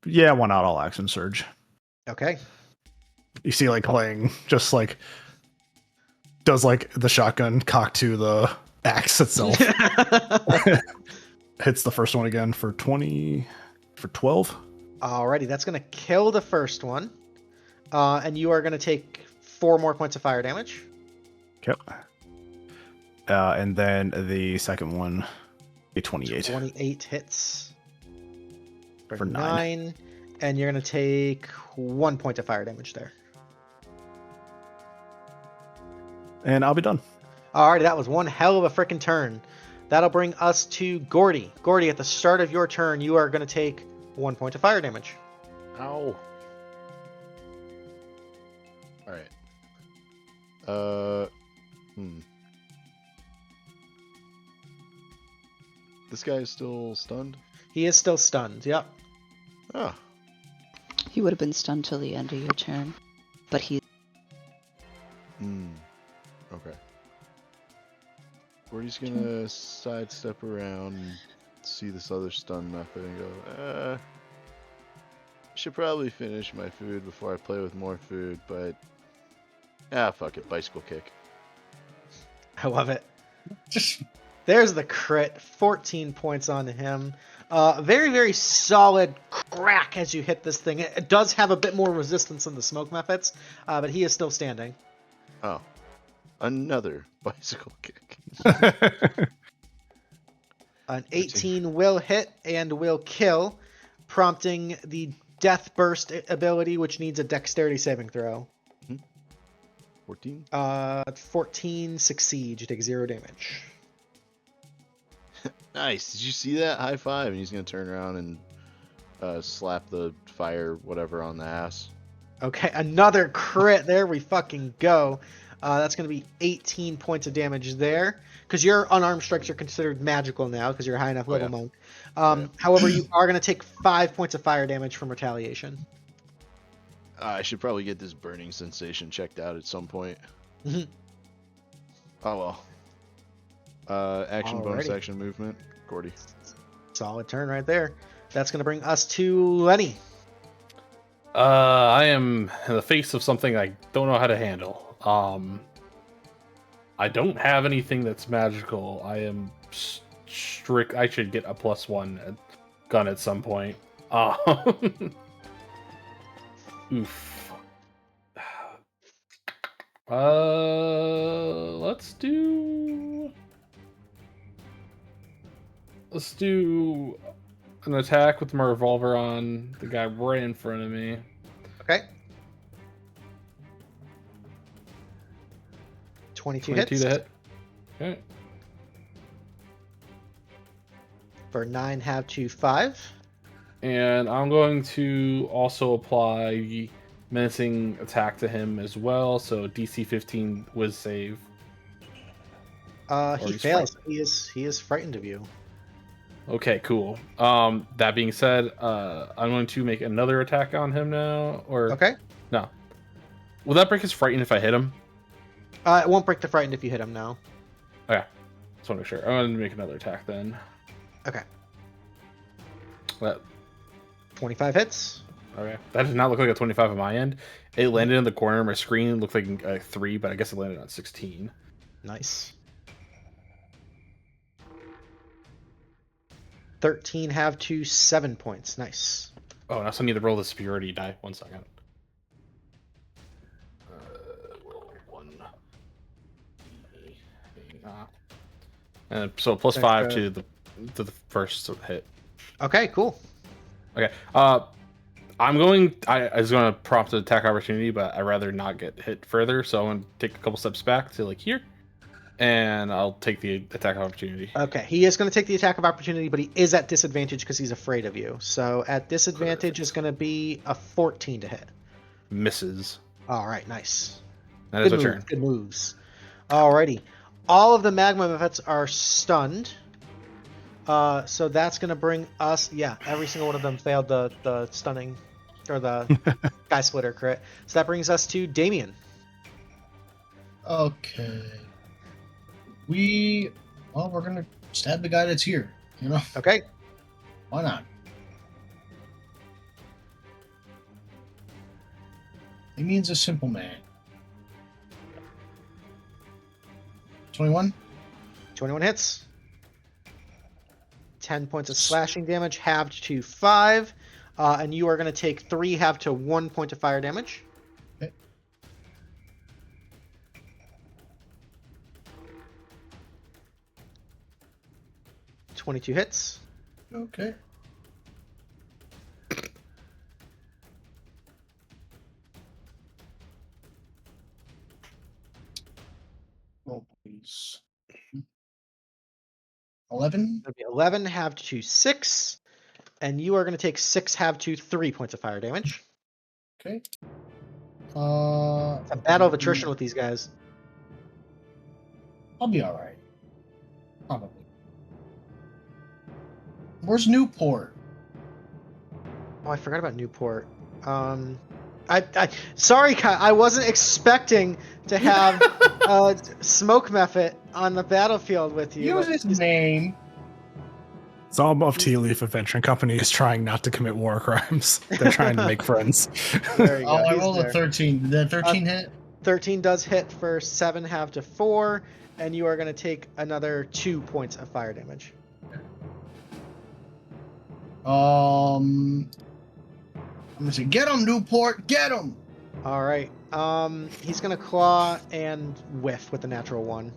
Yeah, why not all action surge? Okay. You see, like, Klang just, like, does, like, the shotgun cock to the axe itself. Hits the first one again for 12. Alrighty, that's going to kill the first one. And you are going to take 4 more points of fire damage. Okay. And then the second one, a 28. 28 hits. For 9. And you're going to take 1 point of fire damage there. And I'll be done. Alrighty, that was one hell of a frickin' turn. That'll bring us to Gordy. Gordy, at the start of your turn, you are going to take 1 point of fire damage. Ow. Alright. This guy is still stunned? He is still stunned, yep. Ah. He would have been stunned till the end of your turn, but he. Okay. Gordy's gonna sidestep around and see this other stun method and go, should probably finish my food before I play with more food, but fuck it, bicycle kick. I love it. There's the crit, 14 points on him. Very, very solid crack as you hit this thing. It does have a bit more resistance than the smoke methods, but he is still standing. Oh, another bicycle kick. An 18 will hit and will kill, prompting the Death Burst ability, which needs a dexterity saving throw. 14? 14 succeeds. You take 0 damage. Nice. Did you see that? High five. And he's going to turn around and slap the fire whatever on the ass. Okay, another crit. There we fucking go. That's going to be 18 points of damage there. Because your unarmed strikes are considered magical now because you're a high enough level monk. However, you are going to take 5 points of fire damage from retaliation. I should probably get this burning sensation checked out at some point. Oh well. Action, bonus action, movement. Gordy. Solid turn right there. That's going to bring us to Lenny. I am in the face of something I don't know how to handle. I don't have anything that's magical. I am strict. I should get a +1 gun at some point. Oof. Let's do an attack with my revolver on the guy right in front of me. Okay. 22 hits. To hit. Okay. For 9, have to 5. And I'm going to also apply menacing attack to him as well. So DC 15 whiz save. He fails. He is frightened of you. Okay, cool. That being said, I'm going to make another attack on him now. Or okay. No. Will that break his frightened if I hit him? It won't break the frightened if you hit him now. Okay. Just want to make sure. I'm going to make another attack then. Okay. That 25 hits. Okay. That does not look like a 25 on my end. It landed in the corner of my screen. It looked like a 3, but I guess it landed on 16. Nice. 13 have to 7 points. Nice. Oh, and I also need to roll the superiority die. 1 second. Roll 1. And so +5 to the first hit. Okay, cool. Okay. I was going to prompt an attack opportunity, but I'd rather not get hit further, so I'm going to take a couple steps back to like here, and I'll take the attack opportunity. Okay, he is going to take the attack of opportunity, but he is at disadvantage because he's afraid of you. So at disadvantage is going to be a 14 to hit. Misses. All right, nice. That is a turn. Good moves. Alrighty. All of the magma effects are stunned. So that's going to bring us... Yeah, every single one of them failed the stunning... Or the Sky Splitter crit. So that brings us to Damian. Okay. We're going to stab the guy that's here, you know? Okay. Why not? Damian's a simple man. 21? 21 hits. 10 points of slashing damage, halved to 5. And you are going to take 3 halved to 1 point of fire damage. Okay. 22 hits. Okay. Oh, Please. 11. That'd be 11 halved to 6, and you are going to take 6 halved to 3 points of fire damage. Okay. It's a battle of attrition with these guys. I'll be all right. Probably. Where's Newport? Oh, I forgot about Newport. Sorry, Kyle, I wasn't expecting to have Smoke Method on the battlefield with you. Use his name. Some of Tealeaf Adventuring Company is trying not to commit war crimes. They're trying to make friends. There you go. I He's rolled there. a 13. Did that 13 hit? 13 does hit for 7 halved to 4, and you are going to take another 2 points of fire damage. I'm gonna say, get him, Newport, get him. All right. He's going to claw and whiff with the natural 1.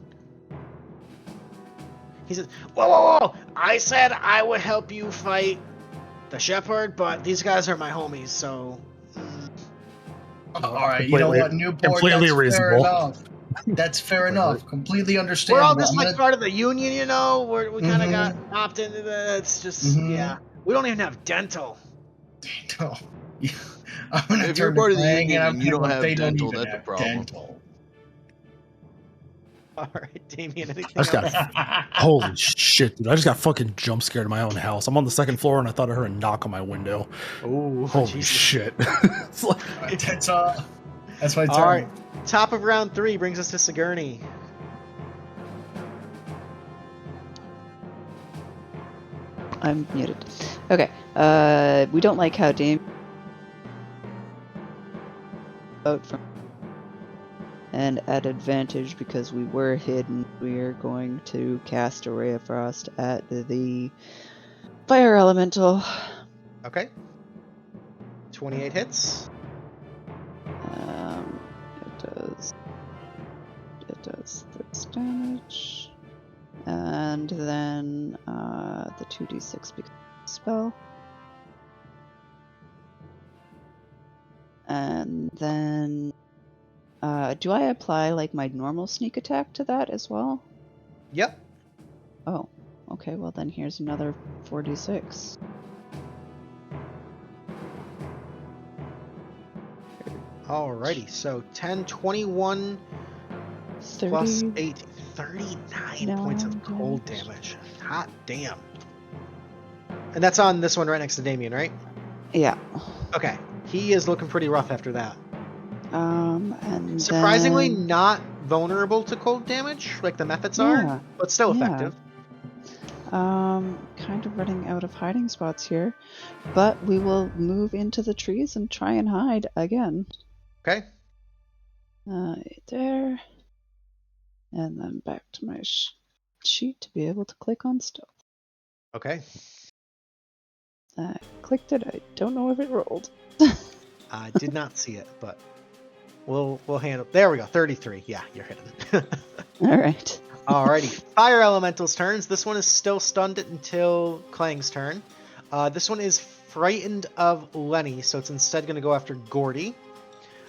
He says, whoa, whoa, whoa! I said I would help you fight the Shepard, but these guys are my homies, so... All right, you know what, Newport, completely that's reasonable. fair enough. That's fair enough. Completely understandable. We're all just like part of the union, you know? We kind of Mhm. got opted into the... It's just, yeah. We don't even have dental. No. I'm gonna If you're turn part to of the Klang union and and you don't have they dental, even that's a have problem. dental. All right, Damian, anything I just else? got holy shit, dude! I just got fucking jump scared in my own house. I'm on the second floor and I thought I heard a knock on my window. Oh, Holy Jesus. shit! It's like, That's my turn. All right, top of round 3 brings us to Sigourney. I'm muted. Okay. We don't like how Damian out from and at advantage because we were hidden. We are going to cast a Ray of Frost at the fire elemental. Okay. 28 hits. It does 6 damage. And then the 2d6 becomes a spell. And then do I apply like my normal sneak attack to that as well? Yep. Oh, okay, well then here's another 4d6. Alrighty, so 10, 21 30. plus 8, 39 points of Nine cold damage. damage. Hot damn. And that's on this one right next to Damian, right? Yeah. Okay. He is looking pretty rough after that. And Surprisingly then, not vulnerable to cold damage, like the methods Yeah, are, but still yeah. effective. Kind of running out of hiding spots here, but we will move into the trees and try and hide again. Okay. There. And then back to my sheet to be able to click on stealth. Okay. I clicked it. I don't know if it rolled. I did not see it, but we'll handle. There we go. 33. Yeah, you're hitting. All right. Alrighty. Fire Elemental's turns. This one is still stunned until Klang's turn. This one is frightened of Lenny, so it's instead going to go after Gordy.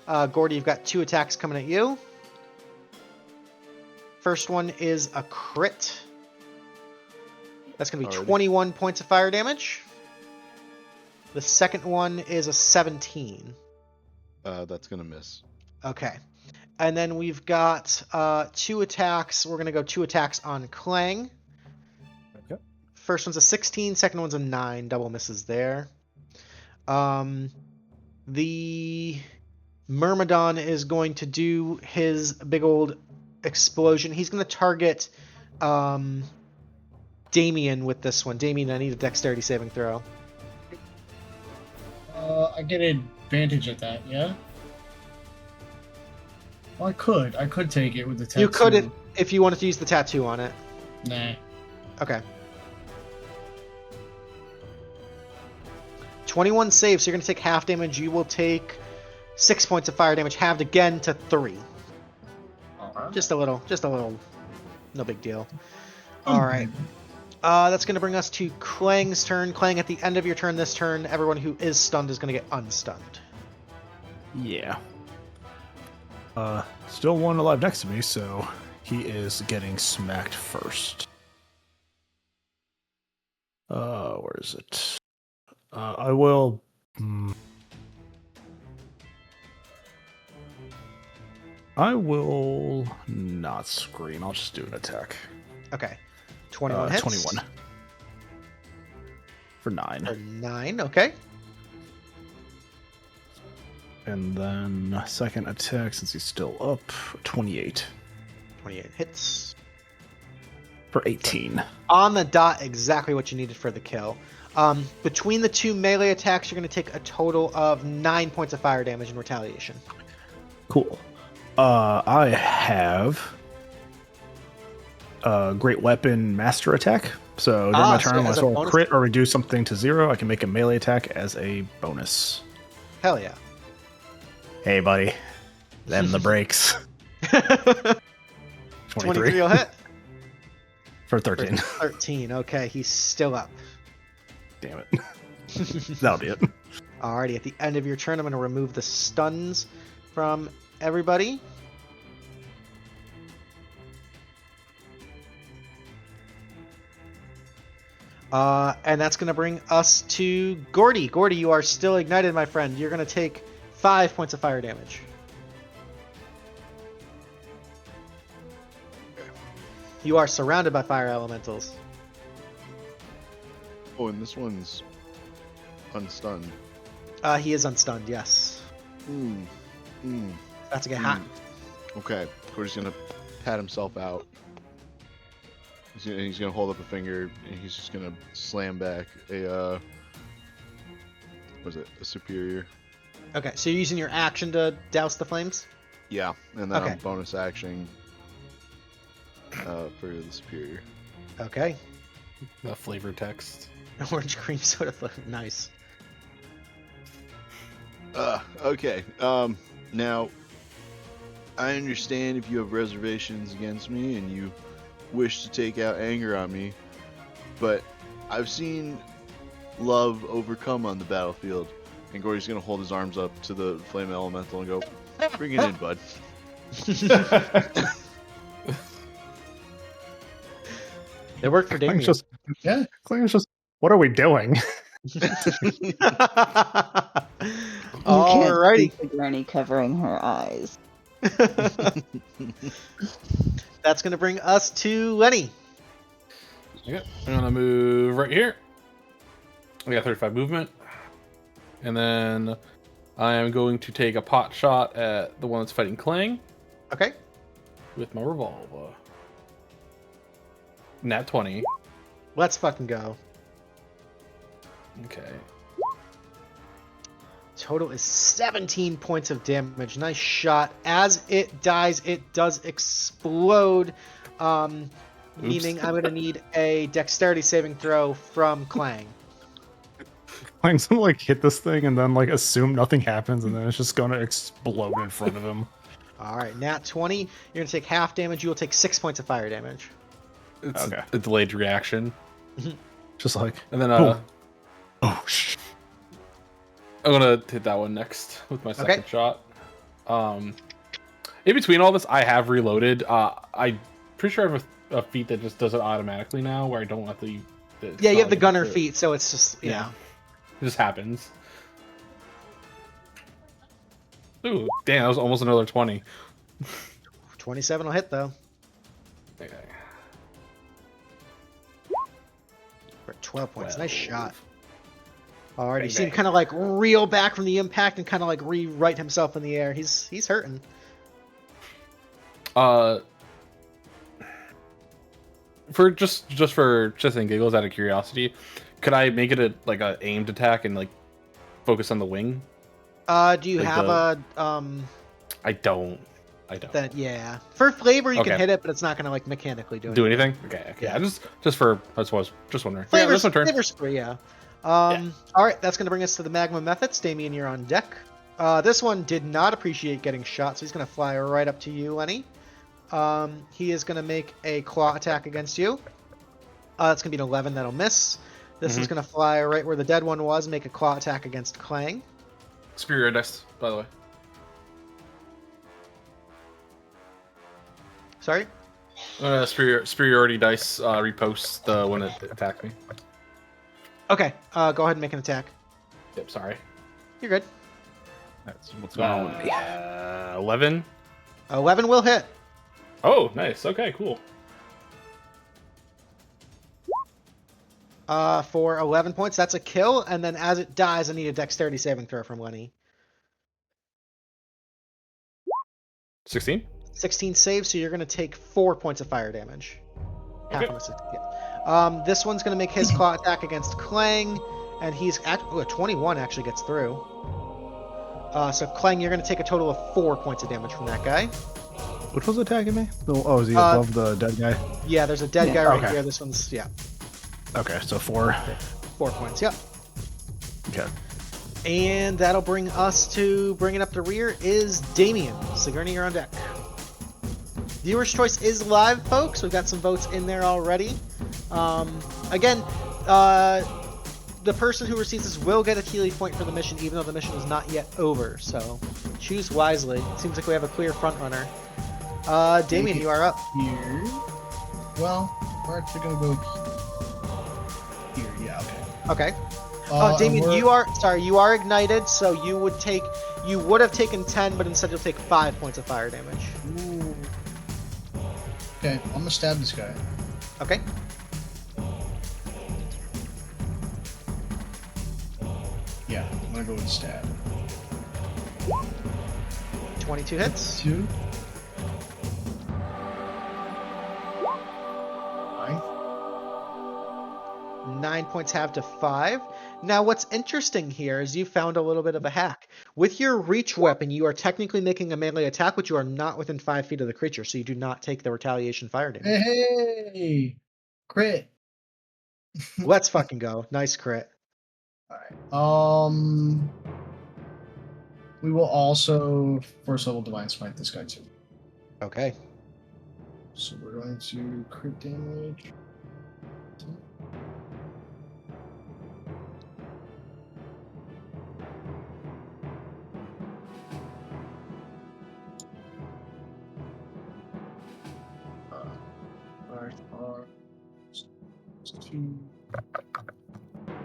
Gordy, you've got 2 attacks coming at you. First one is a crit. That's going to be 21 points of fire damage. The second one is a 17. That's gonna miss. Okay. And then we've got 2 attacks. We're going to go 2 attacks on Klang. Okay. First one's a 16, second one's a 9. Double misses there. The Myrmidon is going to do his big old explosion. He's going to target Damian with this one. Damian, I need a dexterity saving throw. I get advantage at that, yeah? Well, I could take it with the tattoo. You could if you wanted to use the tattoo on it. Nah. Okay. 21 saves, so you're going to take half damage. You will take 6 points of fire damage, halved again to 3. Alright. Just a little, no big deal. Alright. That's going to bring us to Klang's turn. Klang, at the end of your turn this turn, everyone who is stunned is going to get unstunned. yeah. Still one alive next to me, so He is getting smacked first. Where is it? I will. I will not scream. I'll just do an attack. Okay. 21 hits. 21. For 9. For 9, okay. And then second attack, since he's still up, 28. 28 hits. For 18. On the dot, exactly what you needed for the kill. Between the 2 melee attacks, you're going to take a total of 9 points of fire damage in retaliation. Cool. I have a Great Weapon Master Attack. So during my turn, when I roll a crit or reduce something to 0, I can make a melee attack as a bonus. Hell yeah. Hey, buddy. Them the breaks. 23 will hit. For 13. 13, okay. He's still up. Damn it. That'll be it. Alrighty, at the end of your turn, I'm going to remove the stuns from everybody. And that's going to bring us to Gordy. Gordy, you are still ignited, my friend. You're going to take 5 points of fire damage. You are surrounded by fire elementals. Oh, and this one's unstunned. He is unstunned, yes. That's to get hot. Okay, Gordy's gonna pat himself out. He's gonna hold up a finger, and he's just gonna slam back a a superior. Okay, so you're using your action to douse the flames? Yeah, and then Okay. I'm bonus action for the superior. Okay. The flavor text. Orange cream soda flavor. Nice. Okay. Now, I understand if you have reservations against me and you wish to take out anger on me, but I've seen love overcome on the battlefield. And Gordy's gonna hold his arms up to the flame elemental and go, "Bring it in, bud." It worked for Damian. Klang's just, what are we doing? Alrighty. Sigourney covering her eyes. That's going to bring us to Lenny. Okay, I'm gonna move right here. I got 35 movement. And then I am going to take a pot shot at the one that's fighting Klang Okay. with my revolver. Nat 20. Let's fucking go. Okay. Total is 17 points of damage. Nice shot. As it dies, it does explode. Meaning I'm going to need a dexterity saving throw from Klang. Klang's gonna like hit this thing and then like assume nothing happens and then it's just gonna explode in front of him. Alright, nat 20. You're going to take half damage. You will take 6 points of fire damage. It's a delayed reaction. Just like, And then oh shit. I'm gonna hit that one next with my second shot. In between all this, I have reloaded. I'm pretty sure I have a feat that just does it automatically now, where I don't have to. Yeah, you have the gunner feat, so it's just yeah. It just happens. Ooh, damn! That was almost another 20. 27 will hit though. Okay. For 12 points. 12. Nice shot. Alright, you Bang, see him bang. kind of like reel back from the impact and kind of like re-right himself in the air. He's hurting. For just and giggles, out of curiosity, could I make it a aimed attack and like focus on the wing? Do you Like have I don't. that yeah. For flavor you can Okay. hit it, but it's not gonna like mechanically do Do anything. anything? Okay. Yeah. I was just wondering. Yeah, Flavor, that's my turn. flavor spray, yeah. Alright, that's gonna bring us to the magma methods. Damian, you're on deck. This one did not appreciate getting shot, so he's gonna fly right up to you, Lenny. He is gonna make a claw attack against you. That's gonna be an 11, that'll miss. This is gonna fly right where the dead one was, make a claw attack against Klang. Superior dice, by the way. Sorry? Superiority dice repost the one that attacked me. Okay, go ahead and make an attack. Yep, sorry. You're good. That's what's going on with me. 11. 11 will hit. Oh, nice. Okay, cool. For 11 points, that's a kill. And then as it dies, I need a dexterity saving throw from Lenny. 16. 16 saves, so you're going to take 4 points of fire damage. Half Okay. on a 6. Yeah. This one's going to make his claw attack against Klang, and he's at a 21 actually gets through. So Klang, you're going to take a total of 4 points of damage from that guy. Which was attacking me? Oh, is he above the dead guy? Yeah, there's a dead guy right okay. here. This one's, yeah, Okay, so 4. 4 points, yep. Okay. And that'll bring us to bringing up the rear is Damian. Sigourney, you're on deck. Viewer's choice is live, folks. We've got some votes in there already. Again, the person who receives this will get a Tealeaf point for the mission, even though the mission is not yet over. So choose wisely. Seems like we have a clear front runner. Damian, you are up. Here. Well, we're actually gonna go here. Yeah. Okay. Okay. Damian, you are ignited, so you would have taken 10, but instead you'll take 5 points of fire damage. Ooh. Okay, I'm gonna stab this guy. Okay. Yeah, I'm gonna go and stab. 22 hits. 2. 9. 9 points halved to 5. Now, what's interesting here is you found a little bit of a hack. With your reach weapon, you are technically making a melee attack, but you are not within 5 feet of the creature, so you do not take the retaliation fire damage. Hey, crit. Let's fucking go. Nice crit. All right. We will also first level divine smite this guy too. Okay. So we're going to crit damage. Two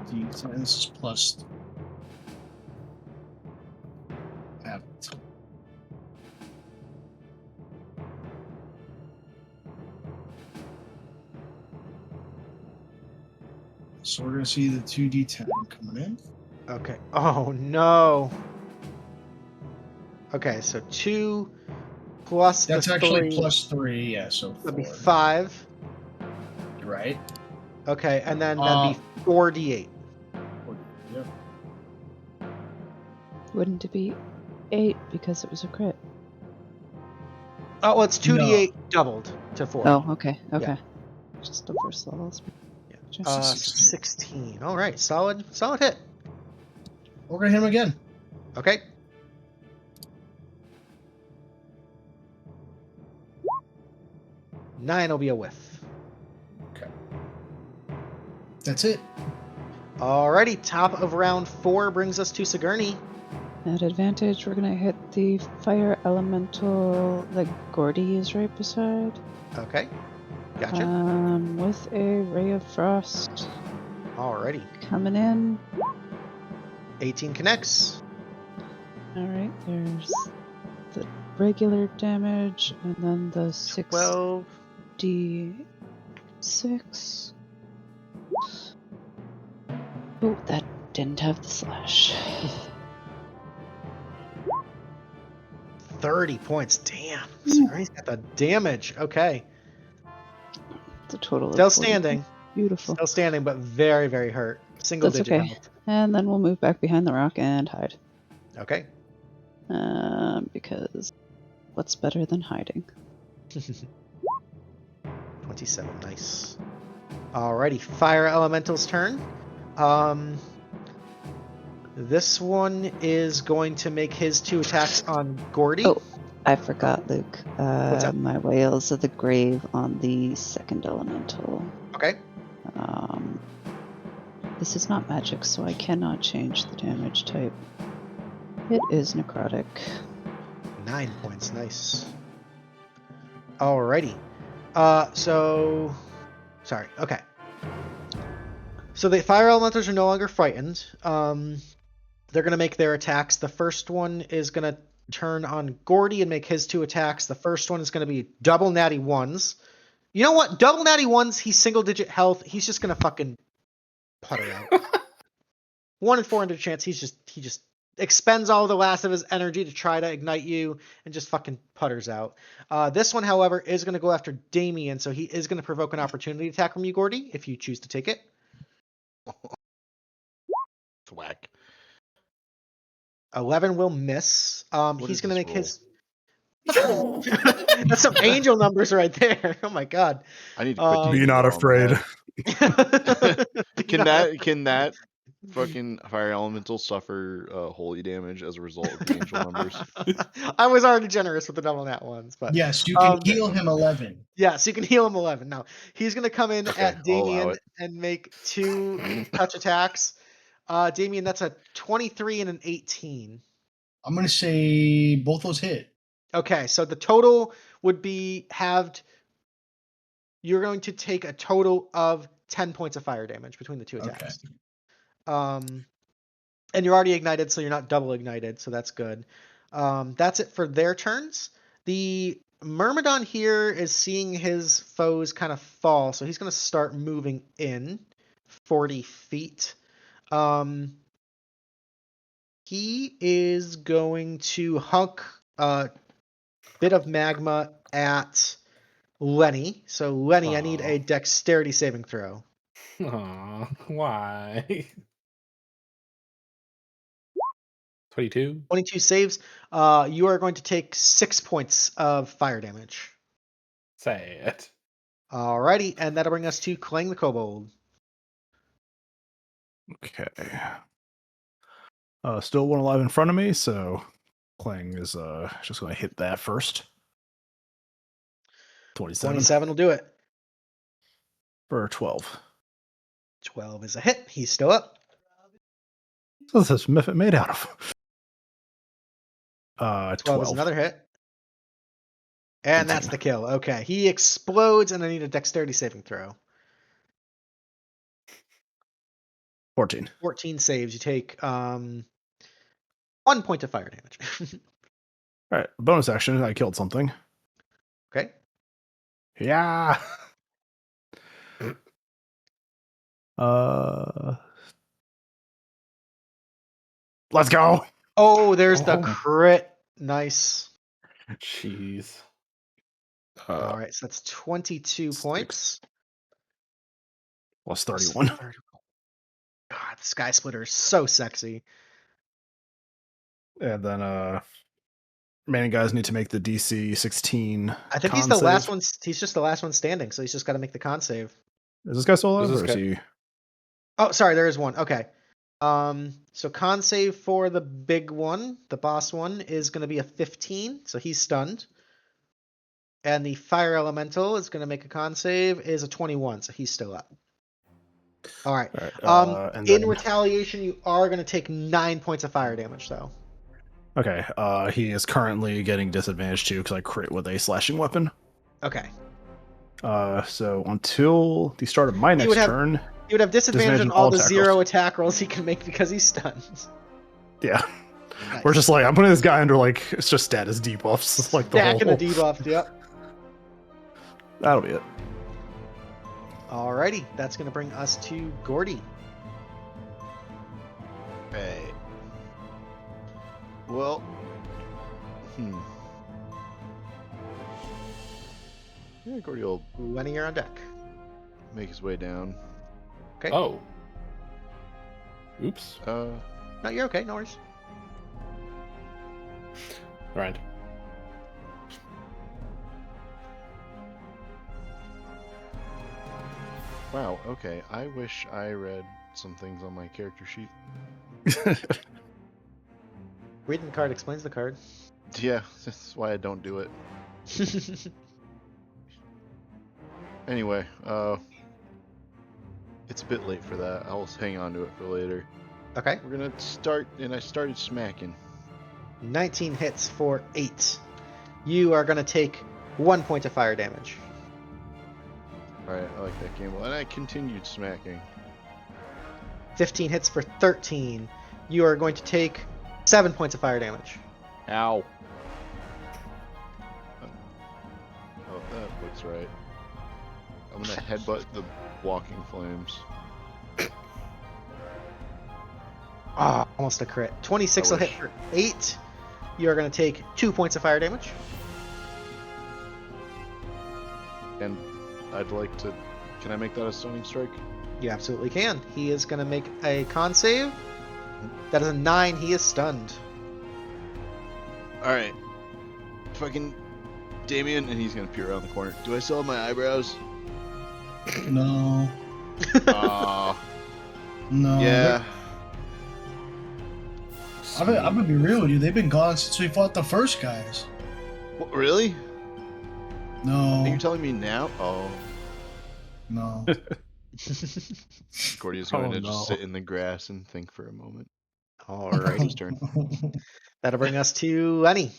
D10s plus habit. So we're gonna see the 2d10 coming in. Okay. Oh, no. Okay, so 2 plus That's the actually 3. plus 3, yeah, so 4. That'd be 5. Right? Okay, and then that'd be 4d8. Yep. Wouldn't it be 8 because it was a crit? Oh, well, it's 2d8 doubled to 4. Oh, okay. Yeah. Just the first levels. Yeah. 16. All right, solid hit. We're gonna hit him again. Okay. Nine will be a whiff. Okay. That's it. Alrighty, top of round 4 brings us to Sigourney. At advantage, we're gonna hit the fire elemental that Gordy is right beside. Okay, gotcha. With a ray of frost Alrighty, coming in. 18 connects. Alright, there's the regular damage and then the 12. 6d6. Oh, that didn't have the slash. 30 points. Damn. Sigourney's got the damage. Okay. The total Still of 40. standing. Beautiful. Still standing, but very, very hurt. Single That's digit okay. health. And then we'll move back behind the rock and hide. Okay. Because what's better than hiding? 27. Nice. Alrighty. Fire Elemental's turn. This one is going to make his 2 attacks on Gordy. Oh, I forgot, Luke. What's up? My Whales of the Grave on the second elemental. Okay. This is not magic, so I cannot change the damage type. It is necrotic. 9 points. Nice. Alrighty. Sorry. Okay. So the fire elementals are no longer frightened. They're going to make their attacks. The first one is going to turn on Gordy and make his 2 attacks. The first one is going to be double natty 1s. You know what? Double natty 1s, he's single-digit health. He's just going to fucking putter out. 1 in 400 chance. He just expends all the last of his energy to try to ignite you and just fucking putters out. This one, however, is going to go after Damian, so he is going to provoke an opportunity attack from you, Gordy, if you choose to take it. Thwack. 11 will miss. He's going to make roll? his... That's some angel numbers right there. Oh my god. I need to quit Be taking not it on afraid. that. Can that fucking fire elemental suffer holy damage as a result of the angel numbers? I was already generous with the double nat ones, but Yes, you can heal him 11. yeah, so you can heal him 11. Now he's gonna come in Okay, at I'll allow Damian it. and make 2 touch attacks. Damian, that's a 23 and an 18. I'm going to say both those hit. Okay, so the total would be halved. You're going to take a total of 10 points of fire damage between the 2 attacks. Okay. And you're already ignited, so you're not double ignited, so that's good. That's it for their turns. The Myrmidon here is seeing his foes kind of fall, so he's going to start moving in 40 feet. He is going to hunk a bit of magma at Lenny. So, Lenny, I need a dexterity saving throw. Aw, why? 22? 22 saves. You are going to take 6 points of fire damage. Sad. Alrighty, and that'll bring us to Klang the Kobold. Okay. Still one alive in front of me, so Klang is just going to hit that first. 27 will do it. For 12. 12 is a hit. He's still up. What's this Miffit made out of? 12 is another hit. And that's the kill. Okay, he explodes, and I need a dexterity saving throw. 14. 14 saves. You take 1 point of fire damage. All right, bonus action. I killed something. Okay. Yeah. Let's go. Oh, there's the crit. Nice. Jeez. All right, so that's 22 points. Plus 31. God, the Sky Splitter is so sexy. And then remaining guys need to make the DC 16. I think he's the last one. He's just the last one standing, so he's just got to make the con save. Is this guy still alive? Is Or this is guy- he... Oh, sorry, there is one. Okay. So con save for the big one, the boss one, is going to be a 15, so he's stunned. And the fire elemental is going to make a con save, is a 21, so he's still up. All right. and In then- retaliation, you are going to take 9 points of fire damage, though. Okay, he is currently getting disadvantage too because I crit with a slashing weapon. Okay. So until the start of my next turn, You would have disadvantage on all the attack 0 rolls. attack rolls he can make because he's stunned. yeah, Nice. we're just like I'm putting this guy under like it's just status debuffs, like the Stacking whole. the debuff, yep. That'll be it. Alrighty, that's going to bring us to Gordy. Okay. Well, yeah, Gordy will Lenny, you're on deck. make his way down. Okay. Oh. Oops. No, you're okay. No worries. Right. Wow, okay. I wish I read some things on my character sheet. Reading the card explains the card. Yeah, that's why I don't do it. Anyway, it's a bit late for that. I'll hang on to it for later. Okay. We're gonna start, and I started smacking. 19 hits for 8. You are going to take 1 point of fire damage. Alright, I like that game. And I continued smacking. 15 hits for 13. You are going to take 7 points of fire damage. Ow. Oh, that looks right. I'm gonna headbutt the walking flames. Ah, almost a crit. 26 I will hit wish. for 8. You are going to take 2 points of fire damage. And I'd like to... Can I make that a stunning strike? You absolutely can. He is going to make a con save. That is a 9. He is stunned. Alright. Fucking Damian, and he's gonna peer around the corner. Do I still have my eyebrows? No. Aw. No. Yeah. I'm gonna be real with you. They've been gone since we fought the first guys. What, really? No. Are you telling me now? Oh. No. Gordy is going Oh, to just no. sit in the grass and think for a moment. Alrighty. His turn. That'll bring us to Lenny.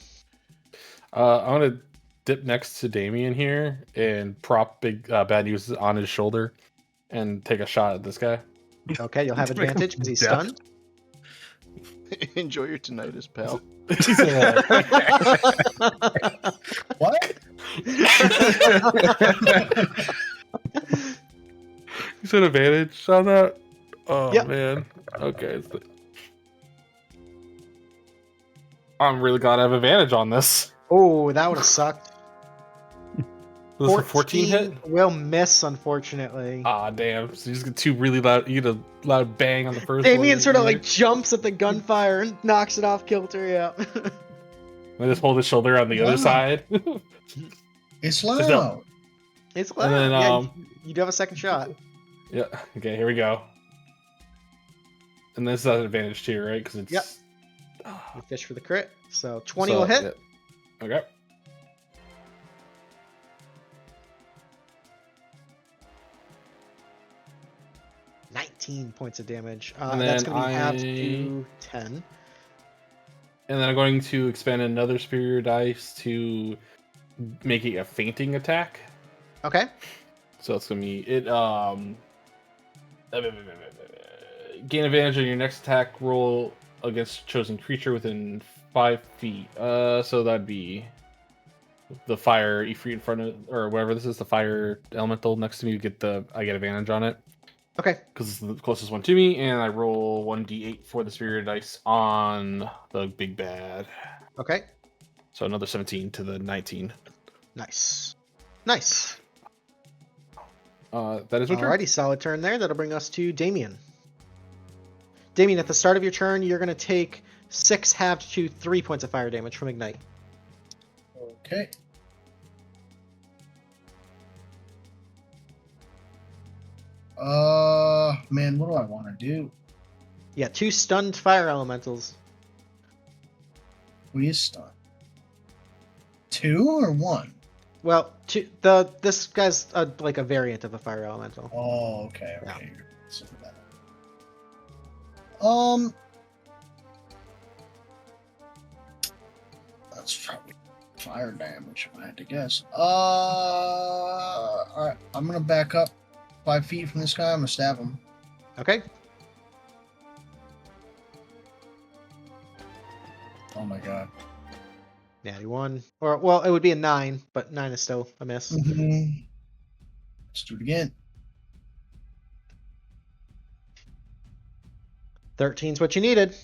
I'm gonna dip next to Damian here and prop Big Bad News on his shoulder and take a shot at this guy. Okay, you'll have To make him advantage because he's deaf. stunned. Enjoy your tinnitus, pal. What? You said advantage on that? Oh, Yep. man. Okay. I'm really glad I have advantage on this. Oh, that would have sucked. Was this a 14 hit? Will miss, unfortunately. Ah, damn. So you just get two really loud, you get a loud bang on the first Damian one. sort of like jumps at the gunfire and knocks it off kilter, yeah. I just hold his shoulder on the other Wow. side. It's Just loud. It's loud. then, Yeah, you do have a second shot. Yeah. Okay, here we go. And this is an advantage too, right? Because it's. Yep. Ah, You fish for the crit. So 20 so, will hit. yeah. Okay. Yeah. 19 points of damage. And That's then going to be halved I- to 10. And then I'm going to expend another superior dice to make it a fainting attack. Okay. So it's gonna be it. Gain advantage on your next attack roll against chosen creature within 5 feet. So that'd be the fire Ifrit in front of, or whatever this is, the fire elemental next to me. I get advantage on it Okay. because it's the closest one to me, and I roll 1d8 for the superior dice on the big bad. Okay. So another 17 to the 19. Nice. Nice. That is my turn. Alrighty, solid turn there. That'll bring us to Damian. Damian, at the start of your turn, you're going to take 6 halved to 3 points of fire damage from Ignite. Okay. Man, what do I want to do? Yeah, 2 stunned fire elementals. We stun. 2 or 1? Well, this guy's like a variant of a fire elemental. Oh, okay. Yeah. Okay. So that. That's probably fire damage if I had to guess. All right. I'm gonna back up 5 feet from this guy. I'm gonna stab him. Okay. Oh my god. Natty 1. Or, well, it would be a 9, but 9 is still a miss. Mhm. Let's do it again. 13's what you needed.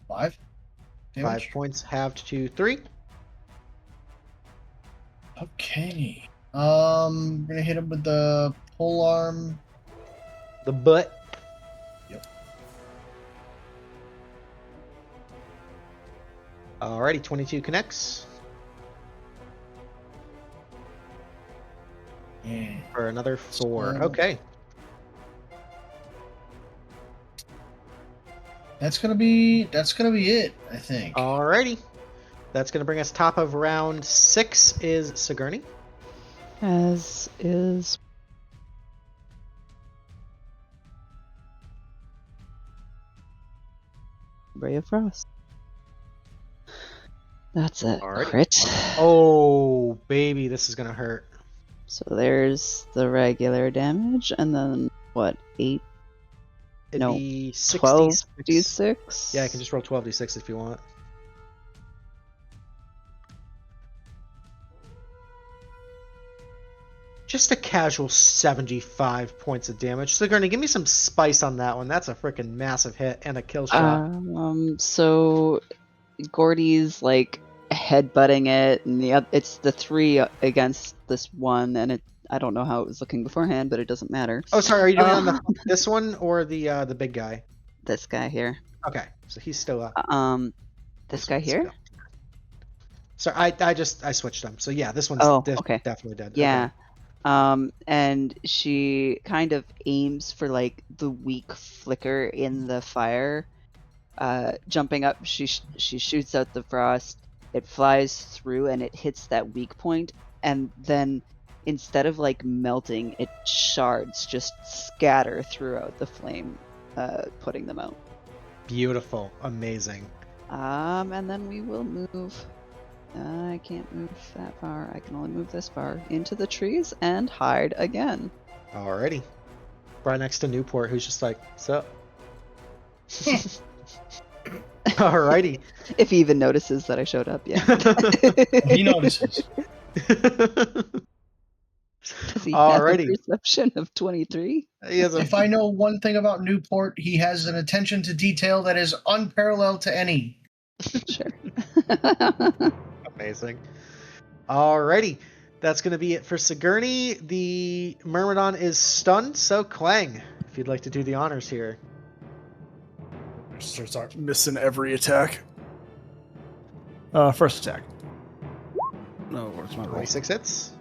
Five. 5 Damage. points halved to 3. Okay. Gonna hit him with the pole arm. The butt. Yep. Alrighty, 22 connects Yeah. for another 4. So- Okay. That's gonna be it, I think. Alrighty. That's going to bring us top of round 6 is Sigourney. As is Ray of Frost. That's a Alrighty. crit. Oh, baby, this is gonna hurt. So there's the regular damage, and then what? 8, It'd No, be 12 66. d6. Yeah, I can just roll 12d6 if you want. Just a casual 75 points of damage. Sigourney, give me some spice on that one. That's a freaking massive hit and a kill shot. So Gordy's like headbutting it, and it's the 3 against this one, and I don't know how it was looking beforehand, but it doesn't matter. Oh, sorry. Are you doing on this one or the big guy? This guy here. Okay, so he's still up. This guy here. Sorry, I switched them. So yeah, this one's okay. definitely dead. Yeah. Okay. And she kind of aims for like the weak flicker in the fire. Jumping up, she shoots out the frost. It flies through and it hits that weak point, and then instead of like melting, it shards just scatter throughout the flame, putting them out. Beautiful, amazing. And then we will move. I can't move that far. I can only move this far into the trees and hide again. Alrighty. Right next to Newport, who's just like, "Sup?" Alrighty. If he even notices that I showed up, yeah. He notices. Does he Alrighty. have a perception of 23? He has a If I know one thing about Newport, he has an attention to detail that is unparalleled to any. Sure. Amazing. Alrighty. That's going to be it for Sigourney. The Myrmidon is stunned, so Klang, if you'd like to do the honors here. Start missing every attack. First attack. No, where's my roll? 26 hits.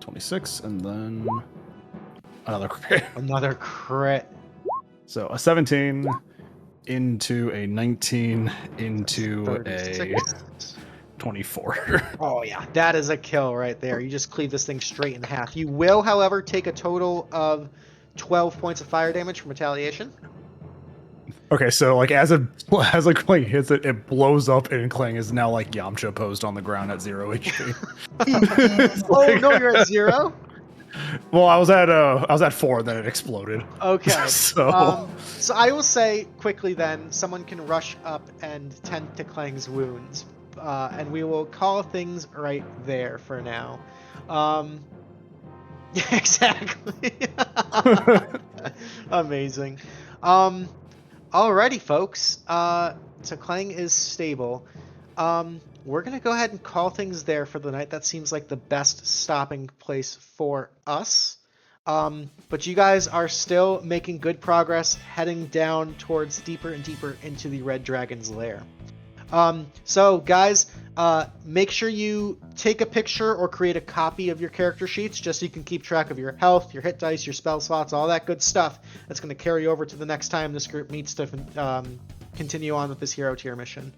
26, and then another crit. Another crit. So a 17 into a 19 into 36. a 24. Oh yeah, that is a kill right there. You just cleave this thing straight in half. You will, however, take a total of 12 points of fire damage from retaliation. Okay, so like as like Klang hits it, it blows up, and Klang is now like Yamcha posed on the ground at 0 HP. Oh no, you're at 0. Well, I was at 4, then it exploded. Okay. So so I will say quickly then, someone can rush up and tend to Klang's wounds, and we will call things right there for now. Yeah, exactly. Amazing. Alrighty, folks. So Klang is stable. We're going to go ahead and call things there for the night. That seems like the best stopping place for us. But you guys are still making good progress, heading down towards deeper and deeper into the Red Dragon's lair. So guys, make sure you take a picture or create a copy of your character sheets just so you can keep track of your health, your hit dice, your spell slots, all that good stuff. That's going to carry over to the next time this group meets to continue on with this hero tier mission.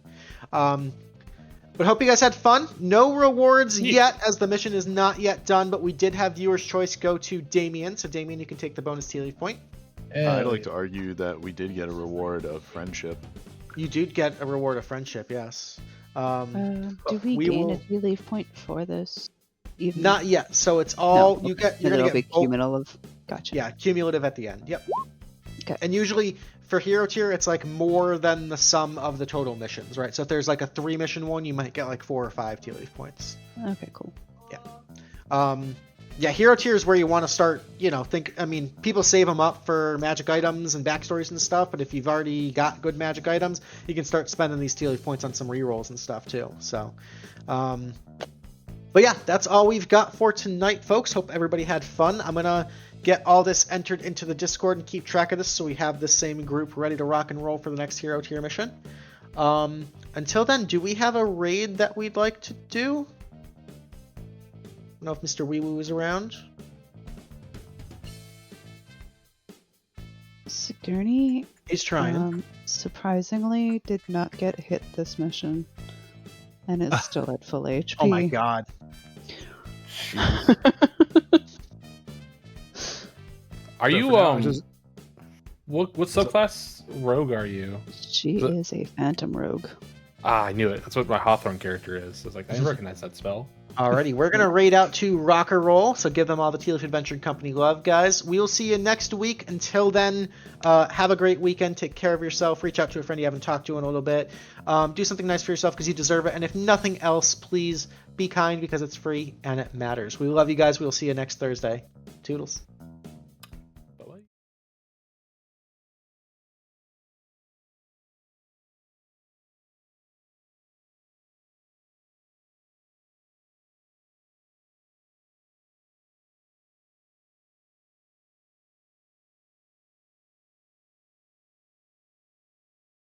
But hope you guys had fun. No rewards yet, as the mission is not yet done, but we did have viewer's choice go to Damian. So Damian, you can take the bonus Tealeaf point. I'd like to argue that we did get a reward of friendship. You did get a reward of friendship, yes. Do we gain a Tealeaf point for this? Even? Not yet. So it's all No, you're gonna it'll get be both. cumulative. Gotcha. Yeah, cumulative at the end. Yep. Okay. And usually for hero tier, it's like more than the sum of the total missions, right? So if there's like a 3 mission one, you might get like 4 or 5 Tealeaf points. Okay, cool. Yeah, hero tier is where you want to start, people save them up for magic items and backstories and stuff, but if you've already got good magic items, you can start spending these Tealeaf points on some rerolls and stuff too. So, but yeah, that's all we've got for tonight, folks. Hope everybody had fun. I'm going to get all this entered into the Discord and keep track of this so we have the same group ready to rock and roll for the next hero tier mission. Until then, do we have a raid that we'd like to do? I don't know if Mr. Wee Woo is around. Sigourney, He's trying. surprisingly, did not get hit this mission, and is still at full HP. Oh my god. Are you What subclass rogue are you? She is a phantom rogue. Ah, I knew it. That's what my Hawthorne character is. I was like, I recognize that spell. Alrighty, we're going to raid out to Rocker Roll, so give them all the Tealeaf Adventure Company love, guys. We'll see you next week. Until then, have a great weekend. Take care of yourself. Reach out to a friend you haven't talked to in a little bit. Do something nice for yourself because you deserve it. And if nothing else, please be kind because it's free and it matters. We love you guys. We'll see you next Thursday. Toodles.